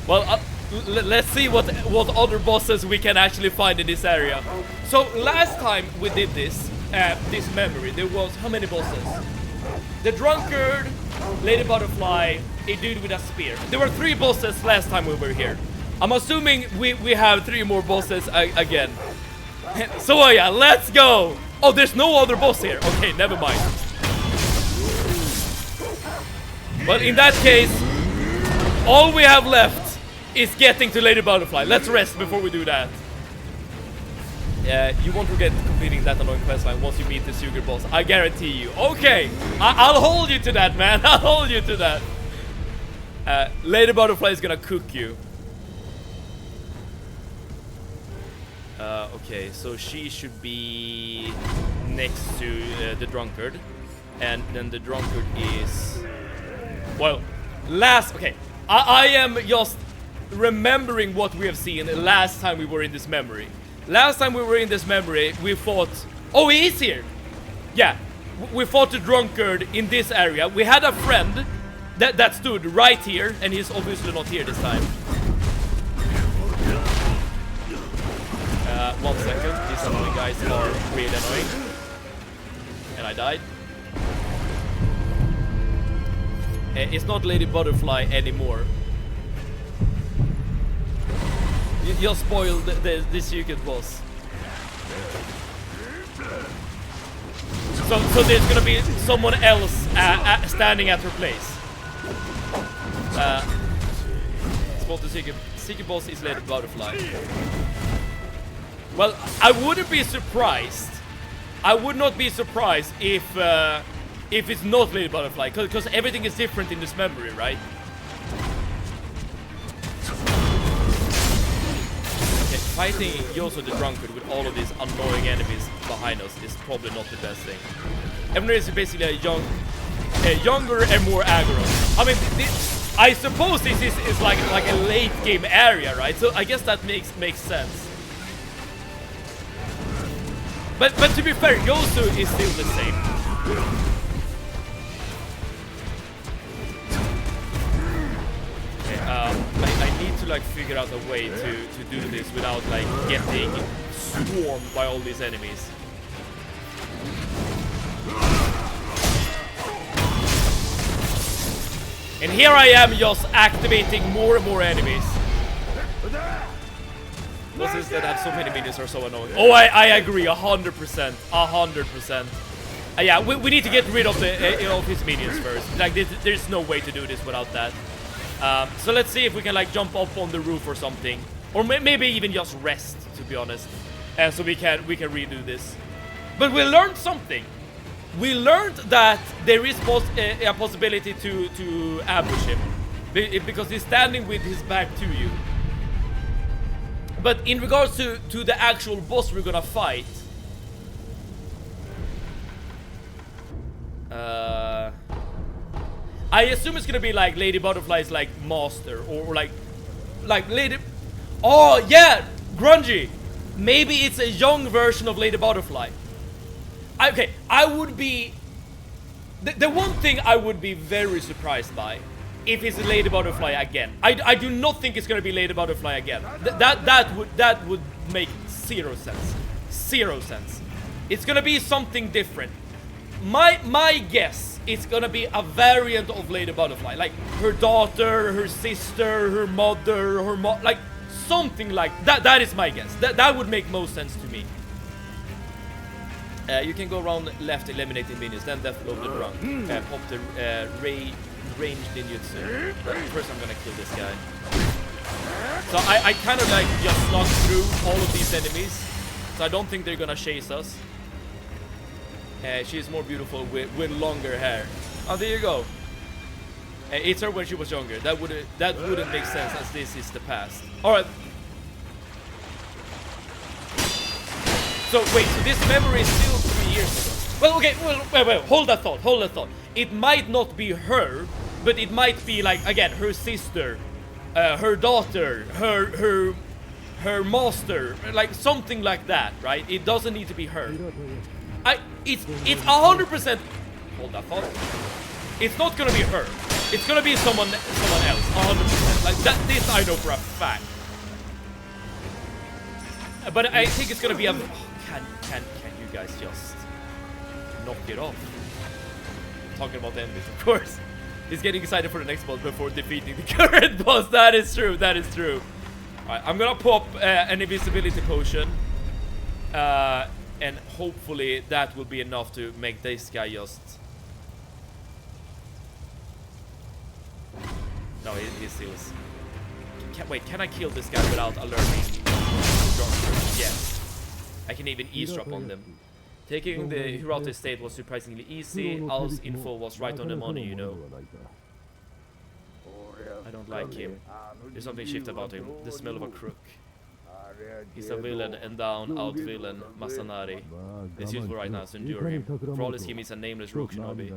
Well, let's see what other bosses we can actually find in this area. So last time we did this memory, there was how many bosses? The drunkard, Lady Butterfly, a dude with a spear. There were 3 bosses last time we were here. I'm assuming we have 3 more bosses again. So yeah, let's go. Oh, there's no other boss here. Okay, never mind. Well, in that case, all we have left is getting to Lady Butterfly. Let's rest before we do that. You won't regret completing that annoying questline once you meet the sugar boss. I guarantee you. Okay, I'll hold you to that, man. I'll hold you to that. Lady Butterfly is gonna cook you. Okay, so she should be next to the drunkard, and then the drunkard is, well, last. Okay, I am just remembering what we have seen last time we were in this memory. Last time we were in this memory, we fought. Oh, he is here. Yeah, we fought the drunkard in this area. We had a friend that stood right here, and he's obviously not here this time. 1 second. These annoying guys are really annoying. And I died. It's not Lady Butterfly anymore. You spoiled the secret boss. So there's gonna be someone else standing at her place. Spot the secret boss is Lady Butterfly. Well, I wouldn't be surprised. I would not be surprised if it's not Lady Butterfly, because everything is different in this memory, right? Okay, fighting Yoso the Drunkard with all of these annoying enemies behind us is probably not the best thing. Everyone is basically a younger and more aggro. I mean, I suppose this is like a late game area, right? So I guess that makes sense. But to be fair, Yosu is still the same. I need to like figure out a way to do this without like getting swarmed by all these enemies. And here I am just activating more and more enemies. Bosses that have so many minions are so annoying. Oh, I agree, 100%, 100%. Yeah, we need to get rid of his minions first. Like, there's no way to do this without that. So let's see if we can like jump up on the roof or something, or maybe even just rest, to be honest, so we can redo this. But we learned something. We learned that there is a possibility to ambush him because he's standing with his back to you. But in regards to the actual boss we're gonna fight, I assume it's gonna be like Lady Butterfly's like master or like Lady. Oh yeah, Grungy. Maybe it's a young version of Lady Butterfly. Okay, I would be the one thing I would be very surprised by if it's Lady Butterfly again. I do not think it's gonna be Lady Butterfly again. That would make zero sense. Zero sense. It's gonna be something different. My guess, it's gonna be a variant of Lady Butterfly, like her daughter, her sister, her mother, like something like that. That is my guess. That would make most sense to me. You can go around left, eliminating minions, then death load the run. Pop the ranged ninjutsu. First I'm gonna kill this guy. So I kind of like just slog through all of these enemies. So I don't think they're gonna chase us. She's more beautiful with longer hair. Oh, there you go. It's her when she was younger. That wouldn't make sense as this is the past. Alright. So wait, so this memory is still 3 years ago. Well, okay, wait, hold that thought. It might not be her, but it might be like, again, her sister, her daughter, her master, like something like that, right? It doesn't need to be her. It's 100%. Hold that thought. It's not gonna be her. It's gonna be someone else, 100%. Like that. This I know for a fact. But I think it's gonna be a. Can you guys just knock it off? Talking about the enemies, of course. He's getting excited for the next boss before defeating the current boss. That is true. That is true. All right, I'm gonna pop an invisibility potion, and hopefully that will be enough to make this guy just. No, he steals. Wait, can I kill this guy without alerting? Yes. I can even eavesdrop on them. Taking the Hirata estate was surprisingly easy. Owl's info was right on the money, you know. I don't like him. There's something shift about him. The smell of a crook. He's a villain and down out villain, Masanari. It's useful right now, so endure him. For all his scheme, he's a nameless rogue shinobi.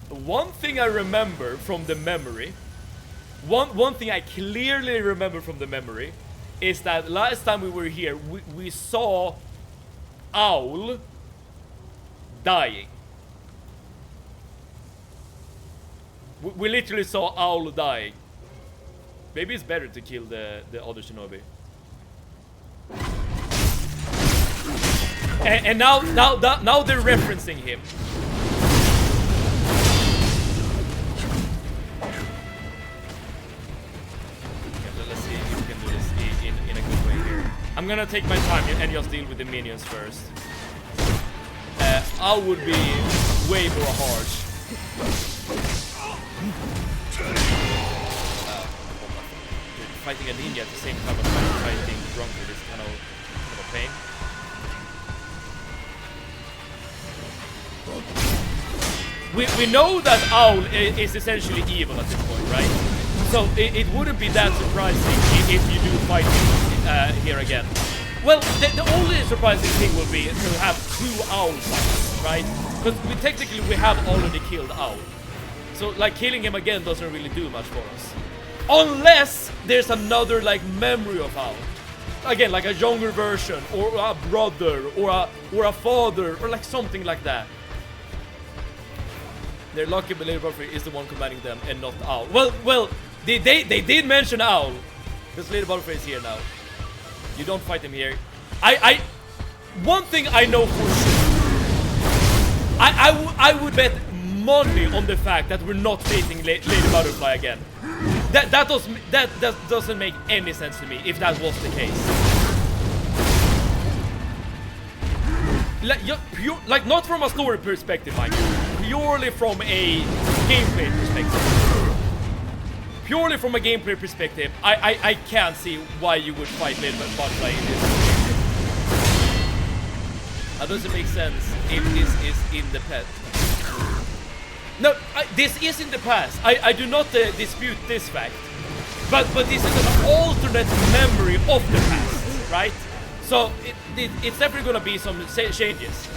One thing I remember from the memory, one thing I clearly remember from the memory, is that last time we were here, we saw Owl dying. We literally saw Owl dying. Maybe it's better to kill the other shinobi. And now they're referencing him. Let's see if we can do this in a good way here. I'm gonna take my time and just deal with the minions first. I would be way more harsh. Fighting a ninja at the same time as fighting drunkard is kind of a pain. We know that Owl is essentially evil at this point, right? So it wouldn't be that surprising if you do fight him here again. Well, the only surprising thing will be to have 2 Owl fights, right? Because technically we have already killed Owl. So like killing him again doesn't really do much for us. Unless there's another like memory of Owl. again, like a younger version, or a brother, or a father, or like something like that. They're lucky but Lady Butterfly is the one commanding them and not Owl. Well, they did mention Owl, because Lady Butterfly is here now. You don't fight him here. One thing I know for sure, I would bet money on the fact that we're not facing Lady Butterfly again. That doesn't make any sense to me if that was the case. Like not from a story perspective, Mike. Purely from a gameplay perspective. Purely from a gameplay perspective, I can't see why you would fight Lady Butterfly in this. That doesn't make sense if this is in the past. No, this is in the past. I do not dispute this fact. But this is an alternate memory of the past, right? So it's definitely gonna be some changes.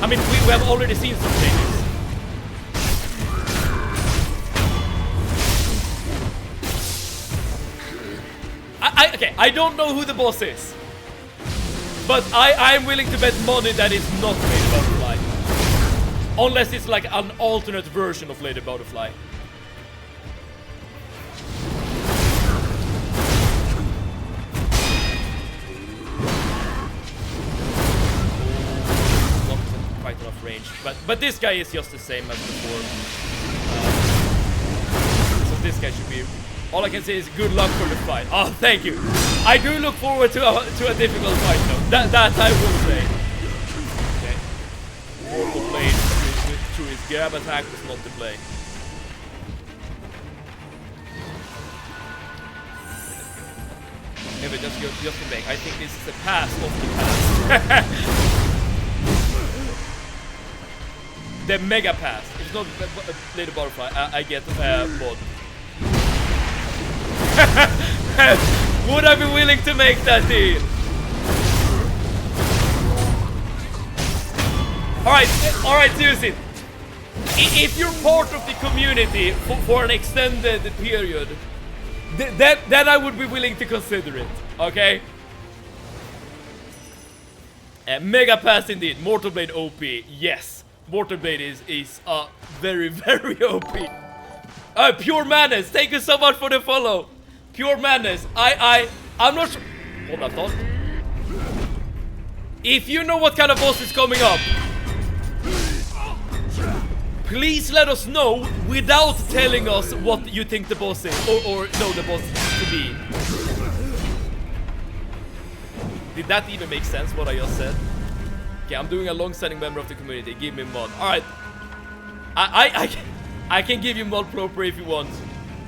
I mean, we have already seen some changes. Okay, I don't know who the boss is. But I'm willing to bet money that it's not Lady Butterfly. Unless it's like an alternate version of Lady Butterfly. Not quite enough range. But this guy is just the same as before. So this guy should be... All I can say is good luck for the fight. Oh, thank you. I do look forward to a difficult fight, though. That I will say. Okay. Mortal Blade through his grab attack was not the play. Maybe just go back. I think this is the past of the past. The mega pass. If it's not Lady Butterfly, I get mod. Would I be willing to make that deal? Alright, Susie. If you're part of the community for an extended period, then I would be willing to consider it, okay? Mega pass indeed. Mortal Blade OP, yes. Mortal Blade is very, very OP. Pure Madness, thank you so much for the follow. Pure Madness, I'm not sure. Hold that thought. If you know what kind of boss is coming up, please let us know without telling us what you think the boss is, or know the boss to be. Did that even make sense, what I just said? Okay, I'm doing a long-standing member of the community. Give me mod. Alright. I can give you mod proper if you want.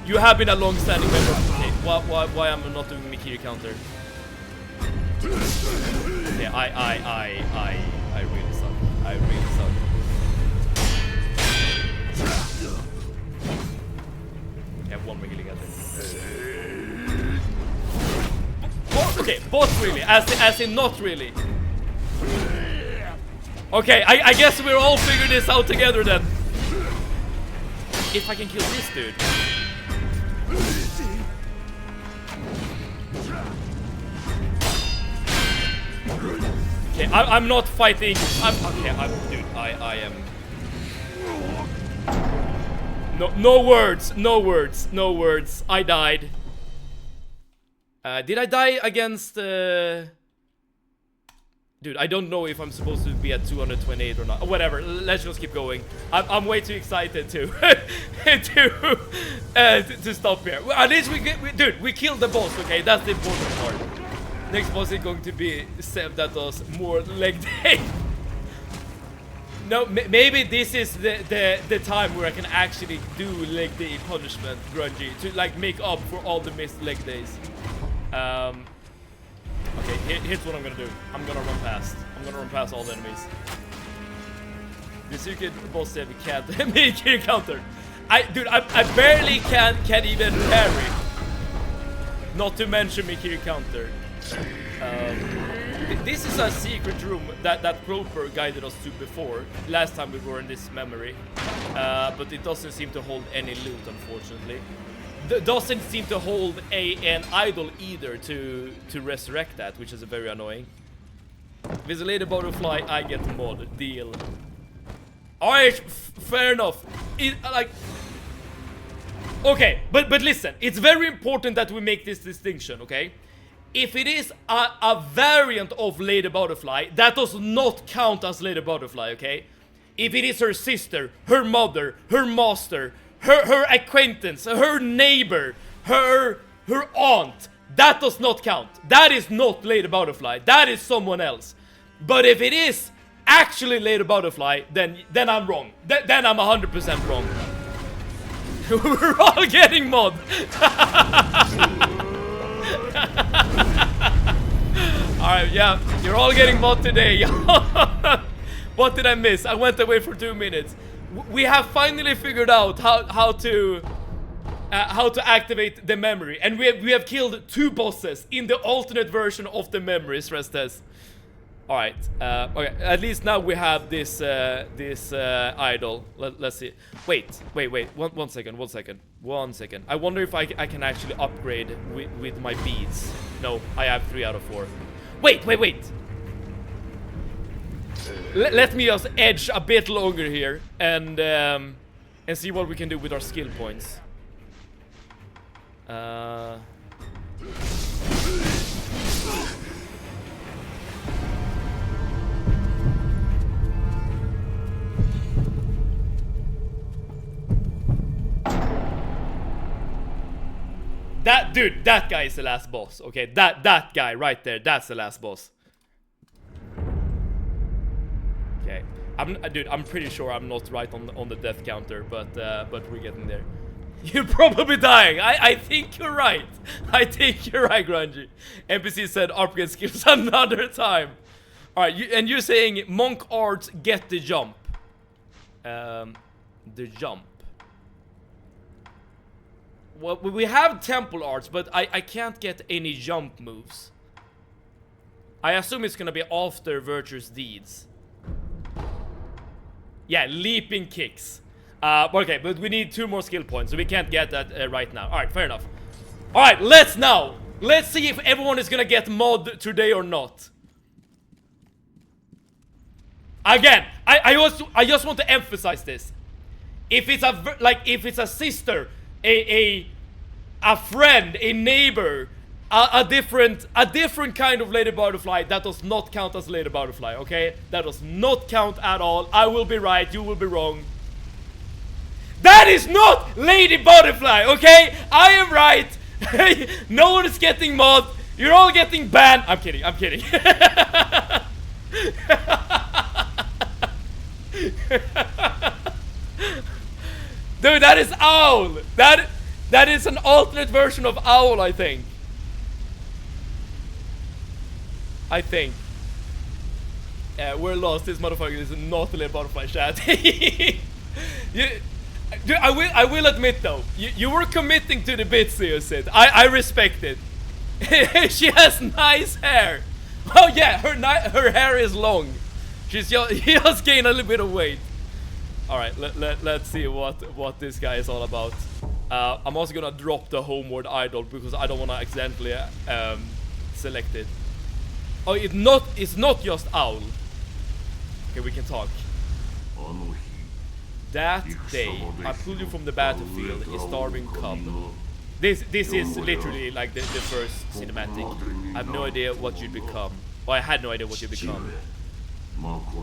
You have been a long-standing member of the community. Why am I not doing Mikiri counter? Okay, I really suck. I really suck. I have one more healing at it. Okay, both really, as in not really. Okay, I guess we're all figuring this out together then. If I can kill this dude. Okay, I'm not fighting. Dude, I am. No words. I died. Did I die against? Dude, I don't know if I'm supposed to be at 228 or not. Whatever. Let's just keep going. I'm way too excited to to stop here. Well, at least dude, we killed the boss. Okay, that's the important part. Next boss is going to be Seb that does more leg day. No, maybe this is the time where I can actually do leg day punishment, grungy, to like make up for all the missed leg days. Okay, here's what I'm gonna do. I'm gonna run past. I'm gonna run past all the enemies. The secret boss said we can't make your counter. Dude, I barely can even parry. Not to mention Mikiri counter. This is a secret room that Proper guided us to before. Last time we were in this memory. But it doesn't seem to hold any loot, unfortunately. doesn't seem to hold an idol either to resurrect that, which is very annoying. If it's a lady butterfly, I get mod. Deal. Alright, fair enough. Okay, but listen, it's very important that we make this distinction, okay? If it is a variant of Lady Butterfly, that does not count as Lady Butterfly, okay? If it is her sister, her mother, her master, her acquaintance, her neighbor, her aunt, that does not count. That is not Lady Butterfly. That is someone else. But if it is actually Lady Butterfly, then I'm wrong. Then I'm 100% wrong. We're all getting mod. Alright, yeah, you're all getting mod today. What did I miss? I went away for 2 minutes. We have finally figured out how to activate the memory, and we have killed 2 bosses in the alternate version of the memory stress test. All right, okay. At least now we have this idol. Let's see. Wait. One second. I wonder if I can actually upgrade with my beads. No, I have 3 out of 4. Wait. Let me just edge a bit longer here and see what we can do with our skill points. That guy is the last boss. Okay, that guy right there, that's the last boss. Okay, I'm pretty sure I'm not right on the death counter, but we're getting there. You're probably dying. I think you're right. I think you're right, Grungy. NPC said upgrade skills another time. All right, and you're saying monk arts get the jump. The jump. Well, we have temple arts, but I can't get any jump moves. I assume it's gonna be after virtuous deeds. Yeah, leaping kicks. Okay, but we need 2 more skill points, so we can't get that right now. Alright, fair enough. Alright, let's see if everyone is gonna get mod today or not. Again, I just want to emphasize this. If it's a sister, a friend, a neighbor, a different kind of Lady Butterfly, that does not count as Lady Butterfly, okay? That does not count at all. I will be right, you will be wrong. That is not Lady Butterfly, okay? I am right. No one is getting mod. You're all getting banned. I'm kidding. Dude, that is Owl. That is an alternate version of Owl, I think. We're lost. This motherfucker is not a Lady Butterfly, chat. Dude, I will admit though, you were committing to the bits, you said. I respect it. She has nice hair. Oh yeah, her hair is long. She just gained a little bit of weight. All right, let's see what this guy is all about. I'm also gonna drop the homeward idol because I don't want to accidentally select it. Oh, it's not just Owl. Okay, we can talk. That day, I pulled you from the battlefield, a starving cub. This is literally like the first cinematic. I have no idea what you'd become. Well, I had no idea what you'd become.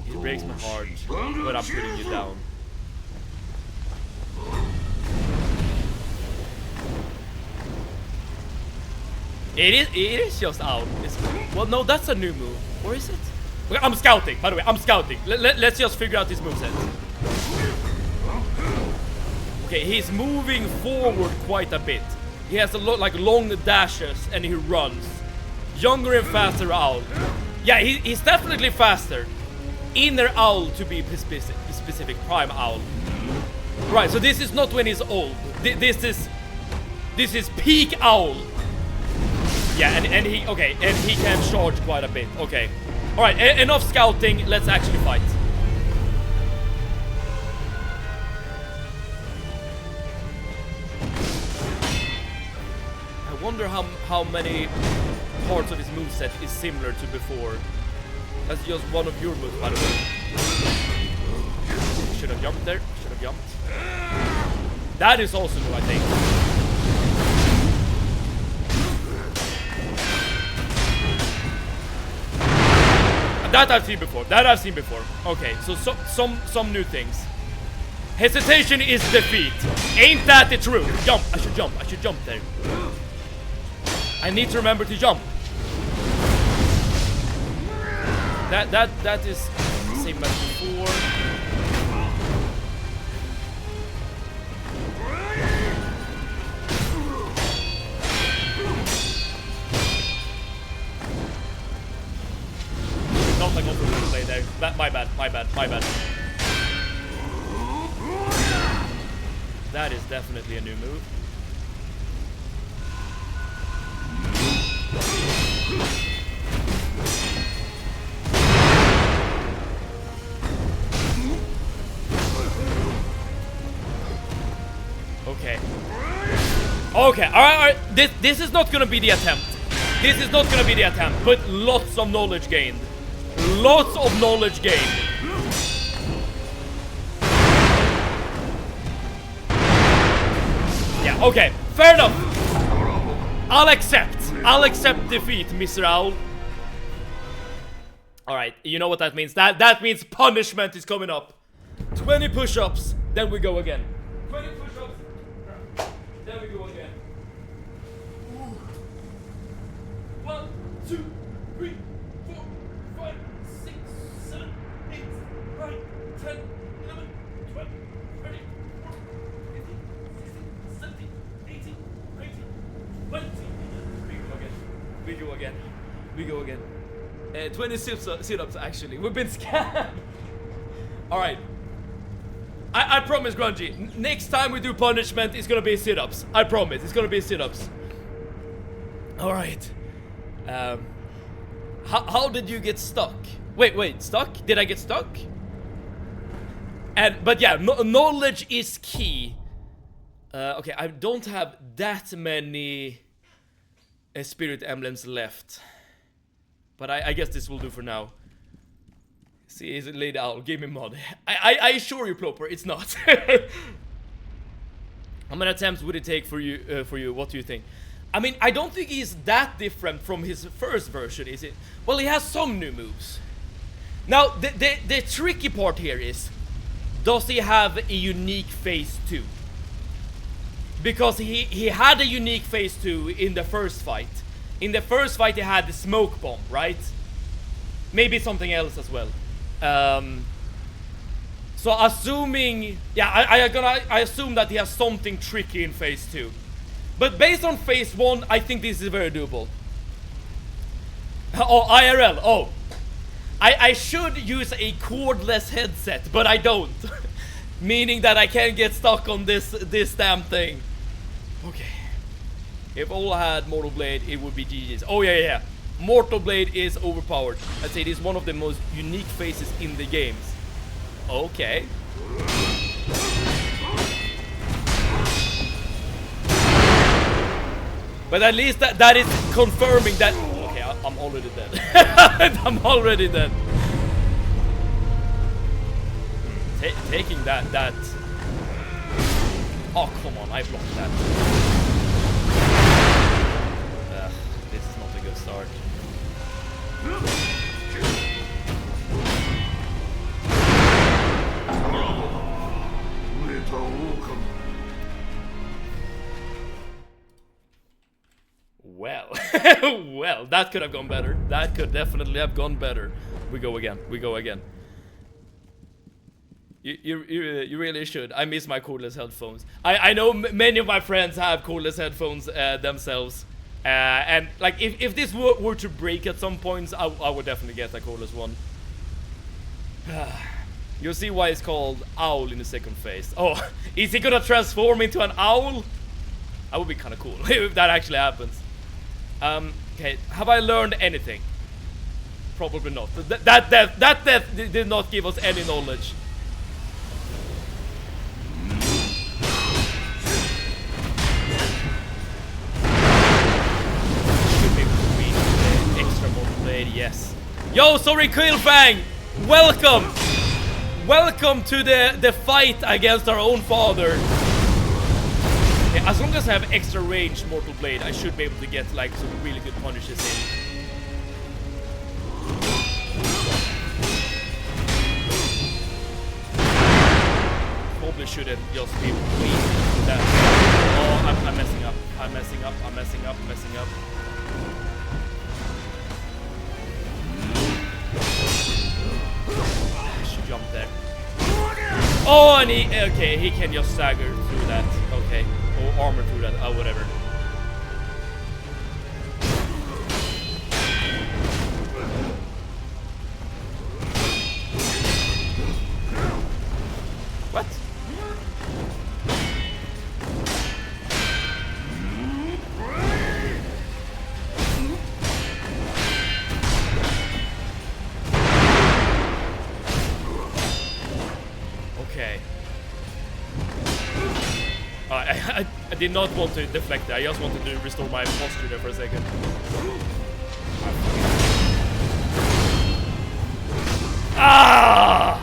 It breaks my heart, but I'm putting you down. It is just out. Well, no, that's a new move. Or is it? Okay, I'm scouting, by the way. I'm scouting. Let's just figure out this moveset. Okay, he's moving forward quite a bit. He has a lot like long dashes and he runs. Younger and faster Owl. Yeah, he's definitely faster. Inner Owl to be specific, Prime Owl. Right, so this is not when he's old. This is peak Owl. Yeah, and he can charge quite a bit. Okay. Alright, enough scouting, let's actually fight. wonder how many parts of his moveset is similar to before. That's just one of your moves, by the way. Should have jumped there. Should have jumped. That is also new, I think. That I've seen before. That I've seen before. Okay, so some new things. Hesitation is defeat. Ain't that the truth? Jump. I should jump. I should jump there. I need to remember to jump. That is the same as before. Not like over the play there. My bad. That is definitely a new move. Okay. Okay, alright. This is not gonna be the attempt. This is not gonna be the attempt, but lots of knowledge gained. Lots of knowledge gained. Yeah, okay. Fair enough. I'll accept defeat, Mr. Owl. Alright, you know what that means? That means punishment is coming up. 20 push-ups, then we go again. 20 push-ups, then we go again. Ooh. 1, 2, 3, 4, 5, 6, 7, 8, 9, 10, 11, 12, 13, 14, 15, 16, 17, 18, 19, 20. We go again. 20 sit-ups actually. We've been scammed. Alright. I promise, Grungy. Next time we do punishment, it's gonna be sit-ups. I promise. It's gonna be sit-ups. Alright. How did you get stuck? Wait, stuck? Did I get stuck? But yeah, knowledge is key. Okay, I don't have that many spirit emblems left. But I guess this will do for now. See, is it Lady Owl? Give me mod. I assure you, Ploper, it's not. How many attempts would it take for you? What do you think? I mean, I don't think he's that different from his first version, is it? Well, he has some new moves. Now, the tricky part here is, does he have a unique phase 2? Because he had a unique phase 2 in the first fight. In the first fight he had the smoke bomb, right? Maybe something else as well. So assuming, yeah, I assume that he has something tricky in phase 2. But based on phase 1, I think this is very doable. Oh, IRL, oh. I should use a cordless headset, but I don't. Meaning that I can't get stuck on this damn thing. Okay. If all had Mortal Blade, it would be GG's. Oh yeah. Mortal Blade is overpowered. I'd say it is one of the most unique phases in the games. Okay. But at least that is confirming that. Okay, I'm already dead. I'm already dead. Taking that. Oh come on, I blocked that. This is not a good start. Well, well, that could have gone better. That could definitely have gone better. We go again. You really should. I miss my cordless headphones. I know many of my friends have cordless headphones themselves. And like if this were to break at some points, I would definitely get a cordless one. You'll see why it's called Owl in the second phase. Oh, is he gonna transform into an owl? That would be kind of cool if that actually happens. Okay, have I learned anything? Probably not. That death did not give us any knowledge. Yo, sorry, Quillfang! Welcome! Welcome to the fight against our own father. Yeah, as long as I have extra range Mortal Blade, I should be able to get like some really good punishes in. Probably shouldn't just be weak to that. Oh, I'm messing up. I'm messing up. I'm messing up. I'm messing up. I should jump there. Oh, and he can just stagger through that. Okay. Or armor through that. Oh, whatever. What? Okay. I did not want to deflect that. I just wanted to restore my posture there for a second. Ah!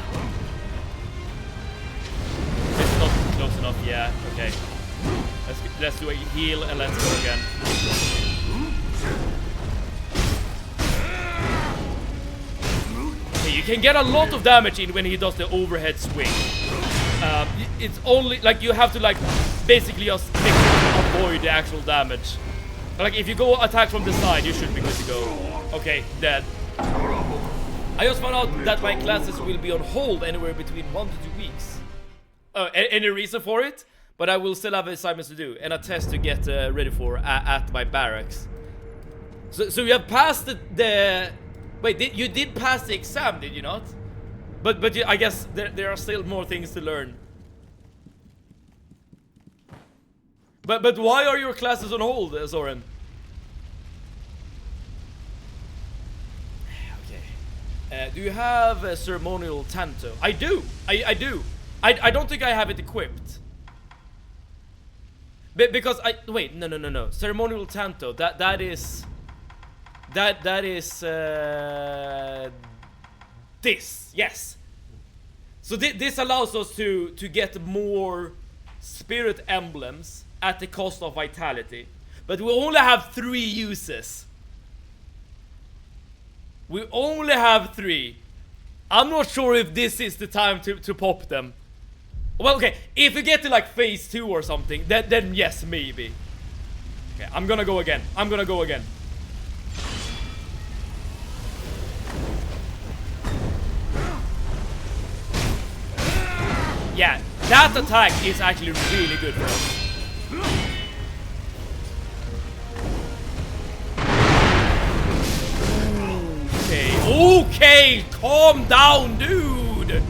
It's not close enough. Yeah. Okay. Let's do a heal and let's go again. Okay, you can get a lot of damage in when he does the overhead swing. It's only like you have to like basically just avoid the actual damage. Like if you go attack from the side, you should be good to go. Okay, dead. I just found out that my classes will be on hold anywhere between 1 to 2 weeks. Any reason for it? But I will still have assignments to do and a test to get ready for at my barracks. So you have passed the wait, you did pass the exam, did you not? But I guess there are still more things to learn. But why are your classes on hold, Soren? Okay. Do you have a ceremonial tanto? I do. I do. I don't think I have it equipped. Because wait, no. Ceremonial tanto. That is this. Yes. So this allows us to get more spirit emblems at the cost of vitality. But we only have 3 uses. We only have 3. I'm not sure if this is the time to pop them. Well, okay, if we get to like phase 2 or something, then yes, maybe. Okay, I'm gonna go again. Yeah, that attack is actually really good for us. Okay, calm down, dude.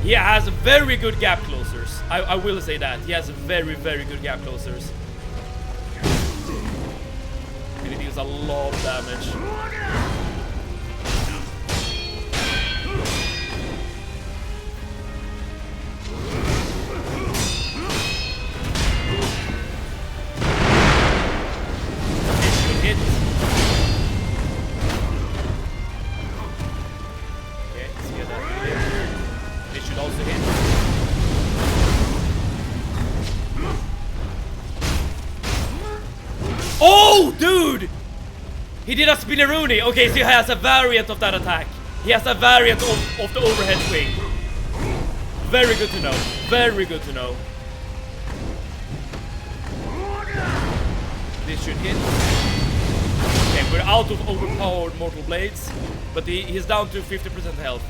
He has very good gap closers. I will say that. He has very good gap closers. And it deals a lot of damage. Oh, dude! He did a spinneroonie. Okay, so he has a variant of that attack. He has a variant of the overhead swing. Very good to know. Very good to know. This should hit. Okay, we're out of overpowered Mortal Blades, but he's down to 50% health.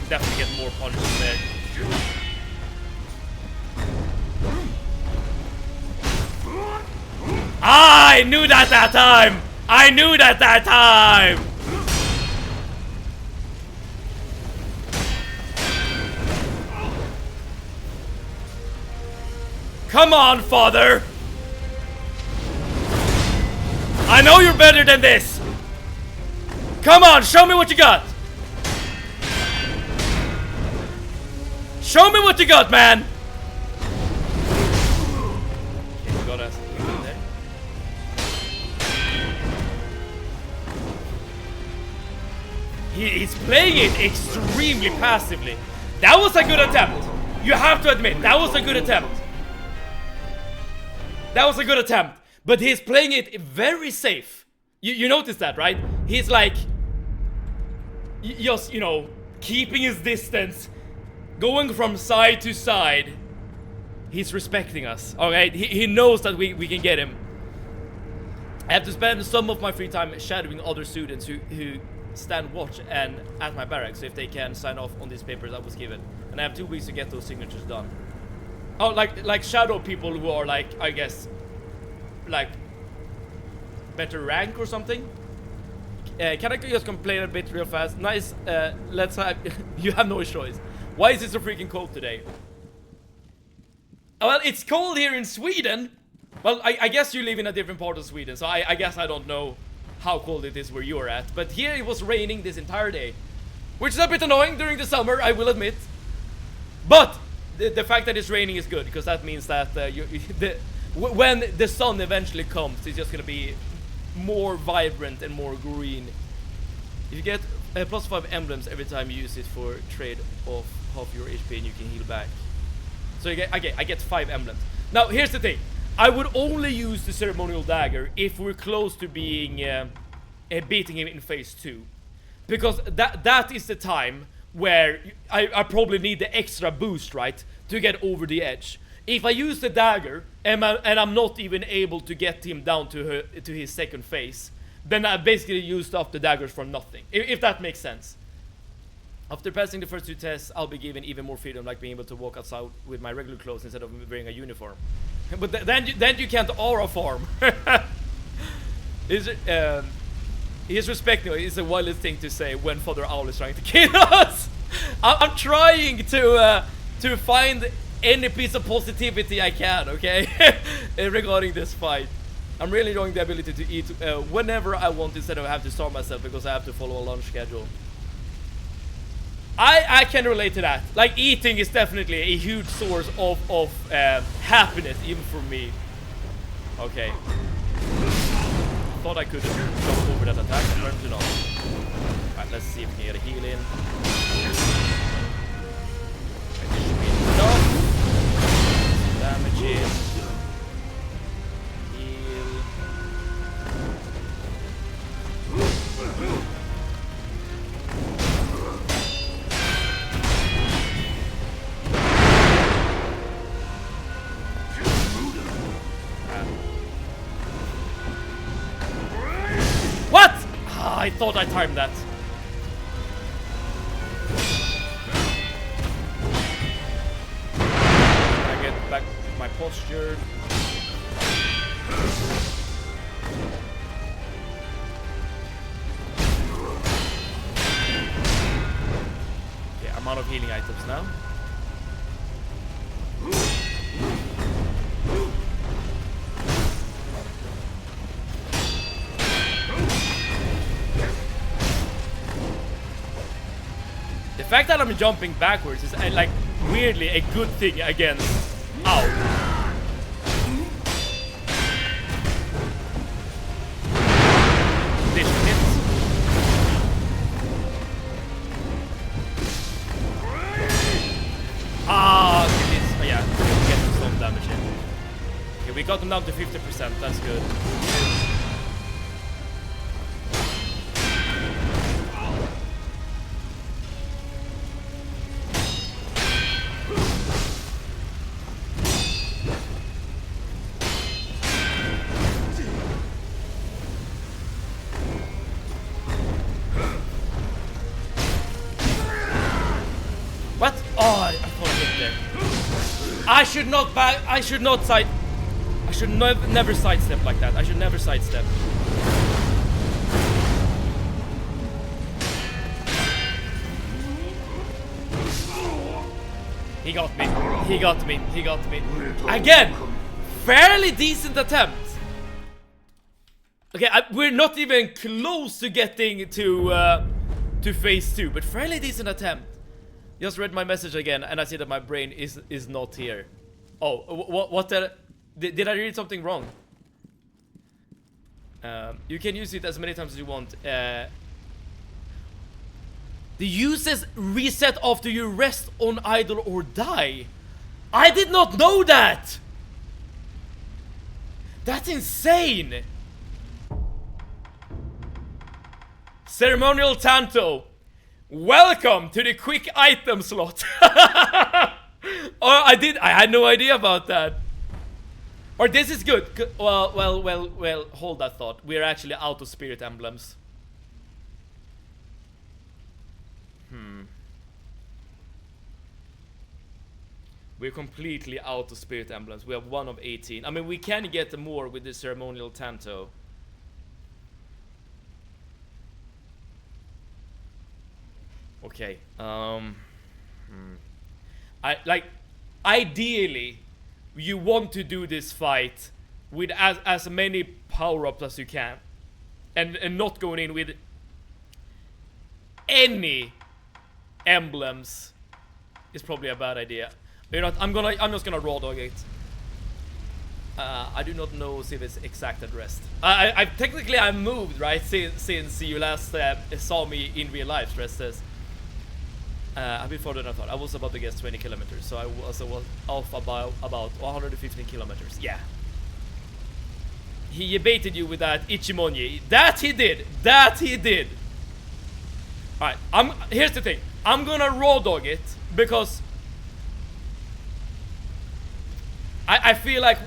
Definitely get more punches there. I knew that time! I knew that time! Come on, father! I know you're better than this! Come on, show me what you got. Show me what you got, man. Okay, we got us there. He's playing it extremely passively. That was a good attempt. You have to admit, that was a good attempt. That was a good attempt. But he's playing it very safe. You notice that, right? He's like, just, you know, keeping his distance, going from side to side. He's respecting us, alright? He knows that we can get him. I have to spend some of my free time shadowing other students who stand watch and at my barracks if they can sign off on these papers I was given. And I have 2 weeks to get those signatures done. Oh, like shadow people who are like, I guess, like better rank or something. Can I just complain a bit real fast? Nice, let's have, you have no choice. Why is it so freaking cold today? Well, it's cold here in Sweden. Well, I guess you live in a different part of Sweden, so I guess I don't know how cold it is where you're at. But here it was raining this entire day, which is a bit annoying during the summer, I will admit. But the fact that it's raining is good, because that means that when the sun eventually comes, it's just gonna be more vibrant and more green. If you get +5 emblems every time you use it for trade off half your HP, and you can heal back. So I get 5 emblems. Now here's the thing. I would only use the ceremonial dagger if we're close to being beating him in phase 2, because that is the time where I probably need the extra boost, right, to get over the edge. If I use the dagger and I'm not even able to get him down to his second phase, then I basically used up the daggers for nothing. If that makes sense. After passing the first 2 tests, I'll be given even more freedom, like being able to walk outside with my regular clothes instead of wearing a uniform. But then you can't aura farm. He's respecting. It's the wildest thing to say when Father Owl is trying to kill us. I'm trying to find any piece of positivity I can, okay, regarding this fight. I'm really enjoying the ability to eat whenever I want instead of having to starve myself because I have to follow a lunch schedule. I can relate to that. Like, eating is definitely a huge source of happiness, even for me. Okay. Thought I could jump over that attack, apparently not. Alright, let's see if we can get a heal in. Some damage in. Heal. What? Ah, I thought I timed that. I get back my posture. Okay, I'm out of healing items now. The fact that I'm jumping backwards is like weirdly a good thing against Ow. This hits. Ah, okay, this, oh yeah, we're getting some damage in. Okay, we got them down to 50%, that's good. What? Oh, I thought I hit there. I should not back. I should not side. I should never sidestep like that. I should never sidestep. He got me. He got me. He got me. Again, fairly decent attempt. Okay, we're not even close to getting to phase 2, but fairly decent attempt. Just read my message again, and I see that my brain is not here. Oh, what did I read something wrong? You can use it as many times as you want. The uses reset after you rest on idle or die. I did not know that! That's insane! Ceremonial Tanto, welcome to the quick item slot. Oh, I had no idea about that. Or this is good. Well, hold that thought. We're actually out of spirit emblems. We're completely out of spirit emblems. We have 1 of 18. I mean, we can get more with the ceremonial Tanto. Okay. Ideally, you want to do this fight with as many power-ups as you can, and not going in with any emblems is probably a bad idea. You know what, I'm just gonna raw dog it. I do not know if it's exact address. I technically I moved, right, since you last saw me in real life. Stress says. I've been further than I thought. I was about to guess 20 kilometers, so I was off about 115 kilometers. Yeah. He baited you with that Ichimonji. That he did. That he did. Alright, here's the thing. I'm gonna raw dog it because I feel like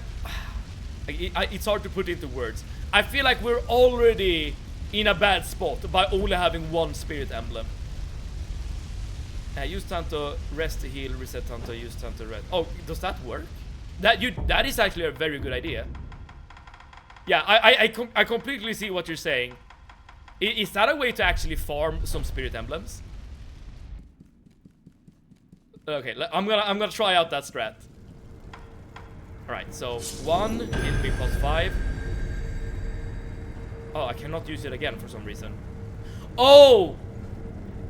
it's hard to put into words. I feel like we're already in a bad spot by only having 1 spirit emblem. Use Tanto, rest to heal, reset Tanto, use Tanto, rest. Oh, does that work? That is actually a very good idea. Yeah, I completely see what you're saying. Is that a way to actually farm some spirit emblems? Okay, I'm gonna try out that strat. Alright, so 1, it'll be +5. Oh, I cannot use it again for some reason. Oh!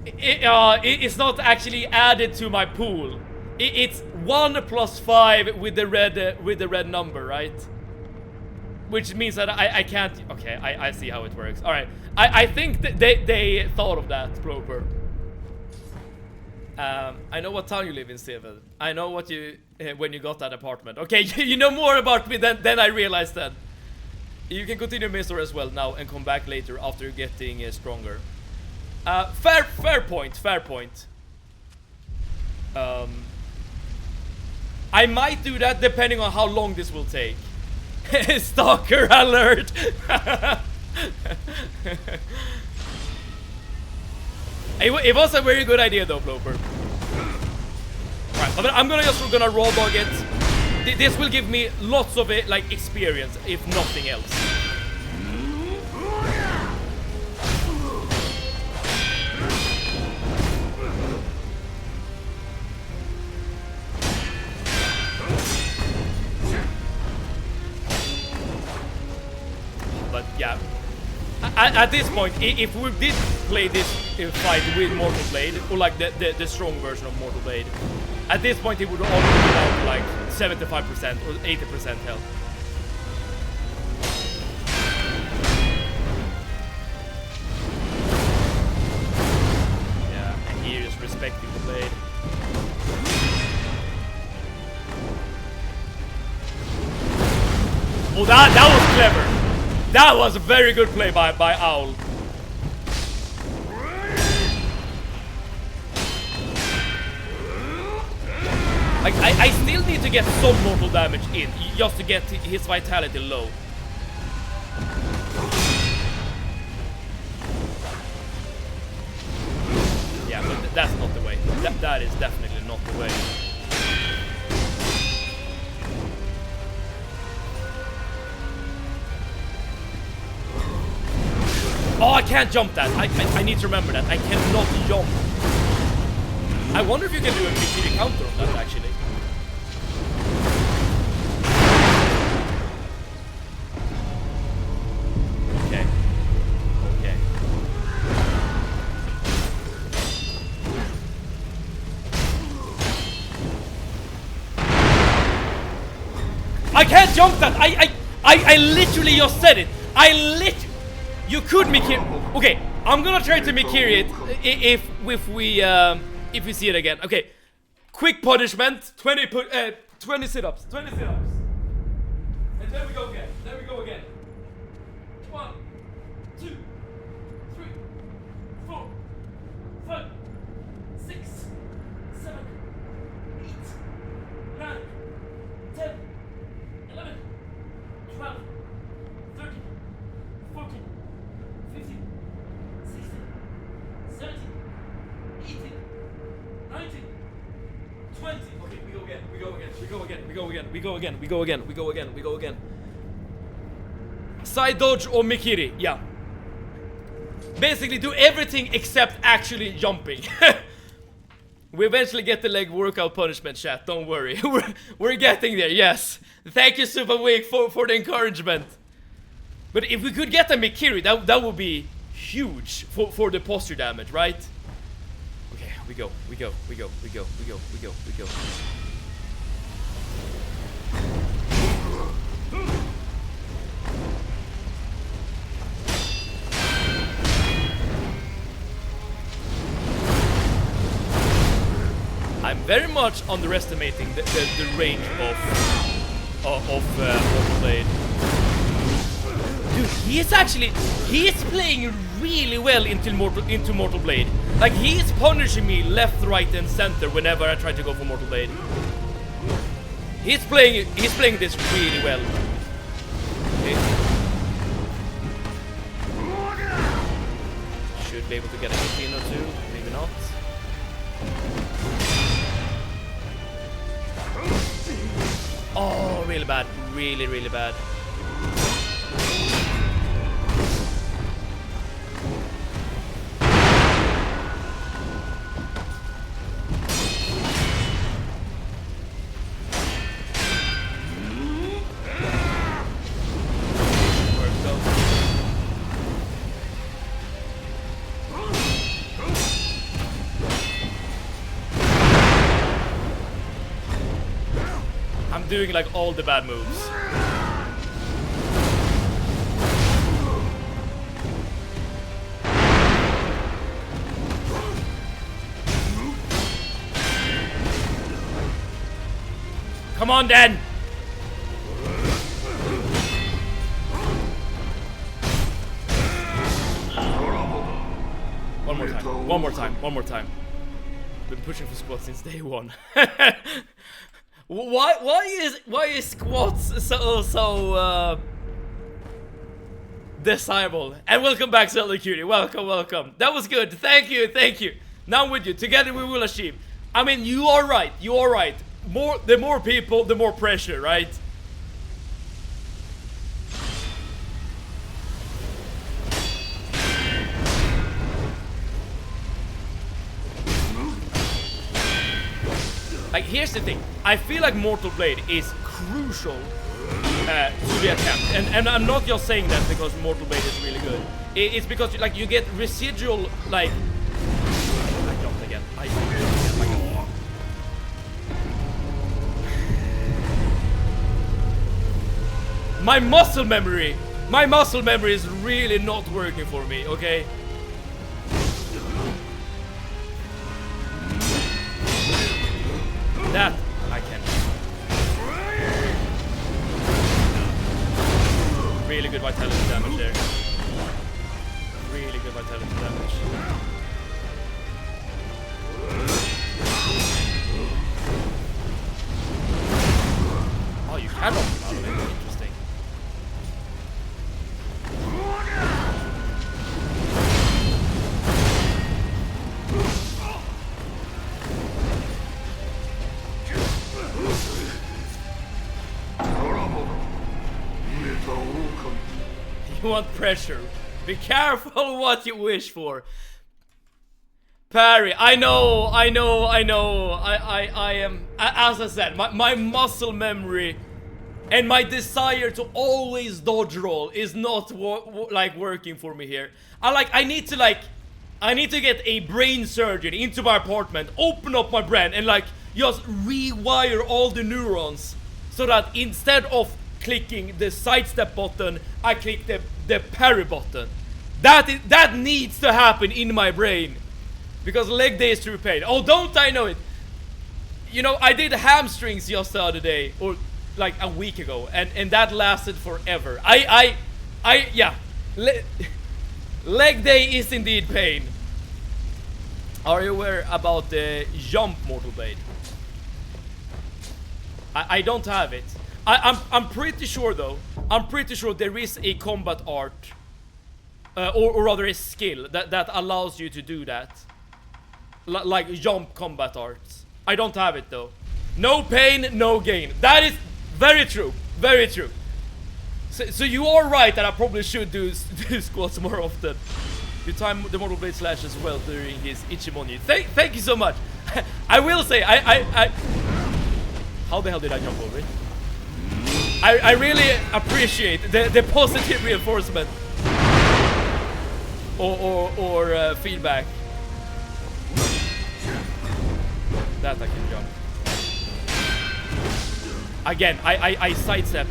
It's not actually added to my pool. It's 1 + 5 with the red number, right? Which means that I can't. Okay, I see how it works. All right, I think that they thought of that proper. I know what town you live in, Steven. I know what you when you got that apartment. Okay, you know more about me than I realized then. You can continue Mr. as well now and come back later after getting stronger. Fair point. I might do that depending on how long this will take. Stalker alert! It was a very good idea though, Floper. Right, but I'm gonna raw dog it. This will give me lots of like experience, if nothing else. But yeah, at this point, if we did play this fight with Mortal Blade, or like the strong version of Mortal Blade, at this point it would already be down to like 75% or 80% health. Yeah, and he is respecting the blade. Oh, that was clever. That was a very good play by Owl. Like, I still need to get some mortal damage in, just to get his vitality low. Yeah, but that's not the way. That is definitely not the way. Oh, I can't jump that. I need to remember that. I cannot jump. I wonder if you can do a PCD counter on that, actually. I can't jump that. I literally just said it. You could Mikiri. Okay, I'm gonna try to Mikiri it if we see it again. Okay, quick punishment. 20 sit-ups. 20 sit-ups. And there we go again. There we go again. 1, 2, 3, 4, 5, 6, 7, 8, 9, 10, 11, 12, 13, 14, 15, 16, 17, 18, 19, 20. Okay, we go again. We go again. Side dodge or Mikiri, yeah. Basically do everything except actually jumping. We eventually get the leg workout punishment, chat, don't worry. We're getting there, yes. Thank you, Super Weak, for the encouragement. But if we could get a Mikiri, that would be huge for the posture damage, right? Okay, we go. I'm very much underestimating the range of Blade. Dude, he is playing really well into Mortal Blade. Like, he is punishing me left, right, and center whenever I try to go for Mortal Blade. He's playing this really well. Okay. Should be able to get a hit in or two, maybe not. Oh, really bad. Really bad. I'm doing like all the bad moves. Come on, Dan! One more time. Been pushing for squats since day one. Why is squats so desirable? And welcome back, Zelda Cutie. Welcome. That was good. Thank you. Now I'm with you. Together we will achieve. I mean, you are right. The more people, the more pressure, right? Like, here's the thing. I feel like Mortal Blade is crucial to the attempt, and I'm not just saying that because Mortal Blade is really good. It's because like you get residual like. I jumped again. Like my muscle memory is really not working for me. Okay. That I can. Really good vitality damage there. Really good vitality damage. Oh, you cannot get out of it. Interesting. You want pressure. Be careful what you wish for. Parry, I know. I am, as I said, my muscle memory and my desire to always dodge roll is not like working for me here. I need to get a brain surgeon into my apartment, open up my brain and like just rewire all the neurons so that instead of clicking the sidestep button, I click the parry button. That needs to happen in my brain. Because leg day is true pain. Oh, don't I know it? You know, I did hamstrings just the other day, or like a week ago, and that lasted forever. Yeah. Leg day is indeed pain. Are you aware about the jump Mortal Blade? I don't have it. I'm pretty sure though. I'm pretty sure there is a combat art, or rather a skill that allows you to do that. Like jump combat arts. I don't have it though. No pain, no gain. That is very true. Very true. So you are right that I probably should do squats more often. You time the Mortal Blade slash as well during his Ichimoni. Thank you so much. I will say I how the hell did I jump over it? I really appreciate the positive reinforcement or feedback. That I can jump. Again, I sidestep.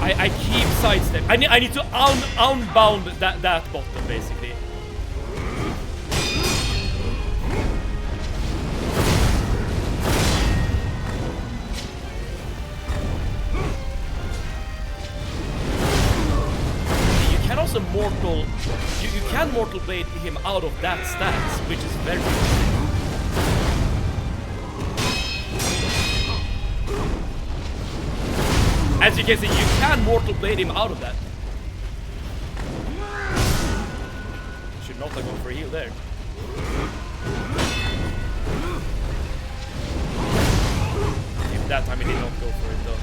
I keep sidestep. I need to unbound that bottom basically. You can also mortal. You can Mortal Blade him out of that stance, which is very good. As you can see, you can Mortal Blade him out of that. Should not have gone for a heal there. If that time he did not go for it though.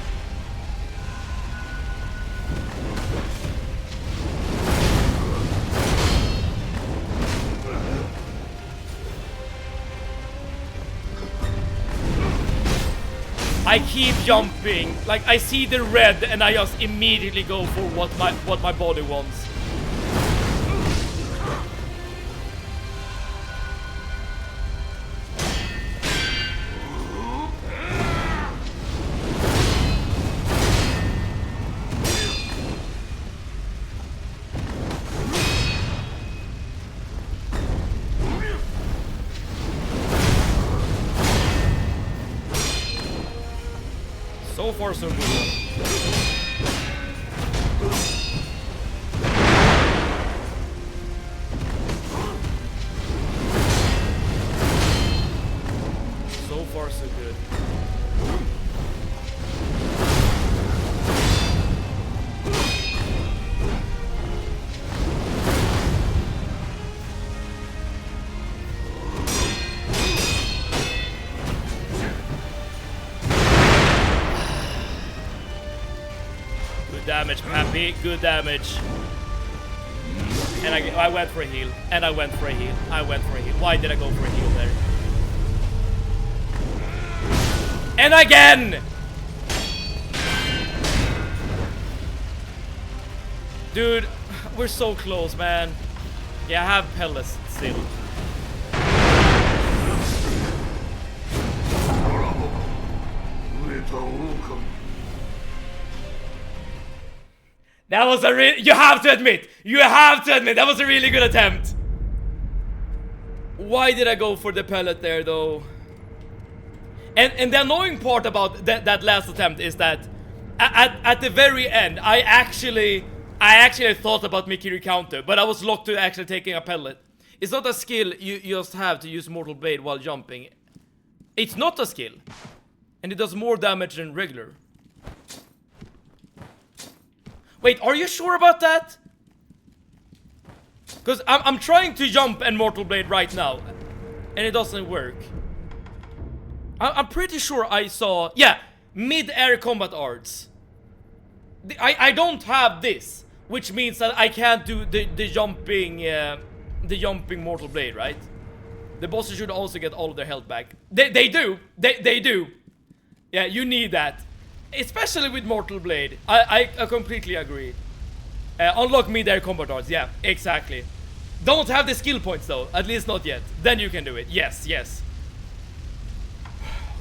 I keep jumping, like I see the red and I just immediately go for what my body wants. So far, so good. So far, so good. Damage, Pappy. Good damage. And I went for a heal. And I went for a heal. I went for a heal. Why did I go for a heal there? And again! Dude, we're so close, man. Yeah, I have pellets still. That was a you have to admit, that was a really good attempt. Why did I go for the pellet there though? And the annoying part about that last attempt is that at the very end, I actually thought about Mikiri counter, but I was locked to actually taking a pellet. It's not a skill you just have to use Mortal Blade while jumping. It's not a skill. And it does more damage than regular. Wait, are you sure about that? Because I'm trying to jump and Mortal Blade right now. And it doesn't work. I'm pretty sure I saw... Yeah, mid-air combat arts. I don't have this. Which means that I can't do the jumping Mortal Blade, right? The bosses should also get all of their health back. They do. They do. Yeah, you need that. Especially with Mortal Blade. I completely agree. Unlock mid-air combat arts. Yeah, exactly. Don't have the skill points though. At least not yet. Then you can do it. Yes, yes.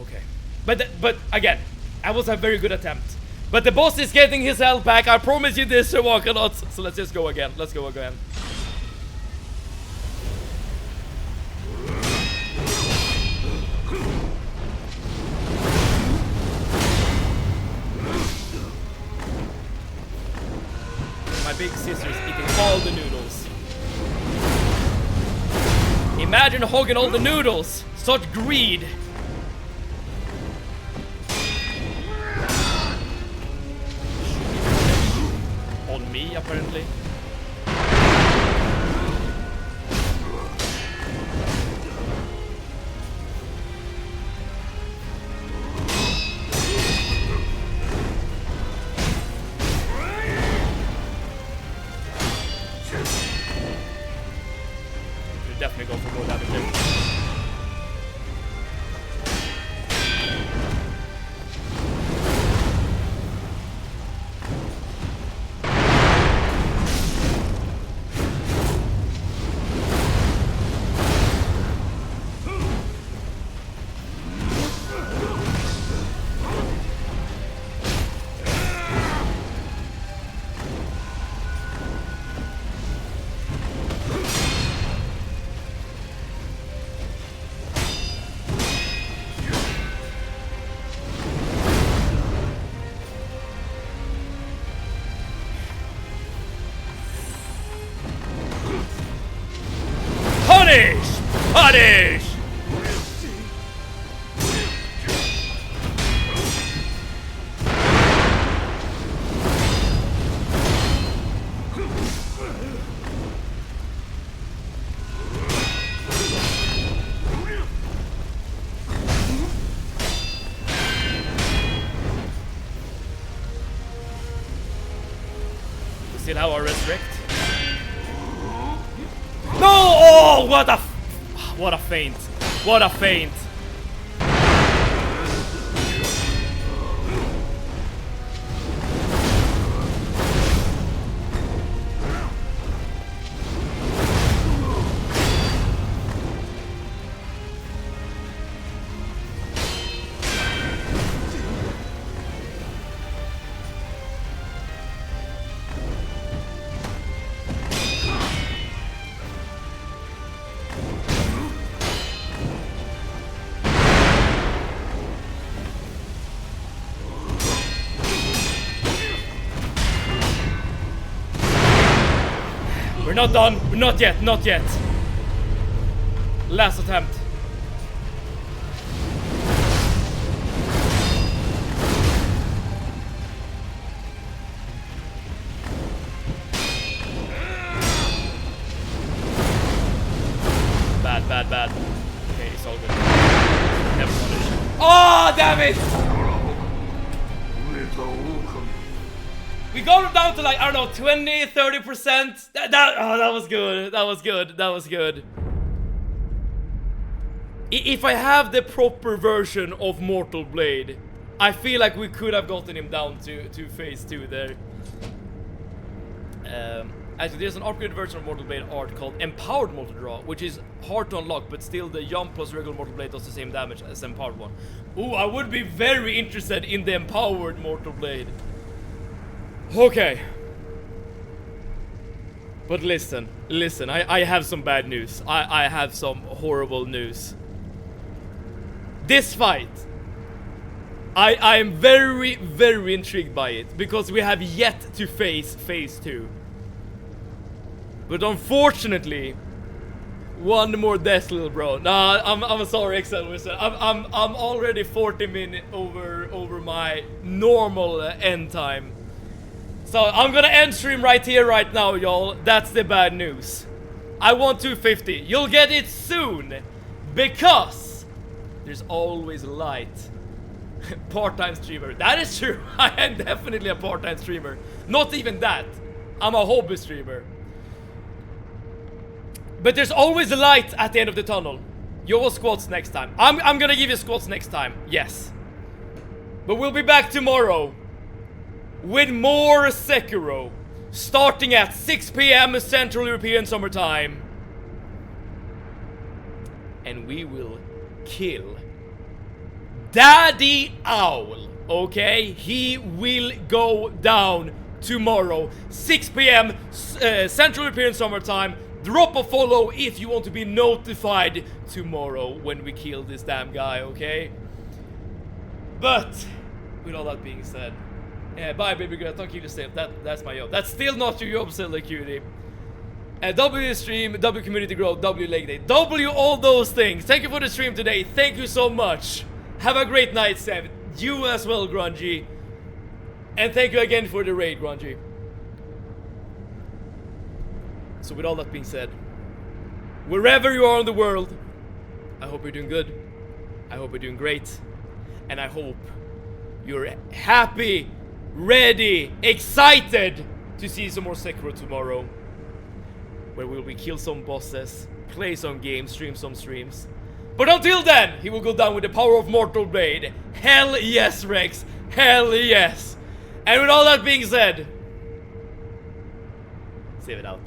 Okay. But again, that was a very good attempt. But the boss is getting his health back. I promise you this, Sir Walkanot. So let's just go again. Let's go again. My big sister's eating all the noodles. Imagine hogging all the noodles. Such greed. On me, apparently. Should definitely go for more damage there. Punish! Punish! We still have our resurrect. No! Oh, what a feint! What a feint! We're not done. We're not yet. Not yet. Last attempt. Bad, bad, bad. Okay, it's all good. Never punished. Oh, damn it! We got him down to like, I don't know, 20, 30%. That was good. That was good. That was good. If I have the proper version of Mortal Blade, I feel like we could have gotten him down to phase 2 there. Actually, there's an upgraded version of Mortal Blade art called Empowered Mortal Draw, which is hard to unlock, but still the Jump plus regular Mortal Blade does the same damage as the Empowered one. Ooh, I would be very interested in the Empowered Mortal Blade. Okay. But listen, I have some bad news. I have some horrible news. This fight, I am very, very intrigued by it, because we have yet to face phase 2. But unfortunately, one more death, little bro. Nah, I'm sorry, Excel Wizard. I'm already 40 minutes over my normal end time. So I'm gonna end stream right here, right now, y'all. That's the bad news. I want 250. You'll get it soon, because there's always light. Part-time streamer. That is true. I am definitely a part-time streamer. Not even that. I'm a hobby streamer. But there's always a light at the end of the tunnel. You will squats next time. I'm gonna give you squats next time. Yes. But we'll be back tomorrow with more Sekiro, starting at 6 PM Central European Summer Time. And we will kill Daddy Owl, okay? He will go down tomorrow, 6 p.m. Central European Summer Time. Drop a follow if you want to be notified tomorrow when we kill this damn guy, okay? But with all that being said, bye baby girl, don't kill yourself. That's my job. That's still not your job, Silly Cutie. W stream, W community growth, W leg day, W all those things. Thank you for the stream today. Thank you so much. Have a great night, Sev. You as well, Grungy. And thank you again for the raid, Grungy. So with all that being said, wherever you are in the world, I hope you're doing good. I hope you're doing great. And I hope you're happy, ready, excited to see some more Sekiro tomorrow, where we'll kill some bosses, play some games, stream some streams. But until then, he will go down with the power of Mortal Blade. Hell yes, Rex. Hell yes. And with all that being said, save it out.